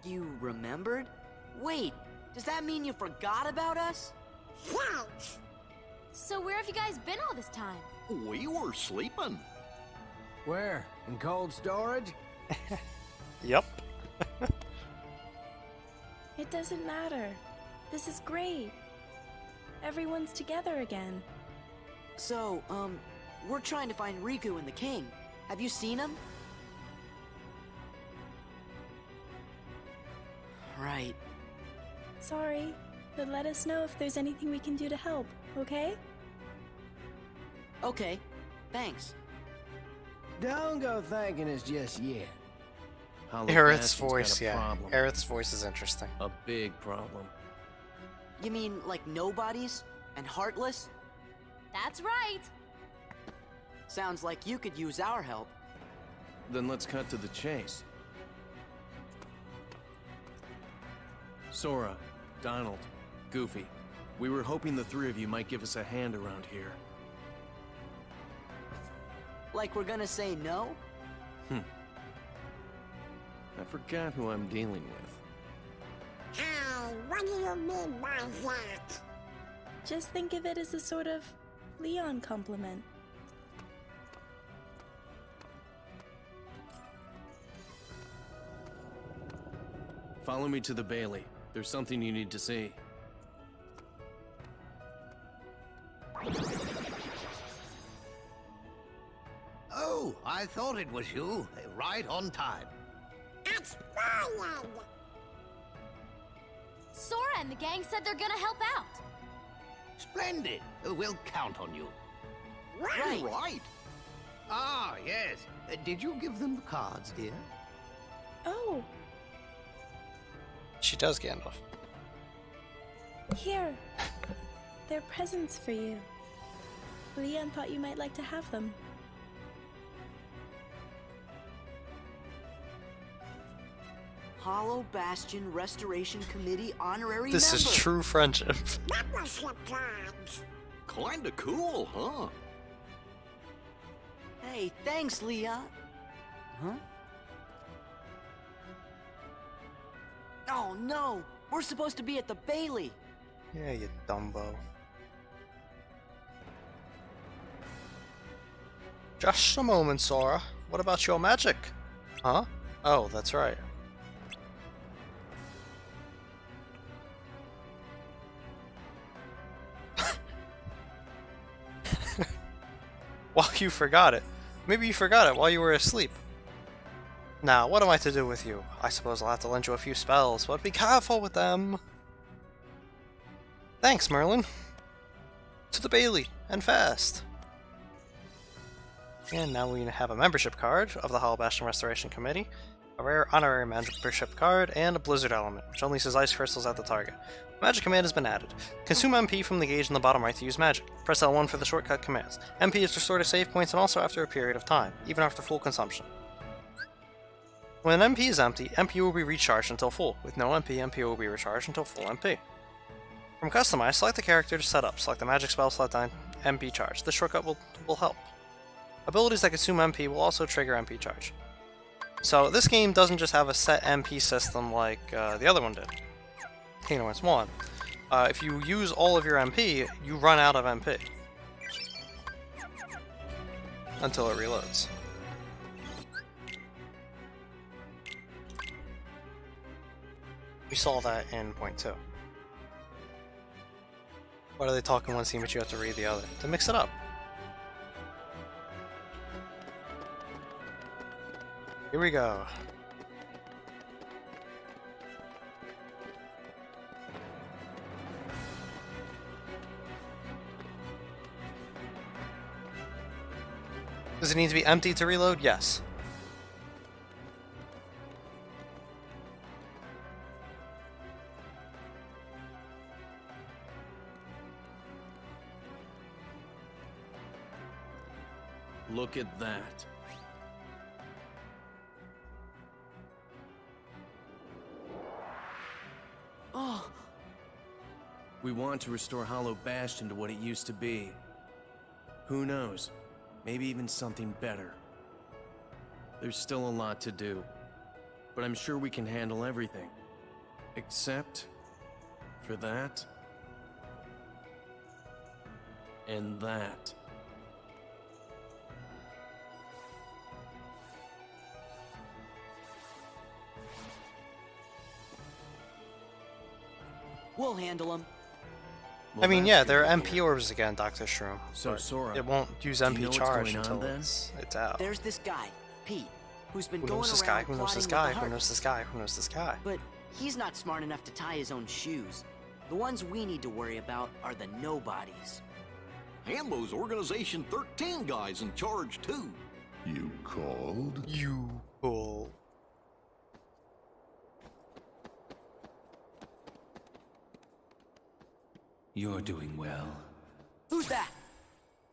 [SPEAKER 17] You remembered? Wait, does that mean you forgot about us?
[SPEAKER 11] So where have you guys been all this time?
[SPEAKER 7] We were sleeping.
[SPEAKER 6] Where? In cold storage?
[SPEAKER 1] Yep.
[SPEAKER 13] It doesn't matter. This is great. Everyone's together again.
[SPEAKER 17] So, we're trying to find Riku and the king. Have you seen him? Right.
[SPEAKER 13] Sorry, but let us know if there's anything we can do to help, okay?
[SPEAKER 17] Okay, thanks.
[SPEAKER 6] Don't go thanking us just yet.
[SPEAKER 1] Aerith's voice, yeah. Aerith's voice is interesting.
[SPEAKER 16] A big problem.
[SPEAKER 17] You mean like Nobodies and Heartless?
[SPEAKER 11] That's right.
[SPEAKER 17] Sounds like you could use our help.
[SPEAKER 16] Then let's cut to the chase. Sora, Donald, Goofy, we were hoping the 3 of you might give us a hand around here.
[SPEAKER 17] Like we're gonna say no?
[SPEAKER 16] I forgot who I'm dealing with.
[SPEAKER 18] What do you mean by that?
[SPEAKER 13] Just think of it as a sort of Leon compliment.
[SPEAKER 16] Follow me to the Bailey. There's something you need to see.
[SPEAKER 21] Oh, I thought it was you. Right on time.
[SPEAKER 18] It's Brian!
[SPEAKER 11] Sora and the gang said they're gonna help out.
[SPEAKER 21] Splendid. We'll count on you.
[SPEAKER 18] Right.
[SPEAKER 21] Ah, yes. Did you give them the cards, dear?
[SPEAKER 13] Oh,
[SPEAKER 1] She does, Gandalf.
[SPEAKER 13] here. They're presents for you. Leon thought you might like to have them.
[SPEAKER 17] Hollow Bastion Restoration Committee honorary
[SPEAKER 1] This
[SPEAKER 17] member.
[SPEAKER 1] is true friendship.
[SPEAKER 18] Membership cards.
[SPEAKER 7] Kinda cool, huh?
[SPEAKER 17] Hey, thanks, Leon. Huh? Oh no! We're supposed to be at the Bailey.
[SPEAKER 1] Yeah, you dumbo. Just a moment, Sora. What about your magic? Huh? Oh, that's right. Well, you forgot it. Maybe you forgot it while you were asleep. Now, what am I to do with you? I suppose I'll have to lend you a few spells, but be careful with them. Thanks, Merlin. To the Bailey, and fast. And now we have a membership card of the Hollow Bastion Restoration Committee, a rare honorary membership card, and a blizzard element, which unleashes ice crystals at the target. A magic command has been added. Consume MP from the gauge in the bottom right to use magic. Press L1 for the shortcut commands. MP is restored to save points and also after a period of time, even after full consumption. When an MP is empty, MP will be recharged until full. With no MP, MP will be recharged until full MP. From Customize, select the character to set up. Select the magic spell, select MP charge. This shortcut will help. Abilities that consume MP will also trigger MP charge. So this game doesn't just have a set MP system like the other one did. Kingdom Hearts 1. If you use all of your MP, you run out of MP. until it reloads. We saw that in point 2. Why are they talking one scene but you have to read the other? To mix it up. Here we go. Does it need to be empty to reload? Yes.
[SPEAKER 16] Look at that.
[SPEAKER 17] Oh,
[SPEAKER 16] We want to restore Hollow Bastion to what it used to be. Who knows? Maybe even something better. There's still a lot to do, but I'm sure we can handle everything. Except for that and that.
[SPEAKER 17] we'll handle him.
[SPEAKER 1] I mean, yeah, there are MP orbs again, Dr. Shroom.
[SPEAKER 16] So, Sora,
[SPEAKER 1] it won't use
[SPEAKER 16] do you
[SPEAKER 1] MP
[SPEAKER 16] know what's
[SPEAKER 1] charge
[SPEAKER 16] going on,
[SPEAKER 1] until
[SPEAKER 16] then?
[SPEAKER 1] it's out.
[SPEAKER 17] There's this guy, Pete, who's been
[SPEAKER 1] Who
[SPEAKER 17] going
[SPEAKER 1] knows this
[SPEAKER 17] around
[SPEAKER 1] guy? Who knows this
[SPEAKER 17] plotting
[SPEAKER 1] guy?
[SPEAKER 17] with the
[SPEAKER 1] Who knows this guy? Who knows this guy?
[SPEAKER 17] But he's not smart enough to tie his own shoes. The ones we need to worry about are the Nobodies.
[SPEAKER 7] Hambo's Organization 13 guys in charge, too.
[SPEAKER 9] You called?
[SPEAKER 1] You called.
[SPEAKER 6] You're doing well.
[SPEAKER 17] Who's that?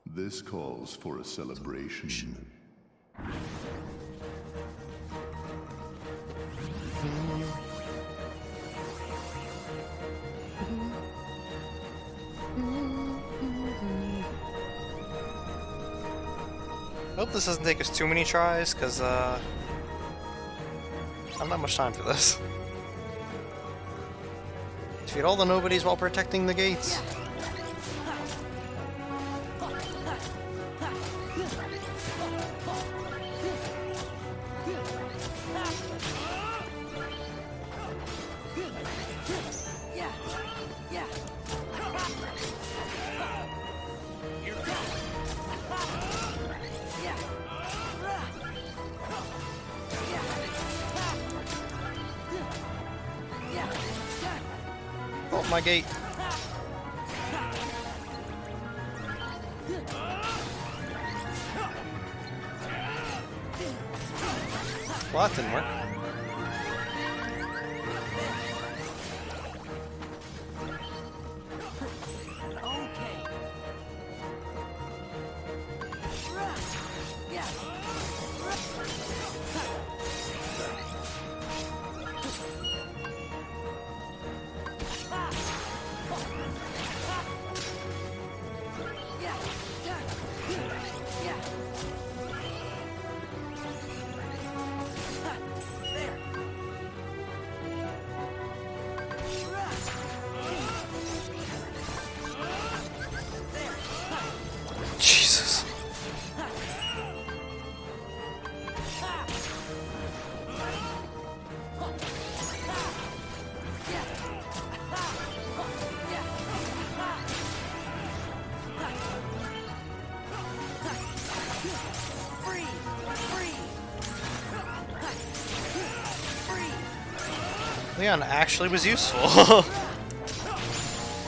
[SPEAKER 9] This calls for a celebration.
[SPEAKER 1] I hope this doesn't take us too many tries, because, I don't have much time for this. Defeat all the Nobodies while protecting the gates. Oh, my gate. Well, that didn't work. Jesus. Leon actually was useful.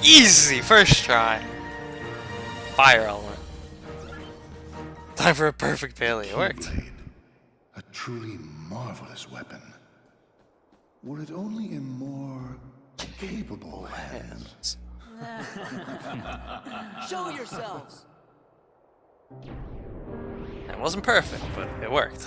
[SPEAKER 1] Easy, first try. Fire element. Time for a perfect failure. It worked.
[SPEAKER 9] A truly marvelous weapon. Were it only in more capable hands.
[SPEAKER 17] Show yourselves.
[SPEAKER 1] It wasn't perfect, but it worked.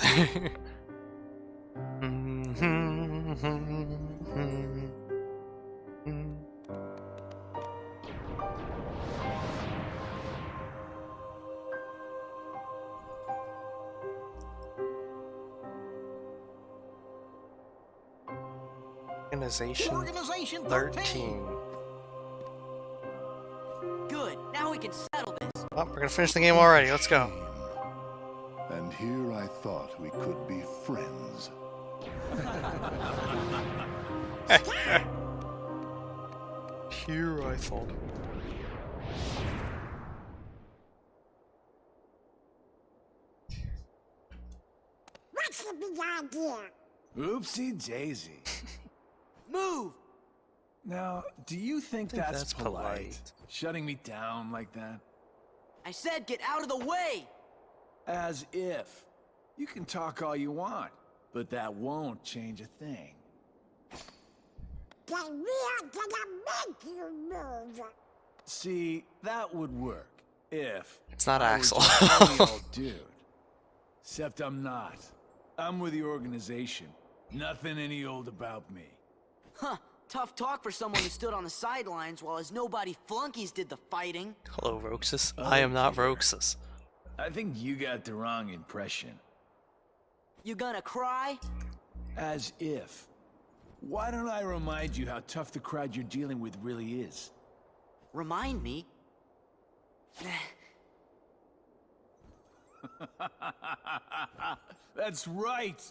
[SPEAKER 1] Organization 13.
[SPEAKER 17] Good. Now we can settle this.
[SPEAKER 1] Oh, we're gonna finish the game already. Let's go.
[SPEAKER 21] And here I thought we could be friends.
[SPEAKER 1] Here I thought.
[SPEAKER 18] What's the big idea?
[SPEAKER 3] Oopsie daisy.
[SPEAKER 17] Move!
[SPEAKER 3] Now, do you think
[SPEAKER 1] I think
[SPEAKER 3] that's
[SPEAKER 1] that's
[SPEAKER 3] polite?
[SPEAKER 1] polite.
[SPEAKER 3] Shutting me down like that?
[SPEAKER 17] I said get out of the way!
[SPEAKER 3] As if. You can talk all you want, but that won't change a thing.
[SPEAKER 18] Then we are gonna make you move.
[SPEAKER 3] See, that would work if
[SPEAKER 1] It's not
[SPEAKER 3] I was
[SPEAKER 1] Axel.
[SPEAKER 3] just any old dude. Except I'm not. I'm with the organization. Nothing any old about me.
[SPEAKER 17] Huh, tough talk for someone who stood on the sidelines while his nobody flunkies did the fighting.
[SPEAKER 1] Hello, Roxas. I am not Roxas.
[SPEAKER 3] I think you got the wrong impression.
[SPEAKER 17] You gonna cry?
[SPEAKER 3] As if. Why don't I remind you how tough the crowd you're dealing with really is?
[SPEAKER 17] Remind me?
[SPEAKER 3] That's right!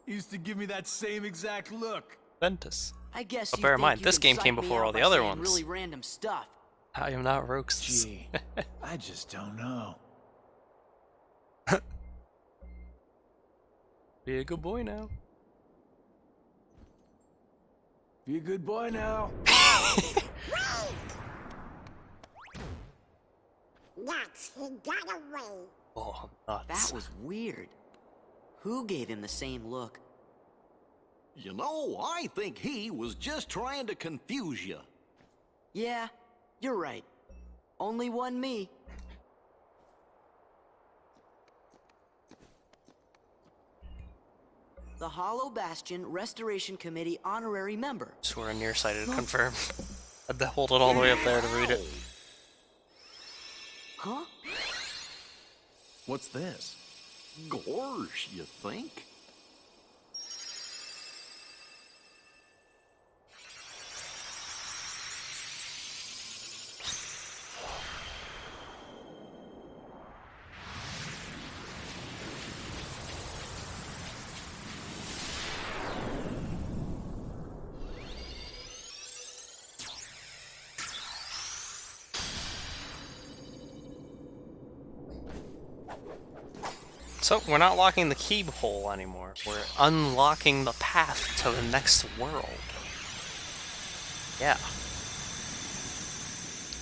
[SPEAKER 3] Used to give me that same exact look.
[SPEAKER 1] Ventus.
[SPEAKER 17] I guess
[SPEAKER 1] But
[SPEAKER 17] you
[SPEAKER 1] bear in
[SPEAKER 17] think
[SPEAKER 1] mind,
[SPEAKER 17] you
[SPEAKER 1] this
[SPEAKER 17] can
[SPEAKER 1] game
[SPEAKER 17] psych
[SPEAKER 1] came
[SPEAKER 17] me
[SPEAKER 1] before
[SPEAKER 17] out
[SPEAKER 1] all the
[SPEAKER 17] by
[SPEAKER 1] other
[SPEAKER 17] saying
[SPEAKER 1] ones.
[SPEAKER 17] really random stuff.
[SPEAKER 1] I am not Roxas.
[SPEAKER 3] Gee, I just don't know.
[SPEAKER 1] Be a good boy now.
[SPEAKER 3] Be a good boy now.
[SPEAKER 18] Nuts, he got away.
[SPEAKER 1] Oh, nuts.
[SPEAKER 17] That was weird. Who gave him the same look?
[SPEAKER 7] You know, I think he was just trying to confuse you.
[SPEAKER 17] Yeah, you're right. Only one me. The Hollow Bastion Restoration Committee honorary member.
[SPEAKER 1] Swear nearsighted, confirm. Had to hold it all the way up there to read it.
[SPEAKER 17] Huh?
[SPEAKER 16] What's this?
[SPEAKER 7] Gorge, you think?
[SPEAKER 1] So, we're not locking the keyhole anymore. We're unlocking the path to the next world. Yeah.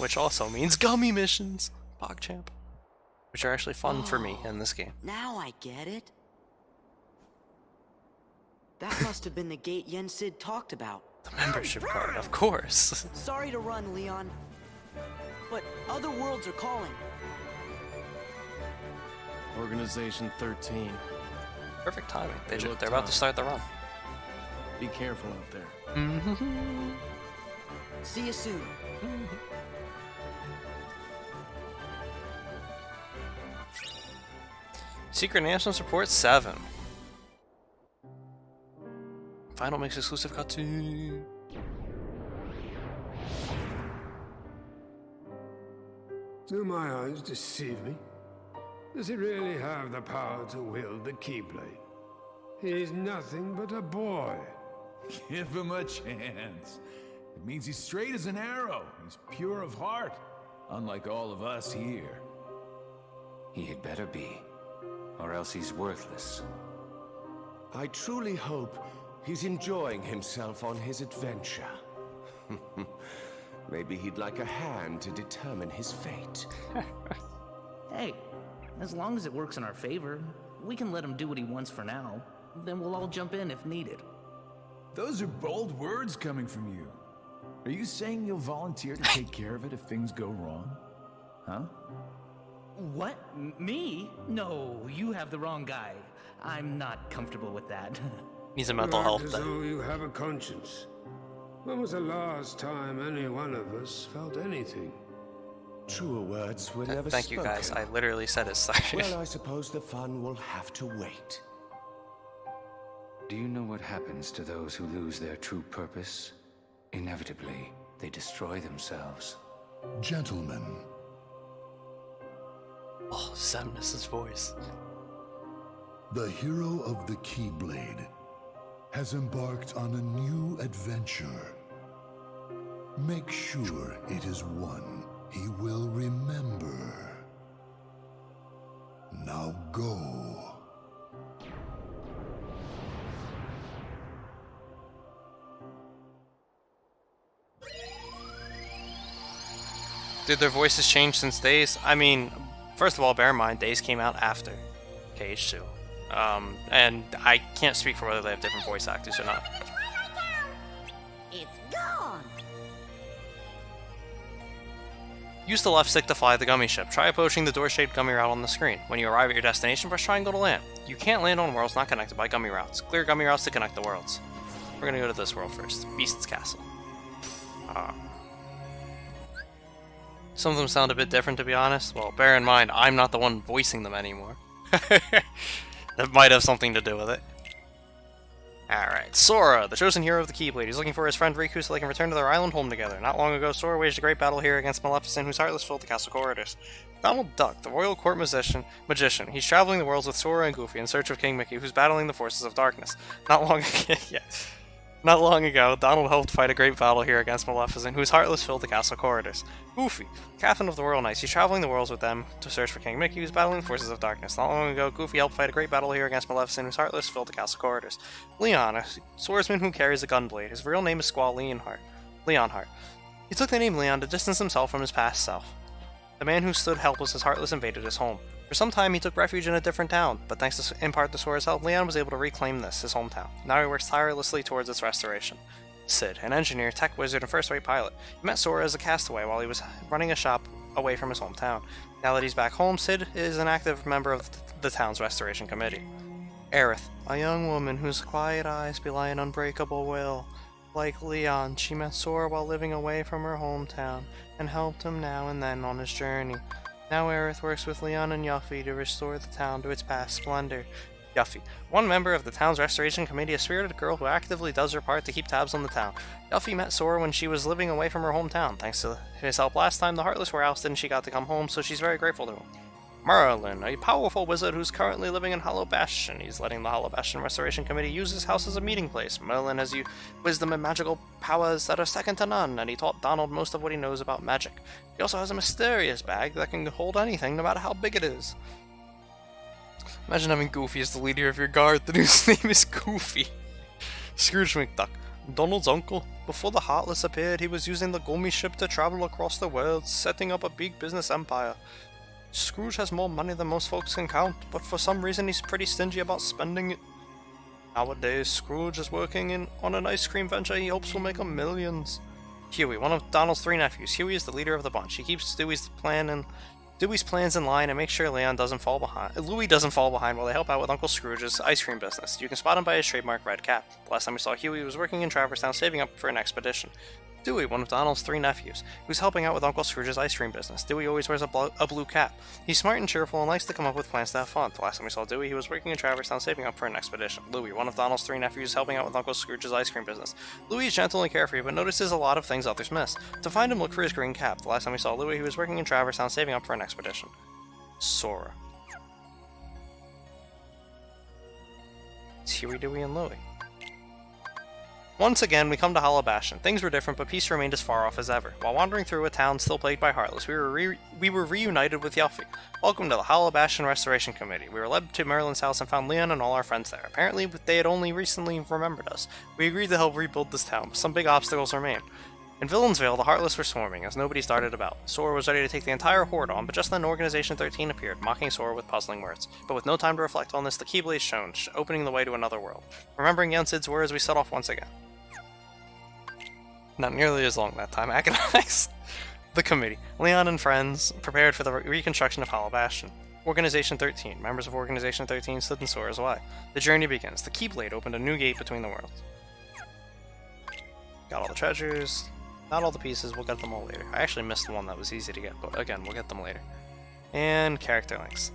[SPEAKER 1] Which also means gummy missions, PogChamp. Which are actually fun for me in this game.
[SPEAKER 17] Now I get it. That must have been the gate Yensid talked about.
[SPEAKER 1] The membership card, of course.
[SPEAKER 17] Sorry to run, Leon. But other worlds are calling.
[SPEAKER 16] Organization 13.
[SPEAKER 1] Perfect timing.
[SPEAKER 16] They
[SPEAKER 1] They're
[SPEAKER 16] look
[SPEAKER 1] about to
[SPEAKER 16] tough.
[SPEAKER 1] start the run.
[SPEAKER 16] Be careful out there.
[SPEAKER 17] See you soon.
[SPEAKER 1] Secret National Support 7. Final Mix exclusive cutscene.
[SPEAKER 15] Do my eyes deceive me? Does he really have the power to wield the Keyblade? He's nothing but a boy.
[SPEAKER 3] Give him a chance. It means he's straight as an arrow. He's pure of heart. Unlike all of us here.
[SPEAKER 23] He had better be, or else he's worthless. I truly hope he's enjoying himself on his adventure. Maybe he'd like a hand to determine his fate.
[SPEAKER 24] Hey, as long as it works in our favor, we can let him do what he wants for now. Then we'll all jump in if needed.
[SPEAKER 3] Those are bold words coming from you. Are you saying you'll volunteer to take care of it if things go wrong? Huh?
[SPEAKER 24] What? Me? No, you have the wrong guy. I'm not comfortable with that.
[SPEAKER 1] He's a mental health
[SPEAKER 15] As
[SPEAKER 1] thing.
[SPEAKER 15] though you have a conscience. When was the last time any one of us felt anything?
[SPEAKER 23] Truer words were never
[SPEAKER 1] Thank you guys.
[SPEAKER 23] spoken.
[SPEAKER 1] I literally said it started.
[SPEAKER 23] Well, I suppose the fun will have to wait. Do you know what happens to those who lose their true purpose? Inevitably, they destroy themselves.
[SPEAKER 21] Gentlemen,
[SPEAKER 1] Oh, Semnus's voice.
[SPEAKER 21] The hero of the Keyblade has embarked on a new adventure. Make sure it is one he will remember. Now go.
[SPEAKER 1] Did their voices change since Days? I mean, first of all, bear in mind, Days came out after KH2. And I can't speak for whether they have different voice actors or not.
[SPEAKER 18] It's gone.
[SPEAKER 1] Use the left stick to fly the gummy ship. Try approaching the door-shaped gummy route on the screen. When you arrive at your destination, press triangle to land. You can't land on worlds not connected by gummy routes. Clear gummy routes to connect the worlds. We're gonna go to this world first. Beast's Castle. Some of them sound a bit different, to be honest. Well, bear in mind, I'm not the one voicing them anymore. That might have something to do with it. Alright, Sora, the chosen hero of the Keyblade. He's looking for his friend Riku so they can return to their island home together. Not long ago, Sora waged a great battle here against Maleficent, whose heartless filled the castle corridors. Donald Duck, the royal court magician. He's traveling the worlds with Sora and Goofy in search of King Mickey, who's battling the forces of darkness. Not long ago, Donald helped fight a great battle here against Maleficent, whose heartless filled the castle corridors. Goofy, captain of the Royal Knights. He's traveling the worlds with them to search for King Mickey, who's battling the forces of darkness. Not long ago, Goofy helped fight a great battle here against Maleficent, whose heartless filled the castle corridors. Leon, a swordsman who carries a gunblade. His real name is Squall Leonhart. He took the name Leon to distance himself from his past self. The man who stood helpless as Heartless invaded his home. For some time, he took refuge in a different town, but thanks in part to Sora's help, Leon was able to reclaim his hometown. Now he works tirelessly towards its restoration. Sid, an engineer, tech wizard, and first-rate pilot. He met Sora as a castaway while he was running a shop away from his hometown. Now that he's back home, Sid is an active member of the town's restoration committee. Aerith, a young woman whose quiet eyes belie an unbreakable will. Like Leon, she met Sora while living away from her hometown, and helped him now and then on his journey. Now Aerith works with Leon and Yuffie to restore the town to its past splendor. Yuffie, one member of the town's restoration committee, a spirited girl who actively does her part to keep tabs on the town. Yuffie met Sora when she was living away from her hometown. Thanks to his help last time, the Heartless were ousted and she got to come home, so she's very grateful to him. Merlin, a powerful wizard who's currently living in Hollow Bastion. He's letting the Hollow Bastion Restoration Committee use his house as a meeting place. Merlin has wisdom and magical powers that are second to none, and he taught Donald most of what he knows about magic. He also has a mysterious bag that can hold anything, no matter how big it is. Imagine having Goofy as the leader of your guard, whose name is Goofy. Scrooge McDuck, Donald's uncle. Before the Heartless appeared, he was using the Gummy ship to travel across the world, setting up a big business empire. Scrooge has more money than most folks can count, but for some reason he's pretty stingy about spending it. Nowadays, Scrooge is working on an ice cream venture he hopes will make him millions. Huey, one of Donald's 3 nephews. Huey is the leader of the bunch. He keeps Dewey's plans in line and makes sure Louis doesn't fall behind while they help out with Uncle Scrooge's ice cream business. You can spot him by his trademark red cap. The last time we saw Huey, he was working in Traverse Town saving up for an expedition. Dewey, one of Donald's 3 nephews, who's helping out with Uncle Scrooge's ice cream business. Dewey always wears a blue cap. He's smart and cheerful and likes to come up with plans to have fun. The last time we saw Dewey, he was working in Traverse Town saving up for an expedition. Louis, one of Donald's 3 nephews, helping out with Uncle Scrooge's ice cream business. Louis is gentle and carefree, but notices a lot of things others miss. To find him, look for his green cap. The last time we saw Louis, he was working in Traverse Town saving up for an expedition. Sora. It's Huey, Dewey, and Louie. Once again, we come to Hollow Bastion. Things were different, but peace remained as far off as ever. While wandering through a town still plagued by Heartless, we were reunited with Yuffie. Welcome to the Hollow Bastion Restoration Committee. We were led to Merlin's house and found Leon and all our friends there. Apparently, they had only recently remembered us. We agreed to help rebuild this town, but some big obstacles remain. In Villainsville, the Heartless were swarming, as nobody started about. Sora was ready to take the entire horde on, but just then Organization 13 appeared, mocking Sora with puzzling words. But with no time to reflect on this, the Keyblade shone, opening the way to another world. Remembering Young Sid's words, we set off once again. Not nearly as long that time. Economics. The committee. Leon and friends prepared for the reconstruction of Hollow Bastion. Organization 13. Members of Organization 13 stood in Sora's way. The journey begins. The Keyblade opened a new gate between the worlds. Got all the treasures. Not all the pieces. We'll get them all later. I actually missed one that was easy to get, but again, we'll get them later. And character links.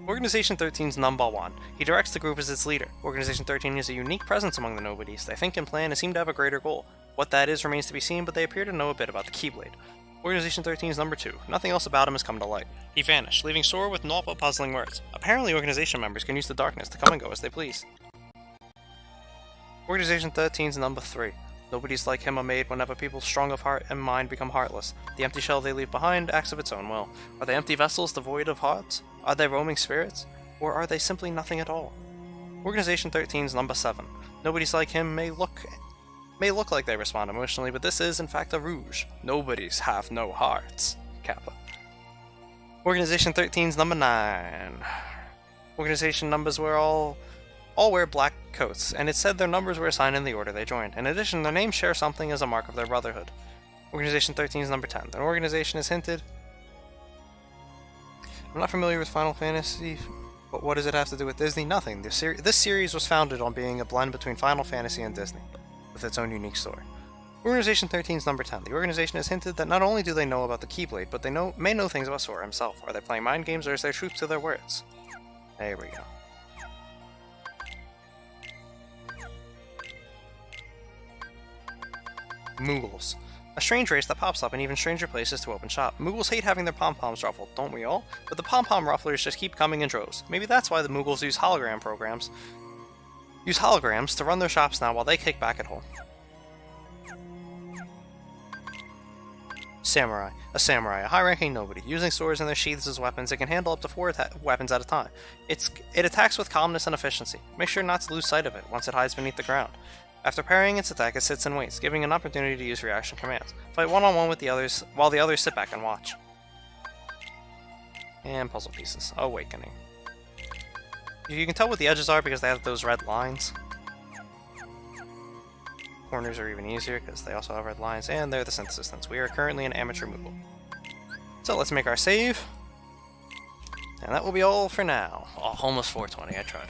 [SPEAKER 1] Organization 13's Number 1. He directs the group as its leader. Organization 13 is a unique presence among the Nobodies. They think and plan and seem to have a greater goal. What that is remains to be seen, but they appear to know a bit about the Keyblade. Organization 13's number 2. Nothing else about him has come to light. He vanished, leaving Sora with naught but puzzling words. Apparently, Organization members can use the darkness to come and go as they please. Organization 13's number 3. Nobodies like him are made whenever people strong of heart and mind become heartless. The empty shell they leave behind acts of its own will. Are they empty vessels devoid of hearts? Are they roaming spirits? Or are they simply nothing at all? Organization 13's number 7. Nobodies like him may look like they respond emotionally, but this is in fact a rouge. Nobodies have no hearts. Kappa. Organization 13's number 9. Organization numbers were all wear black coats, and it said their numbers were assigned in the order they joined. In addition, their names share something as a mark of their brotherhood. Organization 13's number 10. An organization is hinted. I'm not familiar with Final Fantasy, but what does it have to do with Disney? Nothing. This series was founded on being a blend between Final Fantasy and Disney, with its own unique story. Organization 13's number 10. The organization has hinted that not only do they know about the Keyblade, but they may know things about Sora himself. Are they playing mind games, or is there truth to their words? There we go. Moogles. A strange race that pops up in even stranger places to open shop. Moogles hate having their pom-poms ruffled, don't we all? But the pom-pom rufflers just keep coming in droves. Maybe that's why the Moogles use holograms to run their shops now while they kick back at home. Samurai. A samurai, a high-ranking nobody. Using swords in their sheaths as weapons, it can handle up to 4 weapons at a time. It attacks with calmness and efficiency. Make sure not to lose sight of it once it hides beneath the ground. After parrying its attack, it sits and waits, giving an opportunity to use reaction commands. Fight one-on-one with the others, while the others sit back and watch. And puzzle pieces. Awakening. You can tell what the edges are because they have those red lines. Corners are even easier because they also have red lines, and they're the synthesis notes. We are currently an amateur Moogle. So let's make our save. And that will be all for now. Oh, almost 420, I tried.